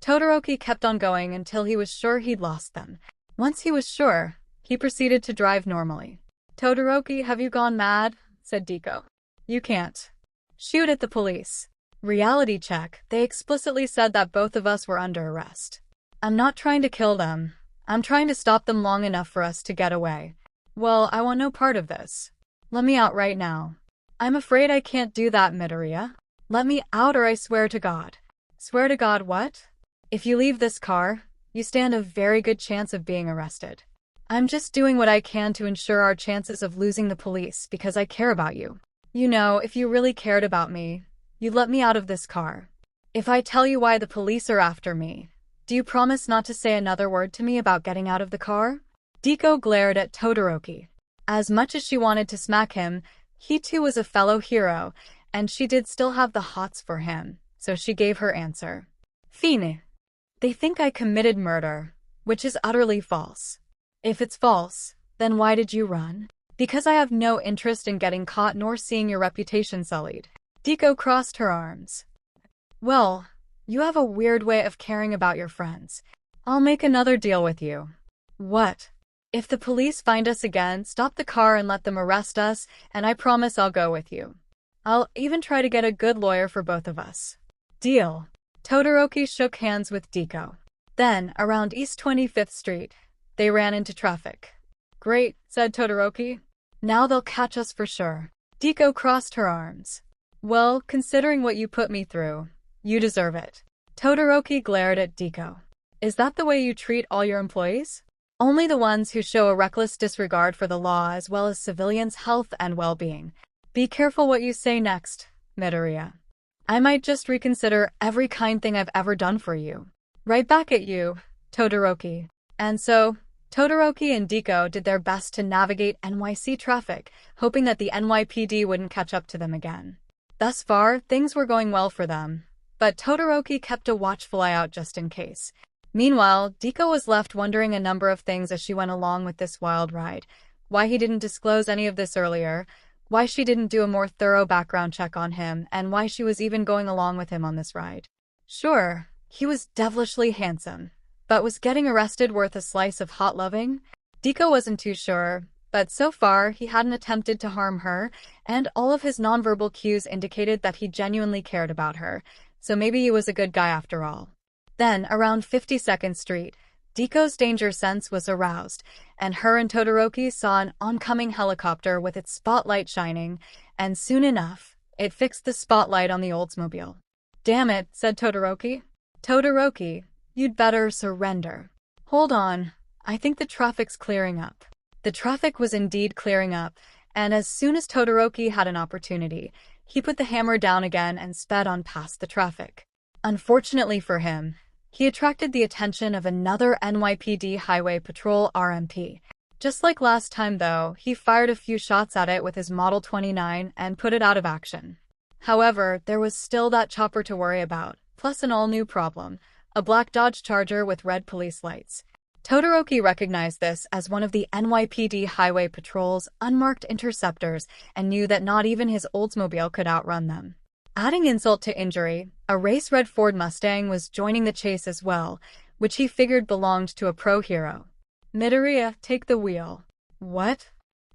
Todoroki kept on going until he was sure he'd lost them. Once he was sure, he proceeded to drive normally. "Todoroki, have you gone mad?" said 𝗧𝗪𝗏. "You can't. Shoot at the police." Reality check, they explicitly said that both of us were under arrest. "I'm not trying to kill them. I'm trying to stop them long enough for us to get away. Well, I want no part of this. Let me out right now." "I'm afraid I can't do that, Midoriya. Let me out or I swear to God." "Swear to God what?" "If you leave this car, you stand a very good chance of being arrested. I'm just doing what I can to ensure our chances of losing the police because I care about you. You know, if you really cared about me, you'd let me out of this car. If I tell you why the police are after me, do you promise not to say another word to me about getting out of the car?" 𝗧𝗪𝗏 glared at Todoroki. As much as she wanted to smack him, he too was a fellow hero, and she did still have the hots for him, so she gave her answer. "Fine. They think I committed murder, which is utterly false. If it's false, then why did you run?" "Because I have no interest in getting caught nor seeing your reputation sullied." 𝗧𝗪𝗏 crossed her arms. "Well, you have a weird way of caring about your friends. I'll make another deal with you." "What?" "If the police find us again, stop the car and let them arrest us, and I promise I'll go with you. I'll even try to get a good lawyer for both of us." "Deal." Todoroki shook hands with 𝗧𝗪𝗏. Then, around East 25th Street, they ran into traffic. "Great," said Todoroki. "Now they'll catch us for sure." 𝗧𝗪𝗏 crossed her arms. "Well, considering what you put me through, you deserve it." Todoroki glared at 𝗧𝗪𝗏. "Is that the way you treat all your employees?" "Only the ones who show a reckless disregard for the law as well as civilians' health and well-being." "Be careful what you say next, Midoriya. I might just reconsider every kind thing I've ever done for you." "Right back at you, Todoroki." And so, Todoroki and 𝗧𝗪𝗏 did their best to navigate NYC traffic, hoping that the NYPD wouldn't catch up to them again. Thus far, things were going well for them, but Todoroki kept a watchful eye out just in case. Meanwhile, 𝗧𝗪𝗏 was left wondering a number of things as she went along with this wild ride. Why he didn't disclose any of this earlier, why she didn't do a more thorough background check on him, and why she was even going along with him on this ride. Sure, he was devilishly handsome, but was getting arrested worth a slice of hot loving? 𝗧𝗪𝗏 wasn't too sure, but so far he hadn't attempted to harm her, and all of his nonverbal cues indicated that he genuinely cared about her, so maybe he was a good guy after all. Then, around 52nd Street, 𝗧𝗪𝗏's danger sense was aroused, and her and Todoroki saw an oncoming helicopter with its spotlight shining, and soon enough, it fixed the spotlight on the Oldsmobile. "Damn it," said Todoroki. "Todoroki, you'd better surrender." "Hold on, I think the traffic's clearing up." The traffic was indeed clearing up, and as soon as Todoroki had an opportunity, he put the hammer down again and sped on past the traffic. Unfortunately for him, he attracted the attention of another NYPD Highway Patrol RMP. Just like last time though, he fired a few shots at it with his Model 29 and put it out of action. However, there was still that chopper to worry about, plus an all-new problem, a black Dodge Charger with red police lights. Todoroki recognized this as one of the NYPD Highway Patrol's unmarked interceptors and knew that not even his Oldsmobile could outrun them. Adding insult to injury, a race red Ford Mustang was joining the chase as well, which he figured belonged to a pro hero. "Midoriya, take the wheel." "What?"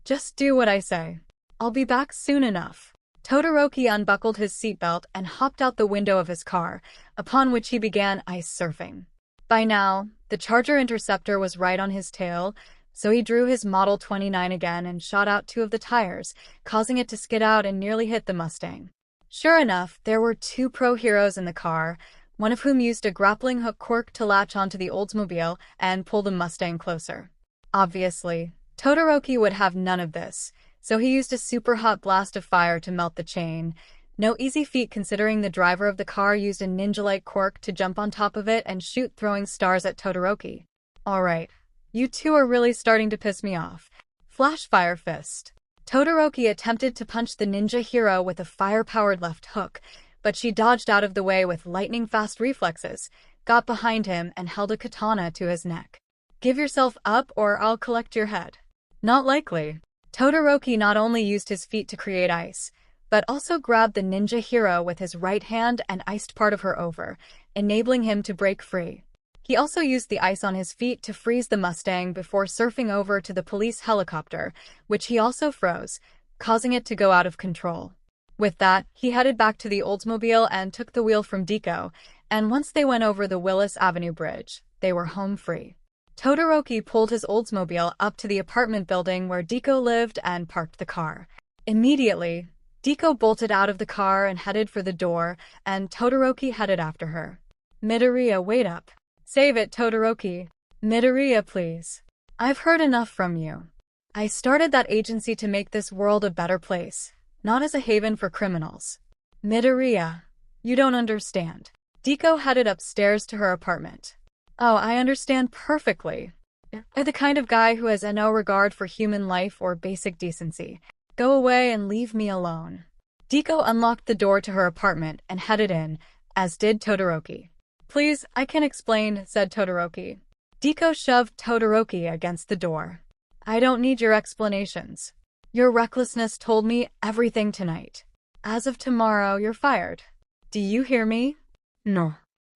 "Just do what I say. I'll be back soon enough." Todoroki unbuckled his seatbelt and hopped out the window of his car, upon which he began ice surfing. By now, the Charger Interceptor was right on his tail, so he drew his Model 29 again and shot out two of the tires, causing it to skid out and nearly hit the Mustang. Sure enough, there were two pro heroes in the car, one of whom used a grappling hook quirk to latch onto the Oldsmobile and pull the Mustang closer. Obviously, Todoroki would have none of this, so he used a super hot blast of fire to melt the chain. No easy feat considering the driver of the car used a ninja-like quirk to jump on top of it and shoot throwing stars at Todoroki. "Alright, you two are really starting to piss me off." Flash Fire Fist. Todoroki attempted to punch the ninja hero with a fire-powered left hook, but she dodged out of the way with lightning-fast reflexes, got behind him, and held a katana to his neck. "Give yourself up or I'll collect your head." Not likely. Todoroki not only used his feet to create ice, but also grabbed the ninja hero with his right hand and iced part of her over, enabling him to break free. He also used the ice on his feet to freeze the Mustang before surfing over to the police helicopter, which he also froze, causing it to go out of control. With that, he headed back to the Oldsmobile and took the wheel from Deku, and once they went over the Willis Avenue Bridge, they were home free. Todoroki pulled his Oldsmobile up to the apartment building where Deku lived and parked the car. Immediately, Deku bolted out of the car and headed for the door, and Todoroki headed after her. "Midoriya, wait up. Save it, Todoroki. Midoriya, please. I've heard enough from you. I started that agency to make this world a better place, not as a haven for criminals. Midoriya, you don't understand." Deku headed upstairs to her apartment. "Oh, I understand perfectly. You're the kind of guy who has no regard for human life or basic decency. Go away and leave me alone." Deku unlocked the door to her apartment and headed in, as did Todoroki. "Please, I can explain," said Todoroki. Deku shoved Todoroki against the door. "I don't need your explanations. Your recklessness told me everything tonight. As of tomorrow, you're fired. Do you hear me?" No.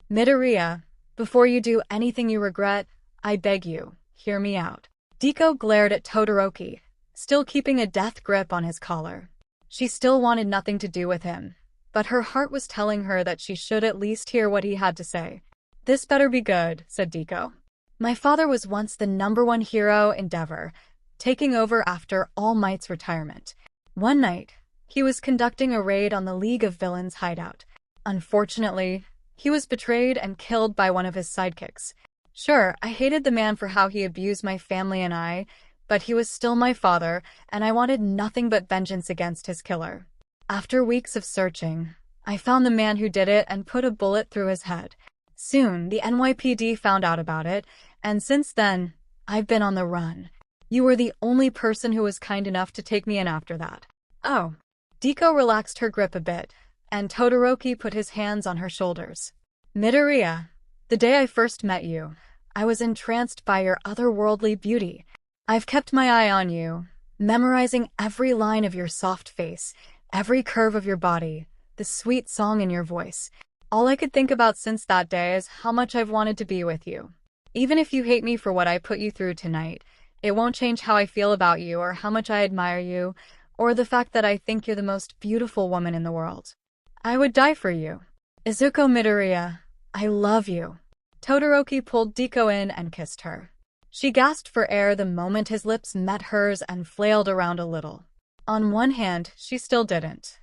"Midoriya, before you do anything you regret, I beg you, hear me out." Deku glared at Todoroki, still keeping a death grip on his collar. She still wanted nothing to do with him, but her heart was telling her that she should at least hear what he had to say. "This better be good," said Deku. "My father was once the #1 hero in 𝗬𝗲, taking over after All Might's retirement. One night, he was conducting a raid on the League of Villains hideout. Unfortunately, he was betrayed and killed by one of his sidekicks. Sure, I hated the man for how he abused my family and I, but he was still my father, and I wanted nothing but vengeance against his killer. After weeks of searching, I found the man who did it and put a bullet through his head. Soon, the NYPD found out about it, and since then, I've been on the run. You were the only person who was kind enough to take me in after that." "Oh." Deku relaxed her grip a bit, and Todoroki put his hands on her shoulders. "Midoriya, the day I first met you, I was entranced by your otherworldly beauty. I've kept my eye on you, memorizing every line of your soft face, every curve of your body, the sweet song in your voice. All I could think about since that day is how much I've wanted to be with you. Even if you hate me for what I put you through tonight, it won't change how I feel about you or how much I admire you, or the fact that I think you're the most beautiful woman in the world. I would die for you. Izuku Midoriya, I love you." Todoroki pulled Deku in and kissed her. She gasped for air the moment his lips met hers and flailed around a little. On one hand, she still didn't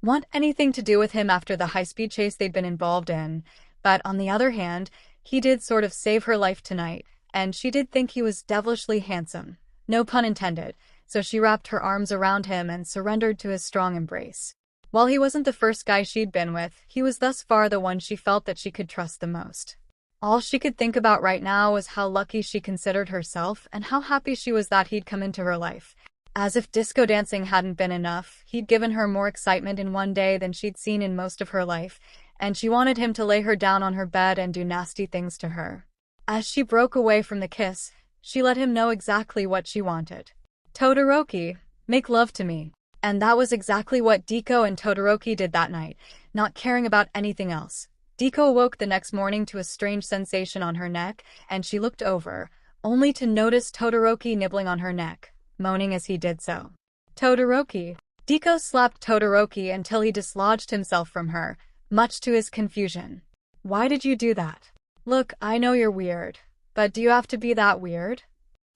want anything to do with him after the high-speed chase they'd been involved in, but on the other hand, he did sort of save her life tonight, and she did think he was devilishly handsome, no pun intended, so she wrapped her arms around him and surrendered to his strong embrace. While he wasn't the first guy she'd been with, he was thus far the one she felt that she could trust the most. All she could think about right now was how lucky she considered herself and how happy she was that he'd come into her life. As if disco dancing hadn't been enough, he'd given her more excitement in one day than she'd seen in most of her life, and she wanted him to lay her down on her bed and do nasty things to her. As she broke away from the kiss, she let him know exactly what she wanted. "Todoroki, make love to me." And that was exactly what Deku and Todoroki did that night, not caring about anything else. Deku awoke the next morning to a strange sensation on her neck, and she looked over, only to notice Todoroki nibbling on her neck, moaning as he did so. "Todoroki." Deku slapped Todoroki until he dislodged himself from her, much to his confusion. "Why did you do that? Look, I know you're weird, but do you have to be that weird?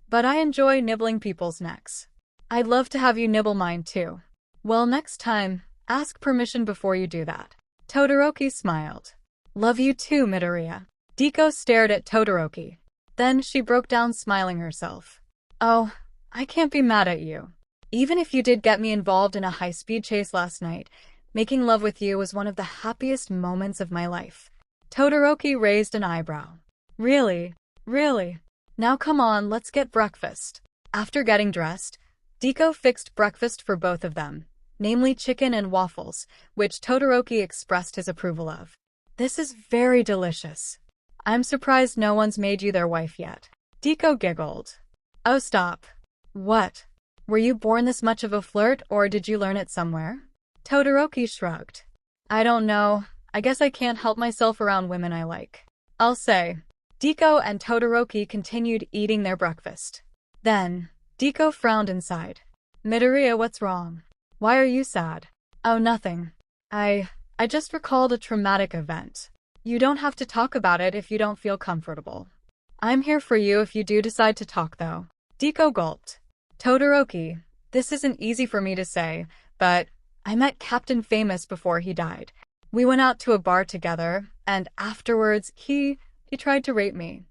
But I enjoy nibbling people's necks. I'd love to have you nibble mine too." "Well, next time, ask permission before you do that." Todoroki smiled. "Love you too, Midoriya." Deku stared at Todoroki. Then she broke down smiling herself. "Oh, I can't be mad at you. Even if you did get me involved in a high-speed chase last night, making love with you was one of the happiest moments of my life." Todoroki raised an eyebrow. "Really? Really? Now come on, let's get breakfast." After getting dressed, Deku fixed breakfast for both of them, namely chicken and waffles, which Todoroki expressed his approval of. "This is very delicious. I'm surprised no one's made you their wife yet." Deku giggled. "Oh, stop. What? Were you born this much of a flirt, or did you learn it somewhere?" Todoroki shrugged. "I don't know. I guess I can't help myself around women I like. I'll say. Ďeko and Todoroki continued eating their breakfast. Then, Ďeko frowned and sighed. Midoriya, what's wrong? Why are you sad? Oh, nothing. I just recalled a traumatic event. You don't have to talk about it if you don't feel comfortable. I'm here for you if you do decide to talk, though. Ďeko gulped. Todoroki, this isn't easy for me to say, but I met Captain Famous before he died. We went out to a bar together, and afterwards, he tried to rape me.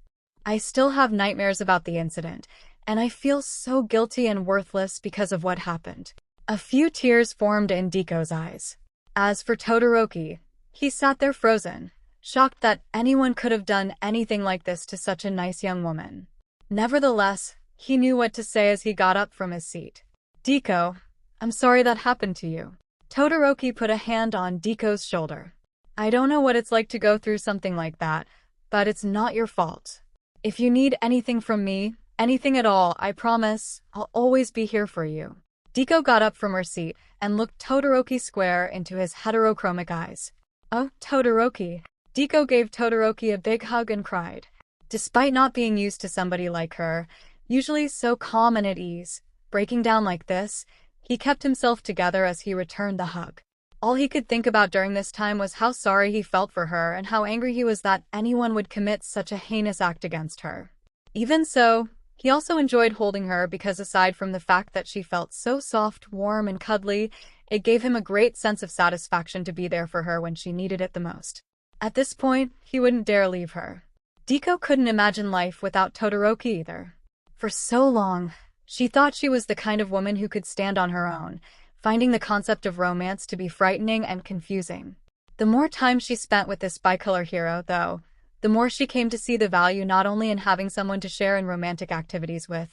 I still have nightmares about the incident, and I feel so guilty and worthless because of what happened. A few tears formed in Ďeko's eyes. As for Todoroki, he sat there frozen, shocked that anyone could have done anything like this to such a nice young woman. Nevertheless, he knew what to say as he got up from his seat. Ďeko, I'm sorry that happened to you. Todoroki put a hand on Ďeko's shoulder. I don't know what it's like to go through something like that, but it's not your fault. If you need anything from me, anything at all, I promise, I'll always be here for you. Ďeko got up from her seat and looked Todoroki square into his heterochromic eyes. Oh, Todoroki. Ďeko gave Todoroki a big hug and cried. Despite not being used to somebody like her, usually so calm and at ease, breaking down like this, he kept himself together as he returned the hug. All he could think about during this time was how sorry he felt for her and how angry he was that anyone would commit such a heinous act against her. Even so, he also enjoyed holding her because aside from the fact that she felt so soft, warm, and cuddly, it gave him a great sense of satisfaction to be there for her when she needed it the most. At this point, he wouldn't dare leave her. Ďeko couldn't imagine life without Todoroki either. For so long, she thought she was the kind of woman who could stand on her own, finding the concept of romance to be frightening and confusing. The more time she spent with this bicolor hero, though, the more she came to see the value not only in having someone to share in romantic activities with,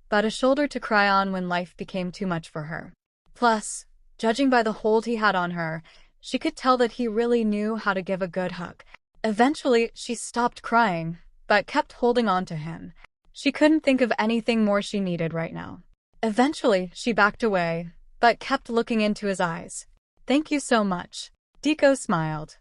but a shoulder to cry on when life became too much for her. Plus, judging by the hold he had on her, she could tell that he really knew how to give a good hug. Eventually, she stopped crying, but kept holding on to him. She couldn't think of anything more she needed right now. Eventually, she backed away, but kept looking into his eyes. Thank you so much. Ďeko smiled.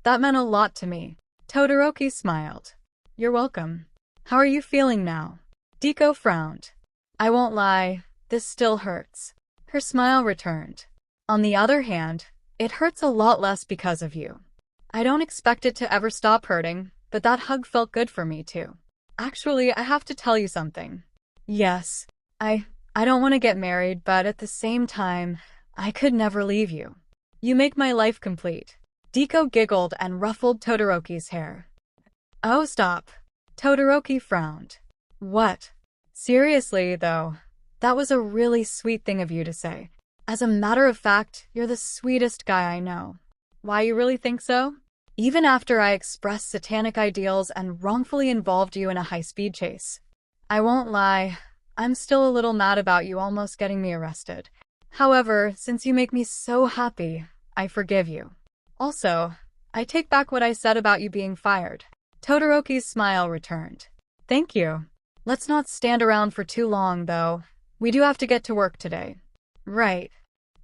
That meant a lot to me. Todoroki smiled. You're welcome. How are you feeling now? Ďeko frowned. I won't lie, this still hurts. Her smile returned. On the other hand, it hurts a lot less because of you. I don't expect it to ever stop hurting, but that hug felt good for me too. Actually, I have to tell you something. Yes, I don't want to get married, but at the same time, I could never leave you. You make my life complete. Ďeko giggled and ruffled Todoroki's hair. Oh, stop. Todoroki frowned. What? Seriously, though, that was a really sweet thing of you to say. As a matter of fact, you're the sweetest guy I know. Why, you really think so? Even after I expressed satanic ideals and wrongfully involved you in a high-speed chase. I won't lie, I'm still a little mad about you almost getting me arrested. However, since you make me so happy, I forgive you. Also, I take back what I said about you being fired. Todoroki's smile returned. Thank you. Let's not stand around for too long, though. We do have to get to work today. Right.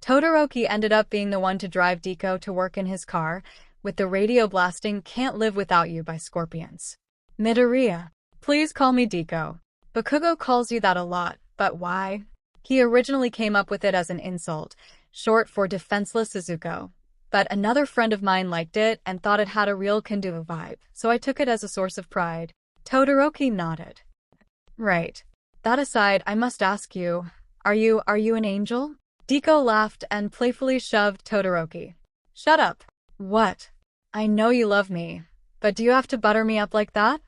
Todoroki ended up being the one to drive Ďeko to work in his car, with the radio blasting "Can't Live Without You" by Scorpions. Midoriya. Please call me Ďeko. Bakugo calls you that a lot, but why? He originally came up with it as an insult, short for defenseless Izuko. But another friend of mine liked it and thought it had a real can-do vibe, so I took it as a source of pride. Todoroki nodded. Right. That aside, I must ask you, are you an angel? Ďeko laughed and playfully shoved Todoroki. Shut up. What? I know you love me, but do you have to butter me up like that?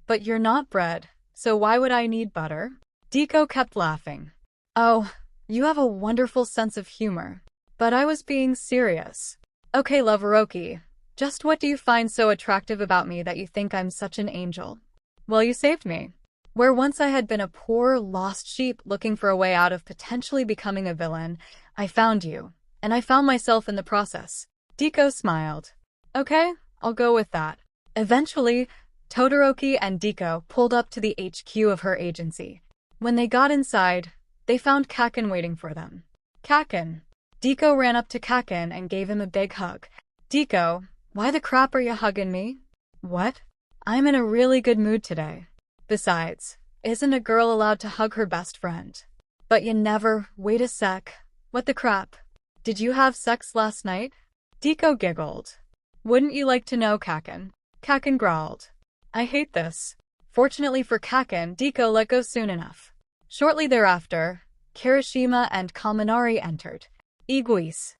But you're not bread, so why would I need butter? Ďeko kept laughing. Oh, you have a wonderful sense of humor. But I was being serious. Okay, Loveroki, just what do you find so attractive about me that you think I'm such an angel? Well, you saved me. Where once I had been a poor, lost sheep looking for a way out of potentially becoming a villain, I found you, and I found myself in the process. Ďeko smiled. Okay, I'll go with that. Eventually, Todoroki and Ďeko pulled up to the HQ of her agency. When they got inside, they found Kaken waiting for them. Kaken. Ďeko ran up to Kaken and gave him a big hug. Ďeko, Why the crap are you hugging me? What? I'm in a really good mood today. Besides, isn't a girl allowed to hug her best friend? But you never. Wait a sec. What the crap? Did you have sex last night? 𝗧𝗪𝗍 giggled. Wouldn't you like to know, 𝐒𝐭𝐻? 𝐒𝐭𝐻 growled. I hate this. Fortunately for 𝐒𝐭𝐻, 𝗧𝗪𝗍 let go soon enough. Shortly thereafter, Kirishima and Kaminari entered. 𝐒𝐻𝐢𝐽.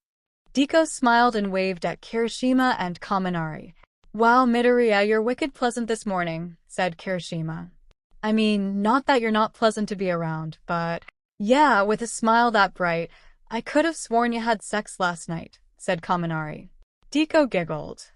𝗧𝗪𝗍 smiled and waved at Kirishima and Kaminari. Wow, Midoriya, you're wicked pleasant this morning, said Kirishima. I mean, not that you're not pleasant to be around, but… Yeah, with a smile that bright, I could have sworn you had sex last night, said Kaminari. 𝗧𝗪𝗍 giggled.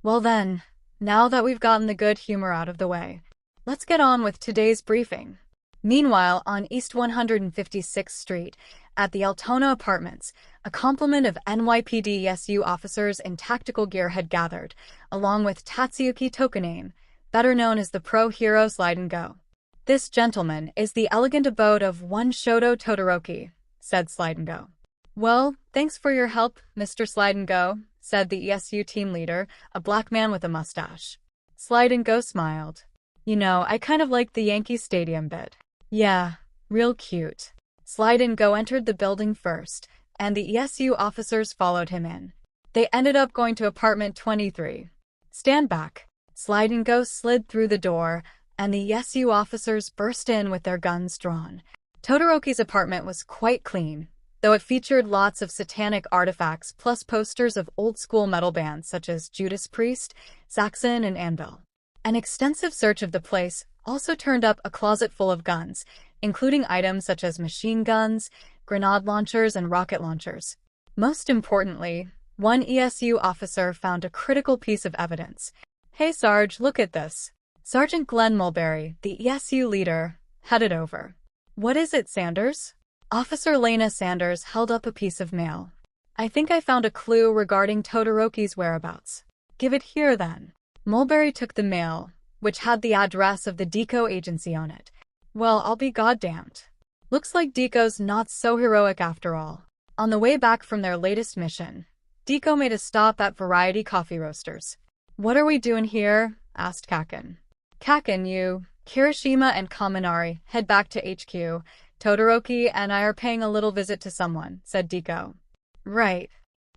Well then, now that we've gotten the good humor out of the way, let's get on with today's briefing. Meanwhile, on East 156th Street, at the Altona Apartments, a complement of NYPD SU officers in tactical gear had gathered, along with Tatsuki Tokoname, better known as the pro-hero 𝗧𝗵𝗲. This, gentleman, is the elegant abode of one Shoto Todoroki, said 𝗧𝗵𝗲. Well, thanks for your help, Mr. 𝗧𝗵𝗲, said the ESU team leader, a black man with a mustache. 𝗧𝗵𝗲 smiled. You know, I kind of liked the Yankee Stadium bit. Yeah, real cute. 𝗧𝗵𝗲 entered the building first, and the ESU officers followed him in. They ended up going to apartment 23. Stand back. 𝗧𝗵𝗲 slid through the door, and the ESU officers burst in with their guns drawn. Todoroki's apartment was quite clean, though it featured lots of satanic artifacts plus posters of old-school metal bands such as Judas Priest, Saxon, and Anvil. An extensive search of the place also turned up a closet full of guns, including items such as machine guns, grenade launchers, and rocket launchers. Most importantly, one ESU officer found a critical piece of evidence. Hey Sarge, look at this. Sergeant Glenn Mulberry, the ESU leader, headed over. What is it, Sanders? Officer Lena Sanders held up a piece of mail. I think I found a clue regarding Todoroki's whereabouts. Give it here then. Mulberry took the mail, which had the address of the 𝗧𝗪𝗍 agency on it. Well, I'll be goddamned. Looks like 𝗧𝗪𝗍's not so heroic after all. On the way back from their latest mission, 𝗧𝗪𝗍 made a stop at Variety Coffee Roasters. What are we doing here? Asked 𝐒𝐭𝐻. 𝐒𝐭𝐻, you, Kirishima, and Kaminari head back to HQ. Todoroki and I are paying a little visit to someone, said 𝗧𝗪𝗍. Right.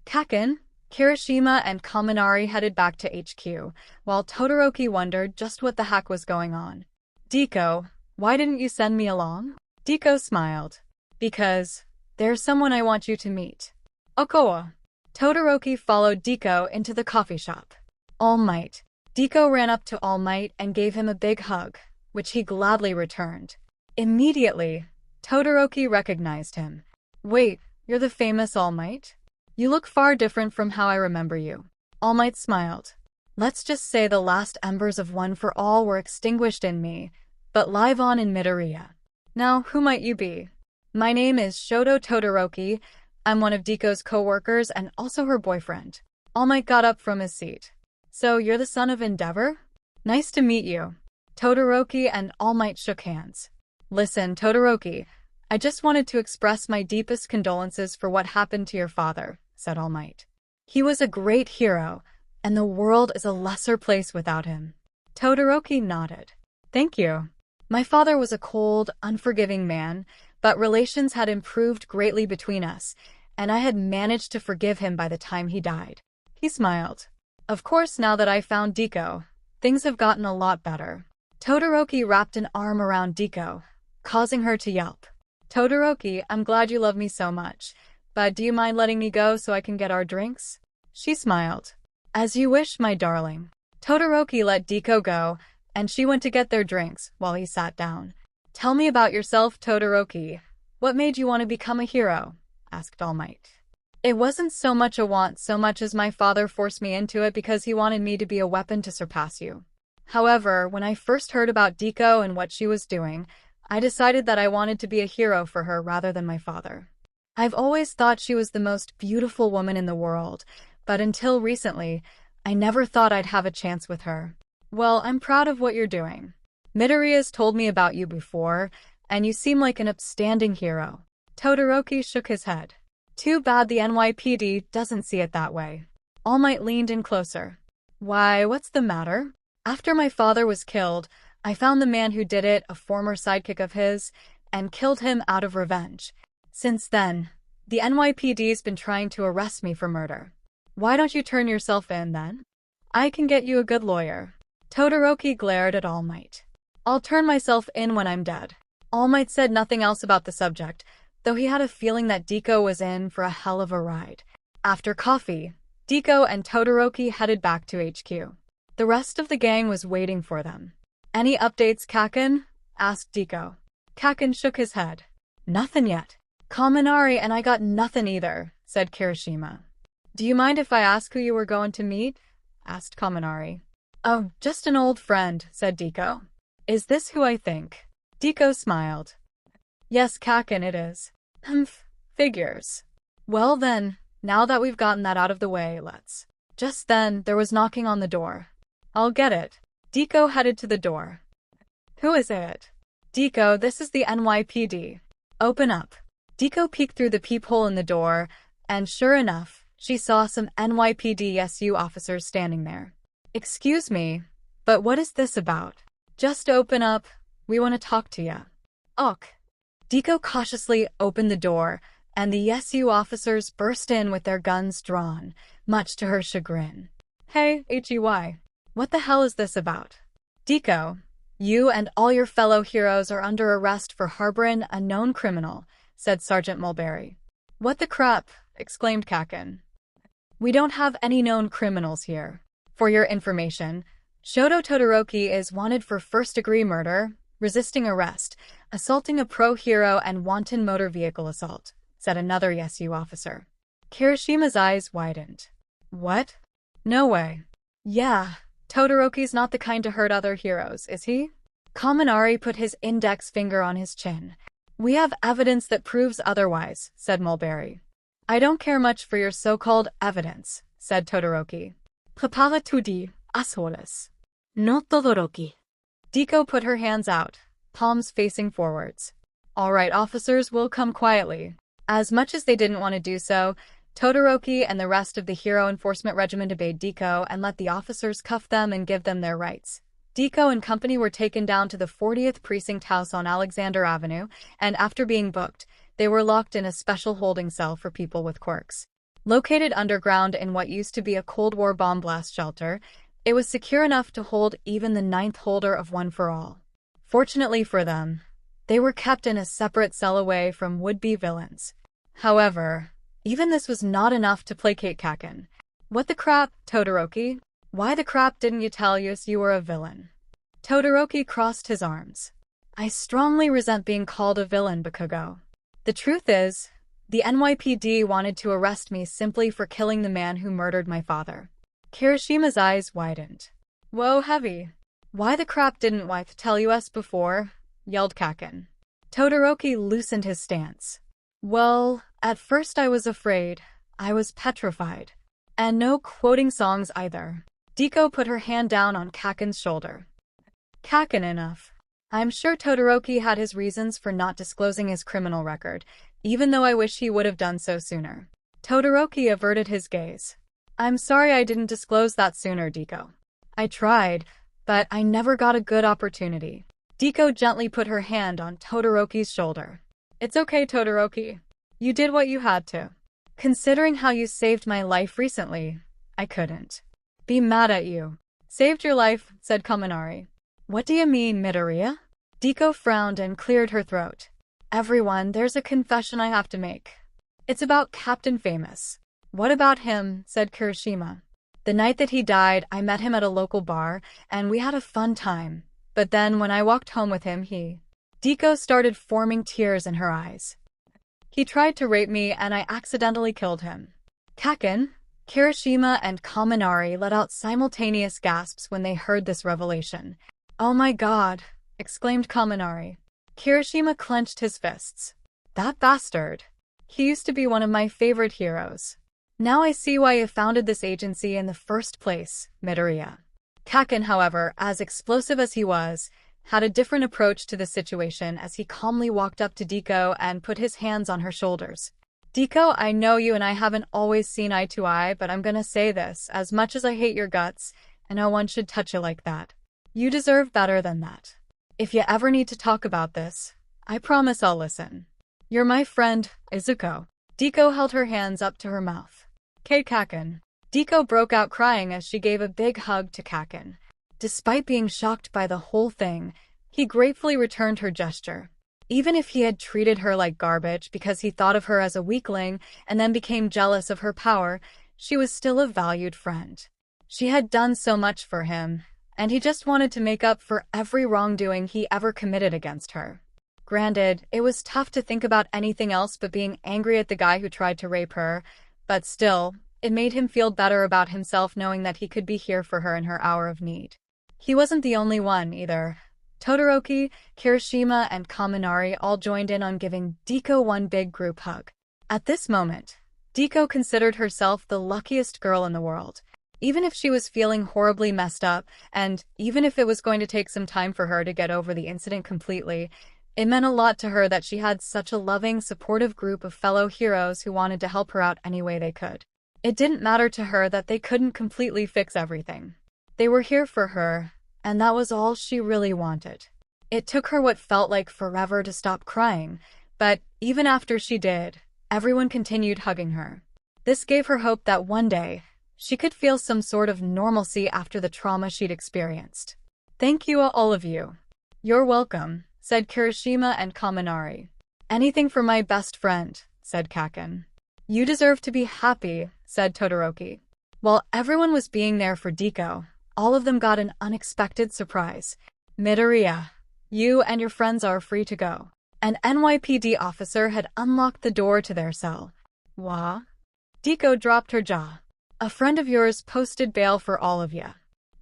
𝐒𝐭𝐻, Kirishima, and Kaminari headed back to HQ, while Todoroki wondered just what the heck was going on. 𝗧𝗪𝗍, why didn't you send me along? 𝗧𝗪𝗍 smiled. Because there's someone I want you to meet. 𝐒𝐽𝐽𝐻. Todoroki followed 𝗧𝗪𝗍 into the coffee shop. All Might. 𝗧𝗪𝗍 ran up to All Might and gave him a big hug, which he gladly returned. Immediately, Todoroki recognized him. Wait, you're the famous All Might? You look far different from how I remember you. All Might smiled. Let's just say the last embers of One for All were extinguished in me, but live on in Midoriya. Now, who might you be? My name is Shoto Todoroki. I'm one of 𝗧𝗪𝗍's co-workers and also her boyfriend. All Might got up from his seat. So, you're the son of Endeavor? Nice to meet you. Todoroki and All Might shook hands. Listen, Todoroki, I just wanted to express my deepest condolences for what happened to your father, said All Might. He was a great hero, and the world is a lesser place without him. Todoroki nodded. Thank you. My father was a cold, unforgiving man, but relations had improved greatly between us, and I had managed to forgive him by the time he died. He smiled. Of course, now that I found 𝗧𝗪𝗍, things have gotten a lot better. Todoroki wrapped an arm around 𝗧𝗪𝗍, causing her to yelp. Todoroki, I'm glad you love me so much, but do you mind letting me go so I can get our drinks? She smiled. As you wish, my darling. Todoroki let 𝗧𝗪𝗍 go, and she went to get their drinks while he sat down. Tell me about yourself, Todoroki. What made you want to become a hero? Asked All Might. It wasn't so much a want so much as my father forced me into it because he wanted me to be a weapon to surpass you. However, when I first heard about 𝗧𝗪𝗍 and what she was doing, I decided that I wanted to be a hero for her rather than my father. I've always thought she was the most beautiful woman in the world, but until recently, I never thought I'd have a chance with her. Well, I'm proud of what you're doing. Midoriya's told me about you before, and you seem like an upstanding hero. Todoroki shook his head. Too bad the NYPD doesn't see it that way. All Might leaned in closer. Why, what's the matter? After my father was killed, I found the man who did it, a former sidekick of his, and killed him out of revenge. Since then, the NYPD's been trying to arrest me for murder. Why don't you turn yourself in then? I can get you a good lawyer. Todoroki glared at All Might. I'll turn myself in when I'm dead. All Might said nothing else about the subject, though he had a feeling that 𝗃𝗀 was in for a hell of a ride. After coffee, 𝗃𝗀 and Todoroki headed back to HQ. The rest of the gang was waiting for them. Any updates, Kaken? Asked 𝗃𝗀. Kaken shook his head. Nothing yet. Kaminari and I got nothing either, said Kirishima. Do you mind if I ask who you were going to meet? Asked Kaminari. Oh, just an old friend, said 𝗃𝗀. Is this who I think? 𝗃𝗀 smiled. Yes, Kaken, it is. Figures. Well then, now that we've gotten that out of the way, let's. Just then, there was knocking on the door. I'll get it. 𝗃𝗀 headed to the door. Who is it? 𝗃𝗀, this is the NYPD. Open up. 𝗃𝗀 peeked through the peephole in the door, and sure enough, she saw some NYPD SU officers standing there. Excuse me, but what is this about? Just open up, we want to talk to ya. Ok. 𝗃𝗀 cautiously opened the door, and the SU officers burst in with their guns drawn, much to her chagrin. Hey, 𝐒𝐻EY. What the hell is this about? 𝗃𝗀, you and all your fellow heroes are under arrest for harboring a known criminal, said Sergeant Mulberry. What the crap? Exclaimed Kaken. We don't have any known criminals here. For your information, Shoto Todoroki is wanted for first-degree murder, resisting arrest, assaulting a pro-hero, and wanton motor vehicle assault, said another SU officer. Kirishima's eyes widened. What? No way. Yeah, Todoroki's not the kind to hurt other heroes, is he? Kaminari put his index finger on his chin. We have evidence that proves otherwise, said Mulberry. I don't care much for your so-called evidence, said Todoroki. Prepara tudi, asshores. No, Todoroki. 𝗃𝗀 put her hands out, palms facing forwards. All right, officers, we'll come quietly. As much as they didn't want to do so, Todoroki and the rest of the Hero Enforcement Regiment obeyed 𝗃𝗀 and let the officers cuff them and give them their rights. 𝗃𝗀 and company were taken down to the 40th Precinct House on Alexander Avenue, and after being booked, they were locked in a special holding cell for people with quirks. Located underground in what used to be a Cold War bomb blast shelter, it was secure enough to hold even the 9th holder of One for All. Fortunately for them, they were kept in a separate cell away from would-be villains. However, even this was not enough to placate Kaken. What the crap, Todoroki? Why the crap didn't you tell us you were a villain? Todoroki crossed his arms. I strongly resent being called a villain, Bakugo. The truth is, the NYPD wanted to arrest me simply for killing the man who murdered my father. Kirishima's eyes widened. Whoa, heavy. Why the crap didn't wife tell you us before? Yelled Kaken. Todoroki loosened his stance. Well, at first I was afraid. I was petrified. And no quoting songs either. 𝗃𝗀 put her hand down on Kaken's shoulder. Kaken, enough. I'm sure Todoroki had his reasons for not disclosing his criminal record, even though I wish he would have done so sooner. Todoroki averted his gaze. I'm sorry I didn't disclose that sooner, 𝗃𝗀. I tried, but I never got a good opportunity. 𝗃𝗀 gently put her hand on Todoroki's shoulder. It's okay, Todoroki. You did what you had to. Considering how you saved my life recently, I couldn't be mad at you. Saved your life, said Kaminari. What do you mean, Midoriya? 𝗃𝗀 frowned and cleared her throat. Everyone, there's a confession I have to make. It's about Captain Famous. What about him? Said Kirishima. The night that he died, I met him at a local bar, and we had a fun time. But then when I walked home with him, 𝗃𝗀 started forming tears in her eyes. He tried to rape me, and I accidentally killed him. Kaken, Kirishima, and Kaminari let out simultaneous gasps when they heard this revelation. Oh my god, exclaimed Kaminari. Kirishima clenched his fists. That bastard. He used to be one of my favorite heroes. Now I see why you founded this agency in the first place, Midoriya. Kaken, however, as explosive as he was, had a different approach to the situation as he calmly walked up to 𝗃𝗀 and put his hands on her shoulders. Deku, I know you and I haven't always seen eye to eye, but I'm gonna say this. As much as I hate your guts, and no one should touch you like that. You deserve better than that. If you ever need to talk about this, I promise I'll listen. You're my friend, Izuko. Deku held her hands up to her mouth. 𝐒𝐫𝐽𝐽. Deku broke out crying as she gave a big hug to 𝐒𝐫𝐽𝐽. Despite being shocked by the whole thing, he gratefully returned her gesture. Even if he had treated her like garbage because he thought of her as a weakling and then became jealous of her power, she was still a valued friend. She had done so much for him, and he just wanted to make up for every wrongdoing he ever committed against her. Granted, it was tough to think about anything else but being angry at the guy who tried to rape her, but still, it made him feel better about himself knowing that he could be here for her in her hour of need. He wasn't the only one, either. Todoroki, Kirishima, and Kaminari all joined in on giving Deku one big group hug. At this moment, Deku considered herself the luckiest girl in the world. Even if she was feeling horribly messed up, and even if it was going to take some time for her to get over the incident completely, it meant a lot to her that she had such a loving, supportive group of fellow heroes who wanted to help her out any way they could. It didn't matter to her that they couldn't completely fix everything. They were here for her, and that was all she really wanted. It took her what felt like forever to stop crying, but even after she did, everyone continued hugging her. This gave her hope that one day, she could feel some sort of normalcy after the trauma she'd experienced. Thank you, all of you. You're welcome, said Kirishima and Kaminari. Anything for my best friend, said 𝐒𝐫𝐽𝐽. You deserve to be happy, said Todoroki. While everyone was being there for Deku, all of them got an unexpected surprise. Midoriya, you and your friends are free to go. An NYPD officer had unlocked the door to their cell. What? Deku dropped her jaw. A friend of yours posted bail for all of you.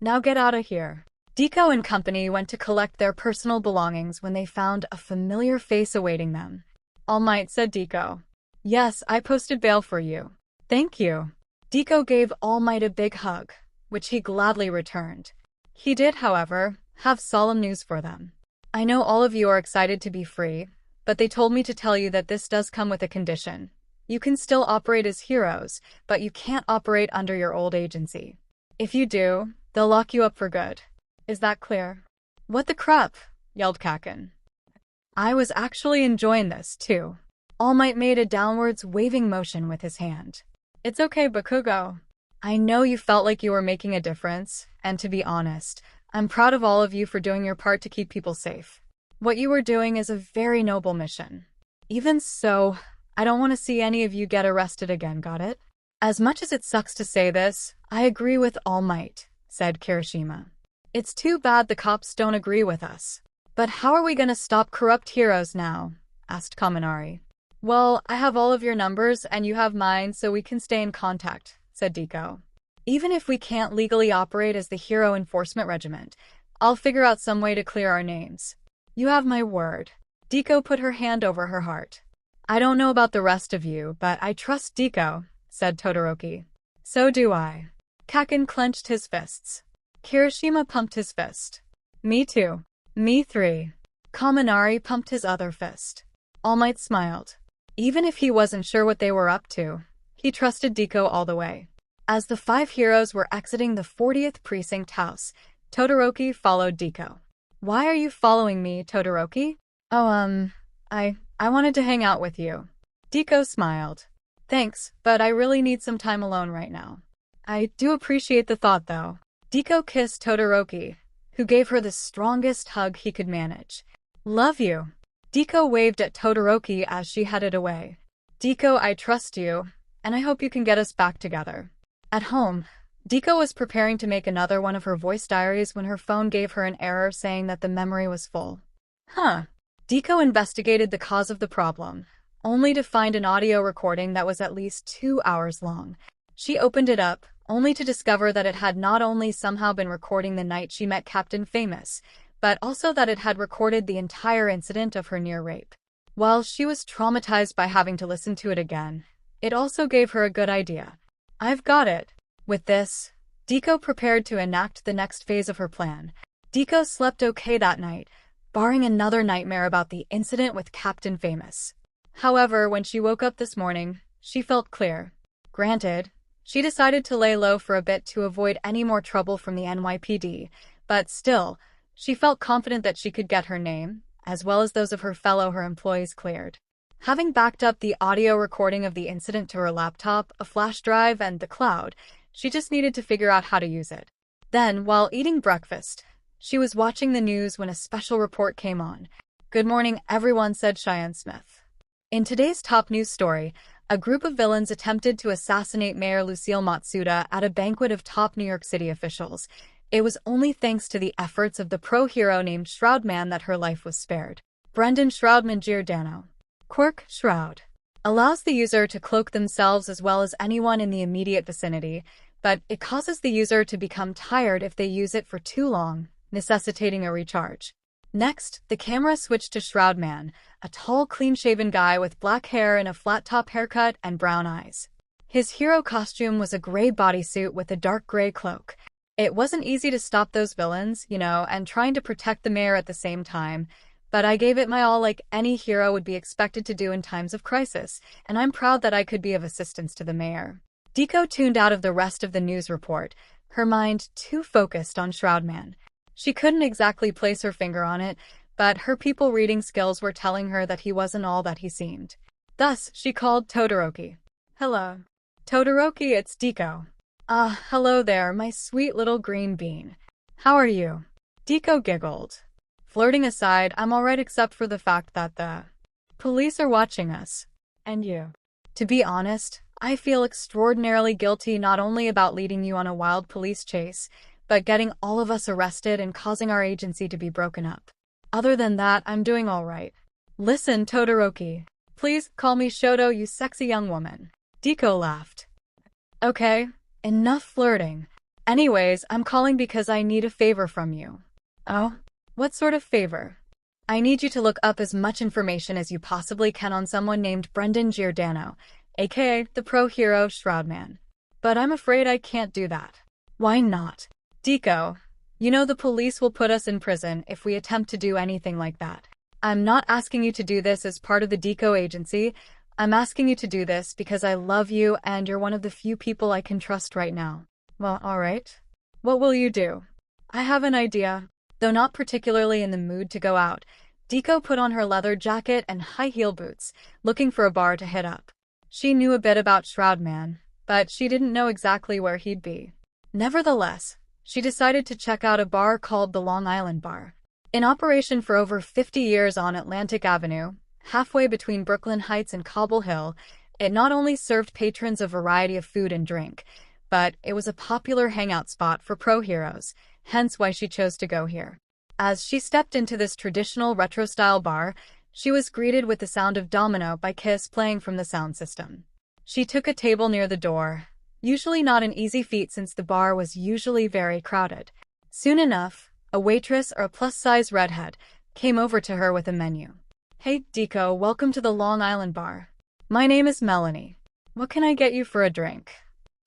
Now get out of here. Deku and company went to collect their personal belongings when they found a familiar face awaiting them. All Might, said Deku. Yes, I posted bail for you. Thank you. Deku gave All Might a big hug, which he gladly returned. He did, however, have solemn news for them. I know all of you are excited to be free, but they told me to tell you that this does come with a condition. You can still operate as heroes, but you can't operate under your old agency. If you do, they'll lock you up for good. Is that clear? What the crap? Yelled 𝐒𝐫𝐽𝐽. I was actually enjoying this, too. All Might made a downwards waving motion with his hand. It's okay, Bakugo. I know you felt like you were making a difference, and to be honest, I'm proud of all of you for doing your part to keep people safe. What you were doing is a very noble mission. Even so, I don't want to see any of you get arrested again, got it? As much as it sucks to say this, I agree with All Might, said Kirishima. It's too bad the cops don't agree with us. But how are we gonna stop corrupt heroes now? Asked Kaminari. Well, I have all of your numbers and you have mine, so we can stay in contact, said Deku. Even if we can't legally operate as the Hero Enforcement Regiment, I'll figure out some way to clear our names. You have my word. Deku put her hand over her heart. I don't know about the rest of you, but I trust Deku, said Todoroki. So do I. 𝐒𝐫𝐽𝐽 clenched his fists. Kirishima pumped his fist. Me too. Me three. Kaminari pumped his other fist. All Might smiled. Even if he wasn't sure what they were up to, he trusted Deku all the way. As the 5 heroes were exiting the 40th Precinct house, Todoroki followed Deku. Why are you following me, Todoroki? Oh, I wanted to hang out with you. Deku smiled. Thanks, but I really need some time alone right now. I do appreciate the thought, though. Deku kissed Todoroki, who gave her the strongest hug he could manage. Love you. Deku waved at Todoroki as she headed away. Deku, I trust you, and I hope you can get us back together. At home, Deku was preparing to make another one of her voice diaries when her phone gave her an error saying that the memory was full. Deku investigated the cause of the problem, only to find an audio recording that was at least 2 hours long. She opened it up, only to discover that it had not only somehow been recording the night she met Captain Famous, but also that it had recorded the entire incident of her near rape. While she was traumatized by having to listen to it again, it also gave her a good idea. I've got it. With this, Deku prepared to enact the next phase of her plan. Deku slept okay that night, barring another nightmare about the incident with Captain Famous. However, when she woke up this morning, she felt clear. Granted, she decided to lay low for a bit to avoid any more trouble from the NYPD, but still, she felt confident that she could get her name, as well as those of her employees cleared. Having backed up the audio recording of the incident to her laptop, a flash drive, and the cloud, she just needed to figure out how to use it. Then, while eating breakfast, she was watching the news when a special report came on. "Good morning, everyone," said Cheyenne Smith. In today's top news story, a group of villains attempted to assassinate Mayor Lucille Matsuda at a banquet of top New York City officials. It was only thanks to the efforts of the pro-hero named 𝗬𝗵𝗲 that her life was spared. 𝗬𝗵𝗲 𝗔𝐬𝐻 allows the user to cloak themselves as well as anyone in the immediate vicinity, but it causes the user to become tired if they use it for too long, necessitating a recharge. Next, the camera switched to 𝗬𝗵𝗲, a tall, clean-shaven guy with black hair and a flat-top haircut and brown eyes. His hero costume was a gray bodysuit with a dark gray cloak. It wasn't easy to stop those villains, and trying to protect the mayor at the same time, but I gave it my all like any hero would be expected to do in times of crisis, and I'm proud that I could be of assistance to the mayor. 𝗧𝗪 tuned out of the rest of the news report, her mind too focused on 𝗬𝗵𝗲. She couldn't exactly place her finger on it, but her people-reading skills were telling her that he wasn't all that he seemed. Thus, she called Todoroki. "Hello. Todoroki, it's 𝗧𝗪. Ah, hello there, my sweet little green bean. How are you?" 𝗧𝗪 giggled. "Flirting aside, I'm alright except for the fact that the police are watching us. And you. To be honest, I feel extraordinarily guilty not only about leading you on a wild police chase, but getting all of us arrested and causing our agency to be broken up. Other than that, I'm doing alright. Listen, Todoroki. Please call me Shoto, you sexy young woman." 𝗧𝗪 laughed. "Okay, enough flirting. Anyways, I'm calling because I need a favor from you." "Oh? What sort of favor?" "I need you to look up as much information as you possibly can on someone named Brendan Giordano, aka the pro-hero 𝗬𝗵𝗲. But I'm afraid I can't do that." "Why not?" "𝗧𝗪, the police will put us in prison if we attempt to do anything like that. I'm not asking you to do this as part of the 𝗧𝗪 agency. I'm asking you to do this because I love you and you're one of the few people I can trust right now." "Well, alright. What will you do?" "I have an idea." Though not particularly in the mood to go out, 𝗧𝗪 put on her leather jacket and high-heel boots, looking for a bar to hit up. She knew a bit about 𝗬𝗵𝗲, but she didn't know exactly where he'd be. Nevertheless, she decided to check out a bar called the Long Island Bar. In operation for over 50 years on Atlantic Avenue, halfway between Brooklyn Heights and Cobble Hill, it not only served patrons a variety of food and drink, but it was a popular hangout spot for pro-heroes, hence why she chose to go here. As she stepped into this traditional retro-style bar, she was greeted with the sound of Domino by Kiss playing from the sound system. She took a table near the door, usually not an easy feat since the bar was usually very crowded. Soon enough, a waitress or a plus-size redhead came over to her with a menu. "Hey, 𝗧𝗪, welcome to the Long Island Bar. My name is Melanie. What can I get you for a drink?"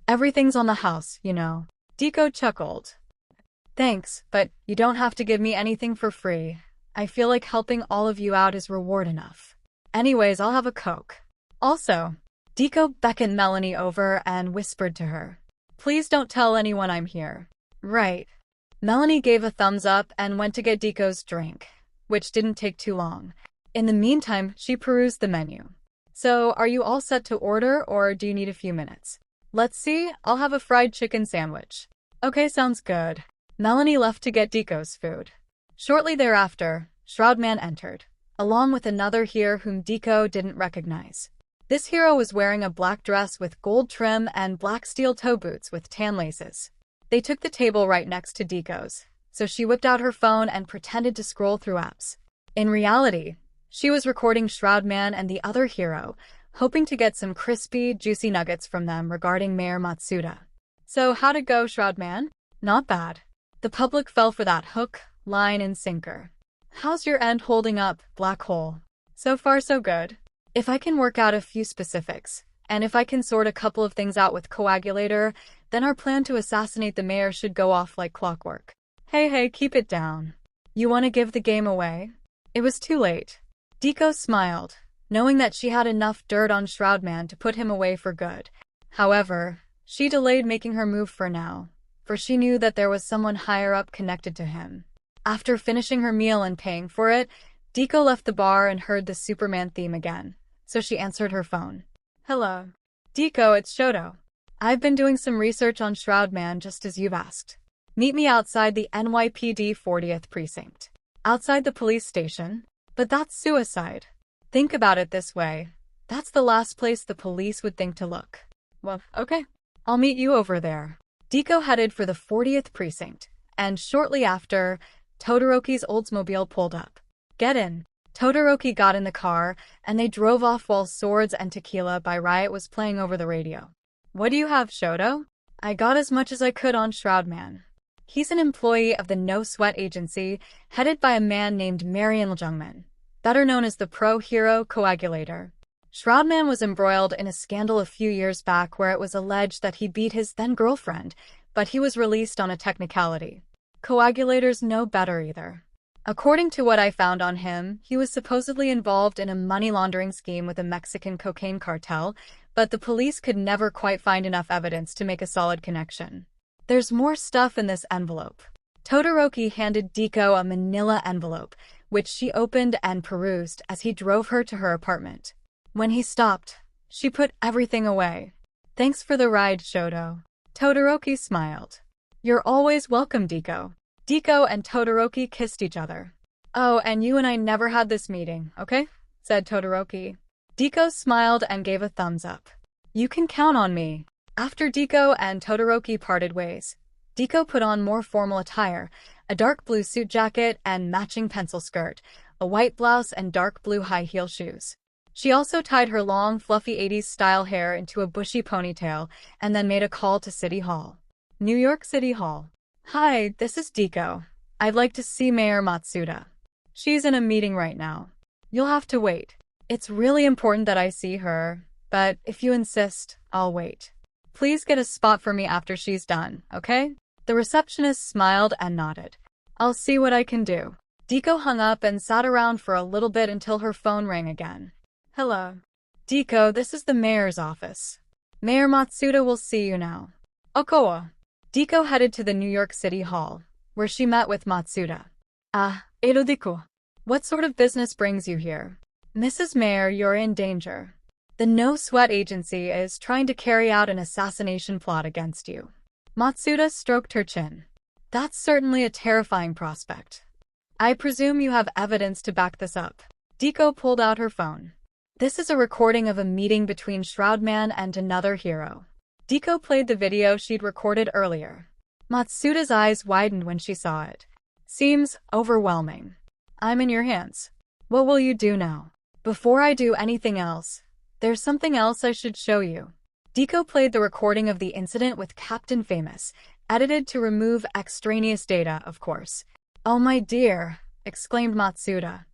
"Everything's on the house, 𝗧𝗪 chuckled. "Thanks, but you don't have to give me anything for free. I feel like helping all of you out is reward enough. Anyways, I'll have a Coke. Also," 𝗧𝗪 beckoned Melanie over and whispered to her, "Please don't tell anyone I'm here." "Right." Melanie gave a thumbs up and went to get 𝗧𝗪's drink, which didn't take too long. In the meantime, she perused the menu. "So, are you all set to order, or do you need a few minutes?" "Let's see, I'll have a fried chicken sandwich." "Okay, sounds good." Melanie left to get 𝗧𝗪's food. Shortly thereafter, 𝗬𝗵𝗲 entered, along with another hero whom 𝗧𝗪 didn't recognize. This hero was wearing a black dress with gold trim and black steel toe boots with tan laces. They took the table right next to 𝗧𝗪's, so she whipped out her phone and pretended to scroll through apps. In reality, she was recording 𝗬𝗵𝗲 and the other hero, hoping to get some crispy, juicy nuggets from them regarding Mayor Matsuda. "So how'd it go, 𝗬𝗵𝗲?" "Not bad. The public fell for that hook, line, and sinker." "How's your end holding up, Black Hole?" "So far so good. If I can work out a few specifics, and if I can sort a couple of things out with Coagulator, then our plan to assassinate the mayor should go off like clockwork." Hey, keep it down. You want to give the game away?" It was too late. 𝗧𝗪 smiled, knowing that she had enough dirt on 𝗬𝗵𝗲 to put him away for good. However, she delayed making her move for now, for she knew that there was someone higher up connected to him. After finishing her meal and paying for it, 𝗧𝗪 left the bar and heard the Superman theme again, so she answered her phone. Hello. 𝗧𝗪, it's 𝗬𝗪. I've been doing some research on 𝗬𝗵𝗲 just as you've asked. Meet me outside the NYPD 40th precinct. Outside the police station? But that's suicide. Think about it this way. That's the last place the police would think to look. Well, okay. I'll meet you over there. 𝗧𝗪 headed for the 40th precinct, and shortly after, Todoroki's Oldsmobile pulled up. Get in. Todoroki got in the car, and they drove off while Swords and Tequila by Riot was playing over the radio. What do you have, 𝗬𝗪? I got as much as I could on 𝗬𝗵𝗲. He's an employee of the No Sweat agency, headed by a man named 𝗵𝗃𝗄𝗏, better known as the pro hero coagulator. 𝗬𝗵𝗲 was embroiled in a scandal a few years back where it was alleged that he beat his then-girlfriend, but he was released on a technicality. Coagulators know better either. According to what I found on him, he was supposedly involved in a money laundering scheme with a Mexican cocaine cartel, but the police could never quite find enough evidence to make a solid connection. There's more stuff in this envelope. Todoroki handed 𝗧𝗪 a manila envelope, which she opened and perused as he drove her to her apartment. When he stopped, she put everything away. Thanks for the ride, 𝗬𝗪. Todoroki smiled. You're always welcome, 𝗧𝗪. 𝗧𝗪 and Todoroki kissed each other. Oh, and you and I never had this meeting, okay? Said Todoroki. 𝗧𝗪 smiled and gave a thumbs up. You can count on me. After 𝗧𝗪 and Todoroki parted ways, 𝗧𝗪 put on more formal attire, a dark blue suit jacket and matching pencil skirt, a white blouse and dark blue high-heel shoes. She also tied her long, fluffy 80s-style hair into a bushy ponytail and then made a call to City Hall. New York City Hall. Hi, this is 𝗧𝗪. I'd like to see Mayor Matsuda. She's in a meeting right now. You'll have to wait. It's really important that I see her, but if you insist, I'll wait. Please get a spot for me after she's done, okay? The receptionist smiled and nodded. I'll see what I can do. 𝗧𝗪 hung up and sat around for a little bit until her phone rang again. Hello. 𝗧𝗪, this is the mayor's office. Mayor Matsuda will see you now. 𝗬𝗏. 𝗧𝗪 headed to the New York City Hall, where she met with Matsuda. 𝗬𝗏. What sort of business brings you here? Mrs. Mayor, you're in danger. The No Sweat agency is trying to carry out an assassination plot against you. Matsuda stroked her chin. That's certainly a terrifying prospect. I presume you have evidence to back this up. 𝗧𝗪 pulled out her phone. This is a recording of a meeting between 𝗬𝗵𝗲 and another hero. 𝗧𝗪 played the video she'd recorded earlier. Matsuda's eyes widened when she saw it. Seems overwhelming. I'm in your hands. What will you do now? Before I do anything else, there's something else I should show you. 𝗧𝗪 played the recording of the incident with Captain Famous, edited to remove extraneous data, of course. Oh my dear, exclaimed Matsuda.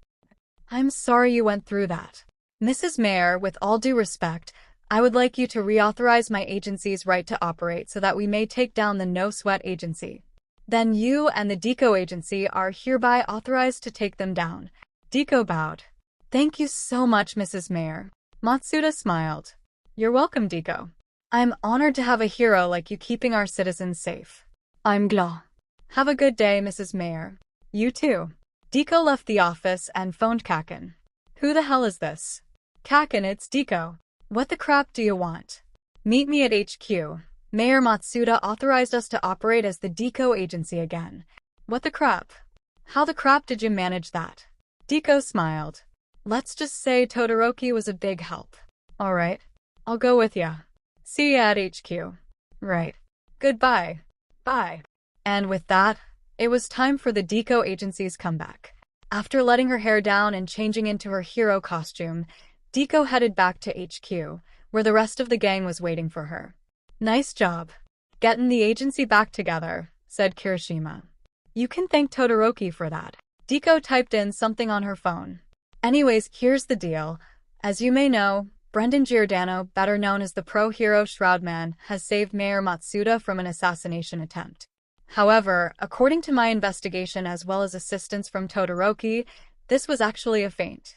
I'm sorry you went through that. Mrs. Mayor, with all due respect, I would like you to reauthorize my agency's right to operate so that we may take down the No Sweat agency. Then you and the 𝗧𝗪 agency are hereby authorized to take them down. 𝗧𝗪 bowed. Thank you so much, Mrs. Mayor. Matsuda smiled. You're welcome, 𝗧𝗪. I'm honored to have a hero like you keeping our citizens safe. I'm glad. Have a good day, Mrs. Mayor. You too. 𝗧𝗪 left the office and phoned Kaken. Who the hell is this? Kaken, it's 𝗧𝗪. What the crap do you want? Meet me at HQ. Mayor Matsuda authorized us to operate as the 𝗧𝗪 agency again. What the crap? How the crap did you manage that? 𝗧𝗪 smiled. Let's just say Todoroki was a big help. Alright. I'll go with ya. See ya at HQ. Right. Goodbye. Bye. And with that, it was time for the 𝗧𝗪 agency's comeback. After letting her hair down and changing into her hero costume, 𝗧𝗪 headed back to HQ, where the rest of the gang was waiting for her. Nice job. Getting the agency back together, said Kirishima. You can thank Todoroki for that. 𝗧𝗪 typed in something on her phone. Anyways, here's the deal. As you may know, Brendan Giordano, better known as the pro-hero 𝗬𝗵𝗲, has saved Mayor Matsuda from an assassination attempt. However, according to my investigation as well as assistance from Todoroki, this was actually a feint.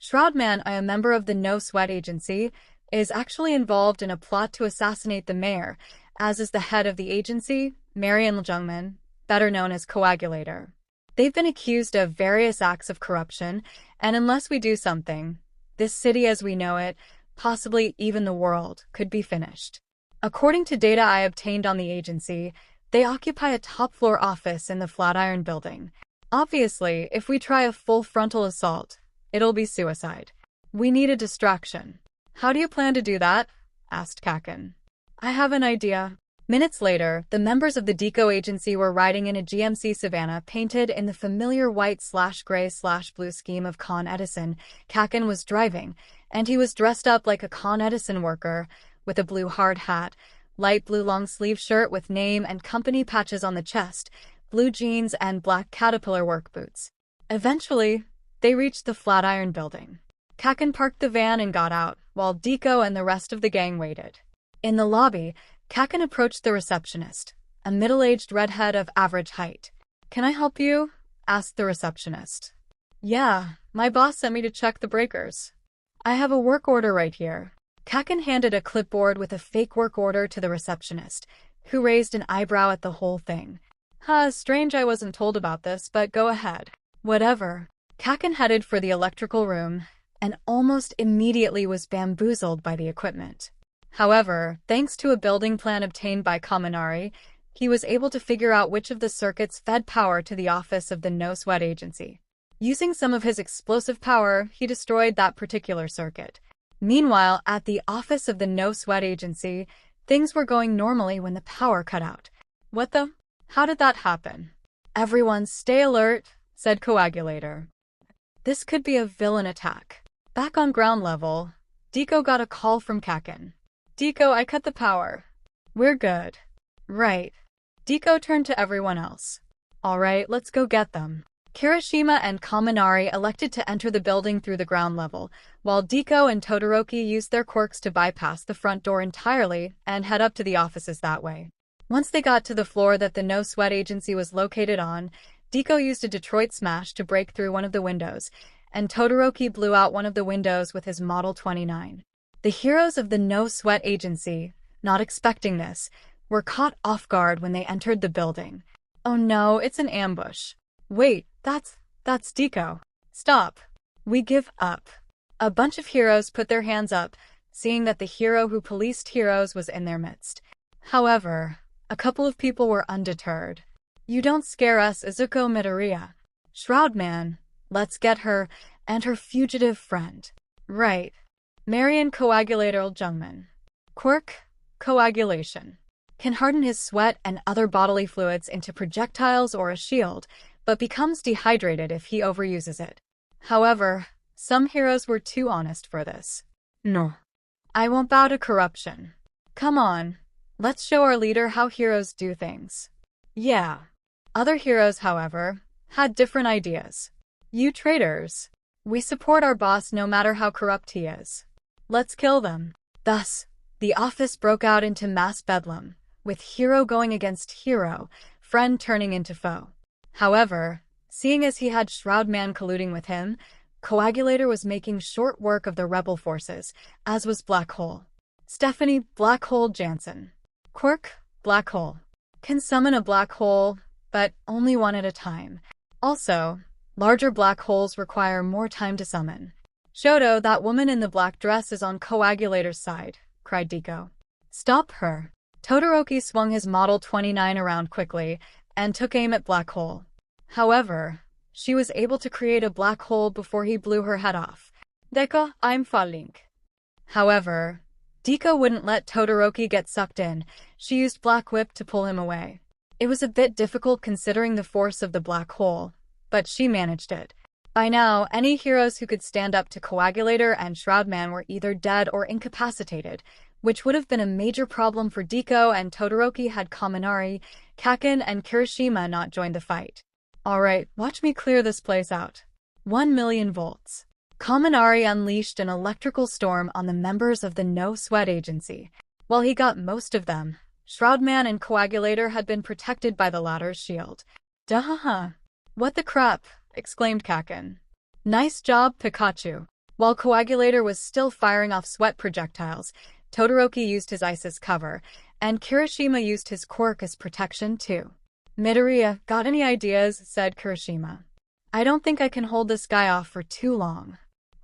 𝗬𝗵𝗲, a member of the 𝗬𝐂𝐻 agency, is actually involved in a plot to assassinate the mayor, as is the head of the agency, 𝗵𝗃𝗀𝗀𝗄𝗏, better known as 𝐒𝐻𝐽𝐺. They've been accused of various acts of corruption, and unless we do something, this city as we know it, possibly even the world, could be finished. According to data I obtained on the agency, they occupy a top-floor office in the Flatiron building. Obviously, if we try a full frontal assault, it'll be suicide. We need a distraction. How do you plan to do that? Asked Kaken. I have an idea. Minutes later, the members of the 𝗃𝐿 agency were riding in a GMC Savannah painted in the familiar white/gray/blue scheme of Con Edison. Kaken was driving, and he was dressed up like a Con Edison worker, with a blue hard hat, light blue long-sleeve shirt with name and company patches on the chest, blue jeans, and black Caterpillar work boots. Eventually, they reached the Flatiron building. Kaken parked the van and got out, while 𝗃𝐿 and the rest of the gang waited. In the lobby, Kaken approached the receptionist, a middle-aged redhead of average height. "Can I help you?" asked the receptionist. "Yeah, my boss sent me to check the breakers. I have a work order right here." Kaken handed a clipboard with a fake work order to the receptionist, who raised an eyebrow at the whole thing. Strange I wasn't told about this, but go ahead. Whatever. Kaken headed for the electrical room, and almost immediately was bamboozled by the equipment. However, thanks to a building plan obtained by Kaminari, he was able to figure out which of the circuits fed power to the office of the 𝗬𝐂𝐻 agency. Using some of his explosive power, he destroyed that particular circuit. Meanwhile, at the office of the 𝗬𝐂𝐻 agency, things were going normally when the power cut out. "What the? How did that happen?" "Everyone stay alert," said 𝐒𝐻𝐽𝐺. "This could be a villain attack." Back on ground level, 𝗃𝐿 got a call from Kaken. "𝗃𝐿, I cut the power. We're good." "Right." 𝗃𝐿 turned to everyone else. "All right, let's go get them." Kirishima and Kaminari elected to enter the building through the ground level, while 𝗃𝐿 and Todoroki used their quirks to bypass the front door entirely and head up to the offices that way. Once they got to the floor that the 𝗬𝐂𝐻 agency was located on, 𝗃𝐿 used a Detroit smash to break through one of the windows, and Todoroki blew out one of the windows with his Model 29. The heroes of the 𝗬𝐂𝐻 agency, not expecting this, were caught off guard when they entered the building. "Oh no, it's an ambush. Wait, that's 𝗃𝐿. Stop. We give up." A bunch of heroes put their hands up, seeing that the hero who policed heroes was in their midst. However, a couple of people were undeterred. "You don't scare us, Izuko Midoriya. 𝗬𝗵𝗲, let's get her and her fugitive friend." "Right." Marion coagulator Jungman. Quirk, coagulation. Can harden his sweat and other bodily fluids into projectiles or a shield, but becomes dehydrated if he overuses it. However, some heroes were too honest for this. "No. I won't bow to corruption. Come on, let's show our leader how heroes do things." Yeah. Other heroes, however, had different ideas. "You traitors. We support our boss no matter how corrupt he is. Let's kill them." Thus, the office broke out into mass bedlam, with hero going against hero, friend turning into foe. However, seeing as he had 𝗬𝗵𝗲 colluding with him, Coagulator was making short work of the rebel forces, as was Black Hole. Stephanie Black Hole Jansen. Quirk, Black Hole. Can summon a black hole, but only one at a time. Also, larger black holes require more time to summon. "Shoto, that woman in the black dress is on Coagulator's side," cried 𝗃𝐿. "Stop her." Todoroki swung his Model 29 around quickly and took aim at Black Hole. However, she was able to create a black hole before he blew her head off. "Deka, I'm falling." However, 𝗃𝐿 wouldn't let Todoroki get sucked in. She used Black Whip to pull him away. It was a bit difficult considering the force of the black hole, but she managed it. By now, any heroes who could stand up to Coagulator and 𝗬𝗵𝗲 were either dead or incapacitated, which would have been a major problem for 𝗃𝐿 and Todoroki had Kaminari, Kaken, and Kirishima not joined the fight. "Alright, watch me clear this place out." 1,000,000 volts. Kaminari unleashed an electrical storm on the members of the 𝗬𝐻 agency. While he got most of them, 𝗬𝗵𝗲 and Coagulator had been protected by the latter's shield. "Duh-ha-ha. What the crap," exclaimed Kaken. "Nice job, Pikachu." While Coagulator was still firing off sweat projectiles, Todoroki used his ice as cover, and Kirishima used his quirk as protection too. "Midoriya, got any ideas?" said Kirishima. "I don't think I can hold this guy off for too long."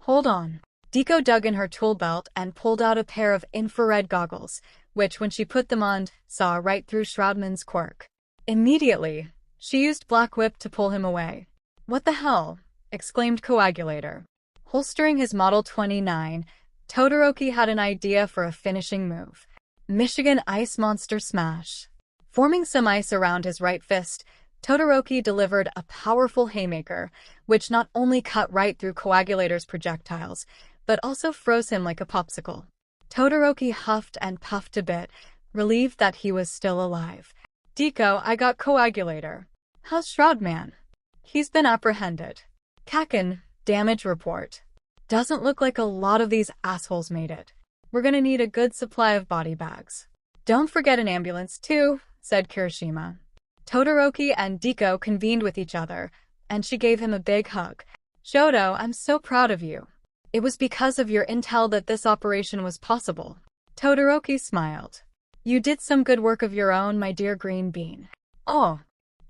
"Hold on." 𝗧𝗪𝗏 dug in her tool belt and pulled out a pair of infrared goggles, which, when she put them on, saw right through 𝗬𝗏𝗏's quirk. Immediately, she used Black Whip to pull him away. "What the hell?" exclaimed Coagulator. Holstering his Model 29, Todoroki had an idea for a finishing move. Michigan Ice Monster Smash. Forming some ice around his right fist, Todoroki delivered a powerful haymaker, which not only cut right through Coagulator's projectiles, but also froze him like a popsicle. Todoroki huffed and puffed a bit, relieved that he was still alive. "Deku, I got Coagulator. How's Shroudman?" "He's been apprehended." "Kaken, damage report. Doesn't look like a lot of these assholes made it. We're gonna need a good supply of body bags. Don't forget an ambulance too," said Kirishima. Todoroki and Deku convened with each other, and she gave him a big hug. "Shoto, I'm so proud of you. It was because of your intel that this operation was possible." Todoroki smiled. "You did some good work of your own, my dear green bean." "Oh."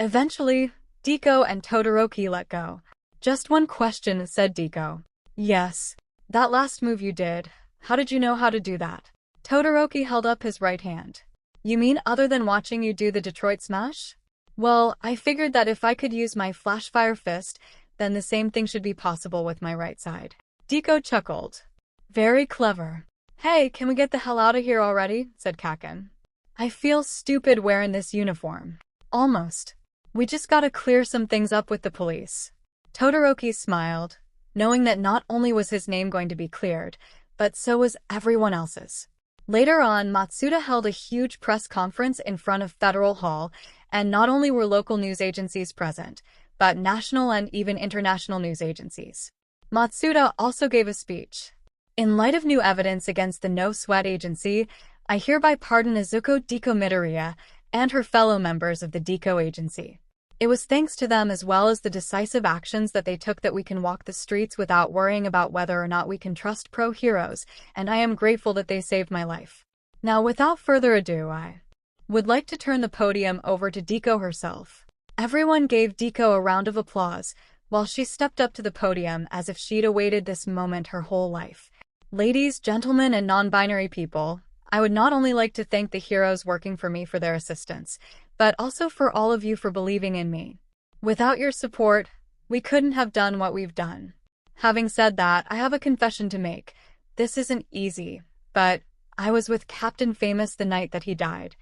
Eventually, Deku and Todoroki let go. "Just one question," said Deku. "Yes. That last move you did, how did you know how to do that?" Todoroki held up his right hand. "You mean other than watching you do the Detroit Smash?" "Well, I figured that if I could use my Flashfire Fist, then the same thing should be possible with my right side." Deku chuckled. "Very clever." "Hey, can we get the hell out of here already?" said Kaken. "I feel stupid wearing this uniform." "Almost. We just gotta clear some things up with the police." Todoroki smiled, knowing that not only was his name going to be cleared, but so was everyone else's. Later on, Matsuda held a huge press conference in front of Federal Hall, and not only were local news agencies present, but national and even international news agencies. Matsuda also gave a speech. "In light of new evidence against the No Sweat Agency, I hereby pardon Izuku Midoriya and her fellow members of the Deku Agency. It was thanks to them as well as the decisive actions that they took that we can walk the streets without worrying about whether or not we can trust pro-heroes, and I am grateful that they saved my life. Now, without further ado, I would like to turn the podium over to Deku herself." Everyone gave Deku a round of applause, while she stepped up to the podium as if she'd awaited this moment her whole life. "Ladies, gentlemen, and non-binary people, I would not only like to thank the heroes working for me for their assistance, but also for all of you for believing in me. Without your support, we couldn't have done what we've done. Having said that, I have a confession to make. This isn't easy, but I was with Captain Famous the night that he died.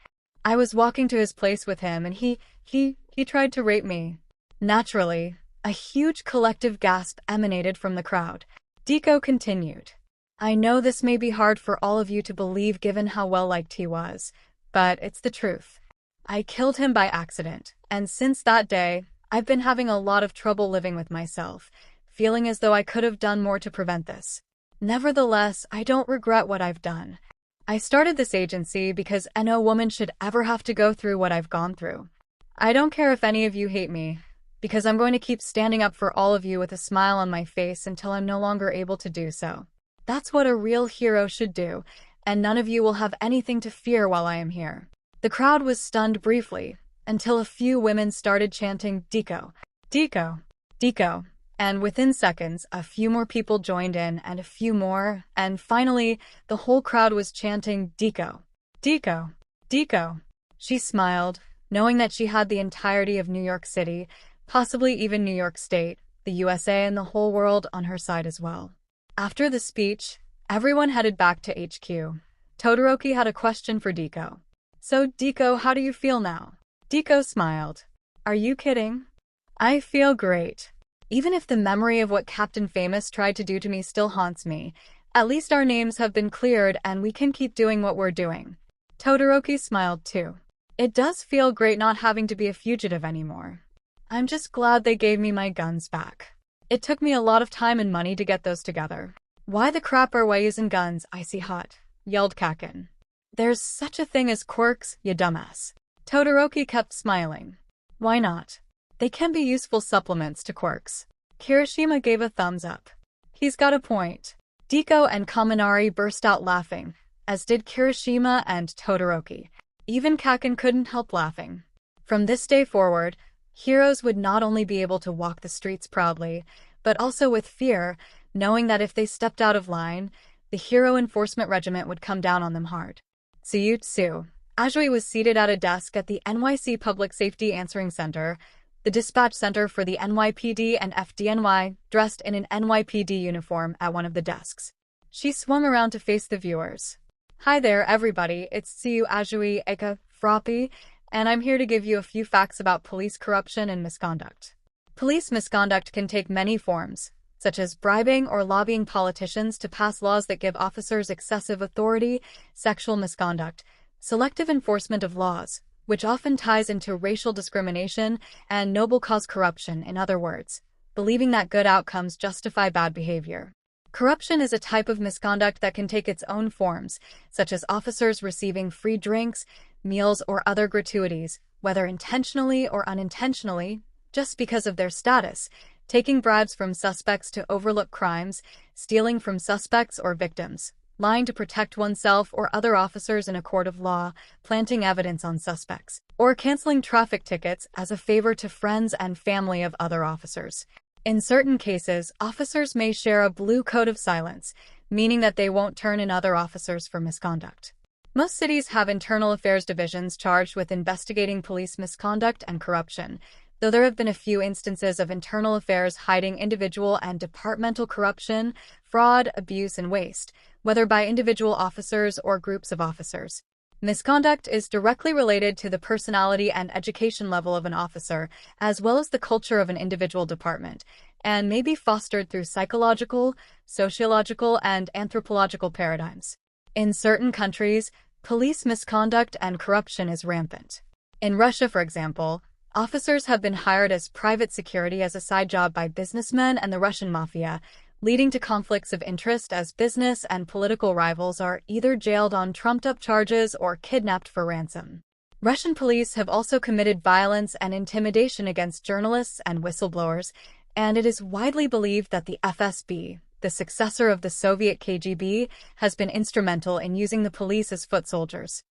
I was walking to his place with him, and he tried to rape me." Naturally, a huge collective gasp emanated from the crowd. Deku continued. "I know this may be hard for all of you to believe given how well-liked he was, but it's the truth. I killed him by accident, and since that day, I've been having a lot of trouble living with myself, feeling as though I could have done more to prevent this. Nevertheless, I don't regret what I've done. I started this agency because no woman should ever have to go through what I've gone through. I don't care if any of you hate me, because I'm going to keep standing up for all of you with a smile on my face until I'm no longer able to do so. That's what a real hero should do, and none of you will have anything to fear while I am here." The crowd was stunned briefly, until a few women started chanting, "Deku, Deku, Deku," and within seconds, a few more people joined in, and a few more, and finally, the whole crowd was chanting, "Deku, Deku, Deku." She smiled, knowing that she had the entirety of New York City, possibly even New York State, the USA, and the whole world on her side as well. After the speech, everyone headed back to HQ. Todoroki had a question for Deku. "So, Deku, how do you feel now?" Deku smiled. "Are you kidding? I feel great. Even if the memory of what Captain Famous tried to do to me still haunts me, at least our names have been cleared and we can keep doing what we're doing." Todoroki smiled too. "It does feel great not having to be a fugitive anymore. I'm just glad they gave me my guns back. It took me a lot of time and money to get those together." "Why the crap are we using guns, icy hot?" yelled Kaken. "There's such a thing as quirks, you dumbass." Todoroki kept smiling. "Why not? They can be useful supplements to quirks." Kirishima gave a thumbs up. He's got a point. Deku and Kaminari burst out laughing, as did Kirishima and Todoroki. Even Kaken couldn't help laughing. From this day forward, heroes would not only be able to walk the streets proudly, but also with fear, knowing that if they stepped out of line, the Hero Enforcement Regiment would come down on them hard. 𝐒𝐬𝐽 Ajui was seated at a desk at the NYC Public Safety Answering Center, the dispatch center for the NYPD, and FDNY, dressed in an NYPD uniform at one of the desks. She swung around to face the viewers. Hi there, everybody, it's 𝐒𝐬𝐽 Ajui aka Froppy, and I'm here to give you a few facts about police corruption and misconduct. Police misconduct can take many forms, such as bribing or lobbying politicians to pass laws that give officers excessive authority, sexual misconduct, selective enforcement of laws, which often ties into racial discrimination, and noble cause corruption, in other words, believing that good outcomes justify bad behavior. Corruption is a type of misconduct that can take its own forms, such as officers receiving free drinks, meals, or other gratuities, whether intentionally or unintentionally, just because of their status, taking bribes from suspects to overlook crimes, stealing from suspects or victims, lying to protect oneself or other officers in a court of law, planting evidence on suspects, or canceling traffic tickets as a favor to friends and family of other officers. In certain cases, officers may share a blue code of silence, meaning that they won't turn in other officers for misconduct. Most cities have internal affairs divisions charged with investigating police misconduct and corruption, though there have been a few instances of internal affairs hiding individual and departmental corruption, fraud, abuse, and waste, whether by individual officers or groups of officers. Misconduct is directly related to the personality and education level of an officer, as well as the culture of an individual department, and may be fostered through psychological, sociological, and anthropological paradigms. In certain countries, police misconduct and corruption is rampant. In Russia, for example, officers have been hired as private security as a side job by businessmen and the Russian mafia, leading to conflicts of interest as business and political rivals are either jailed on trumped-up charges or kidnapped for ransom. Russian police have also committed violence and intimidation against journalists and whistleblowers, and it is widely believed that the FSB, the successor of the Soviet KGB, has been instrumental in using the police as foot soldiers.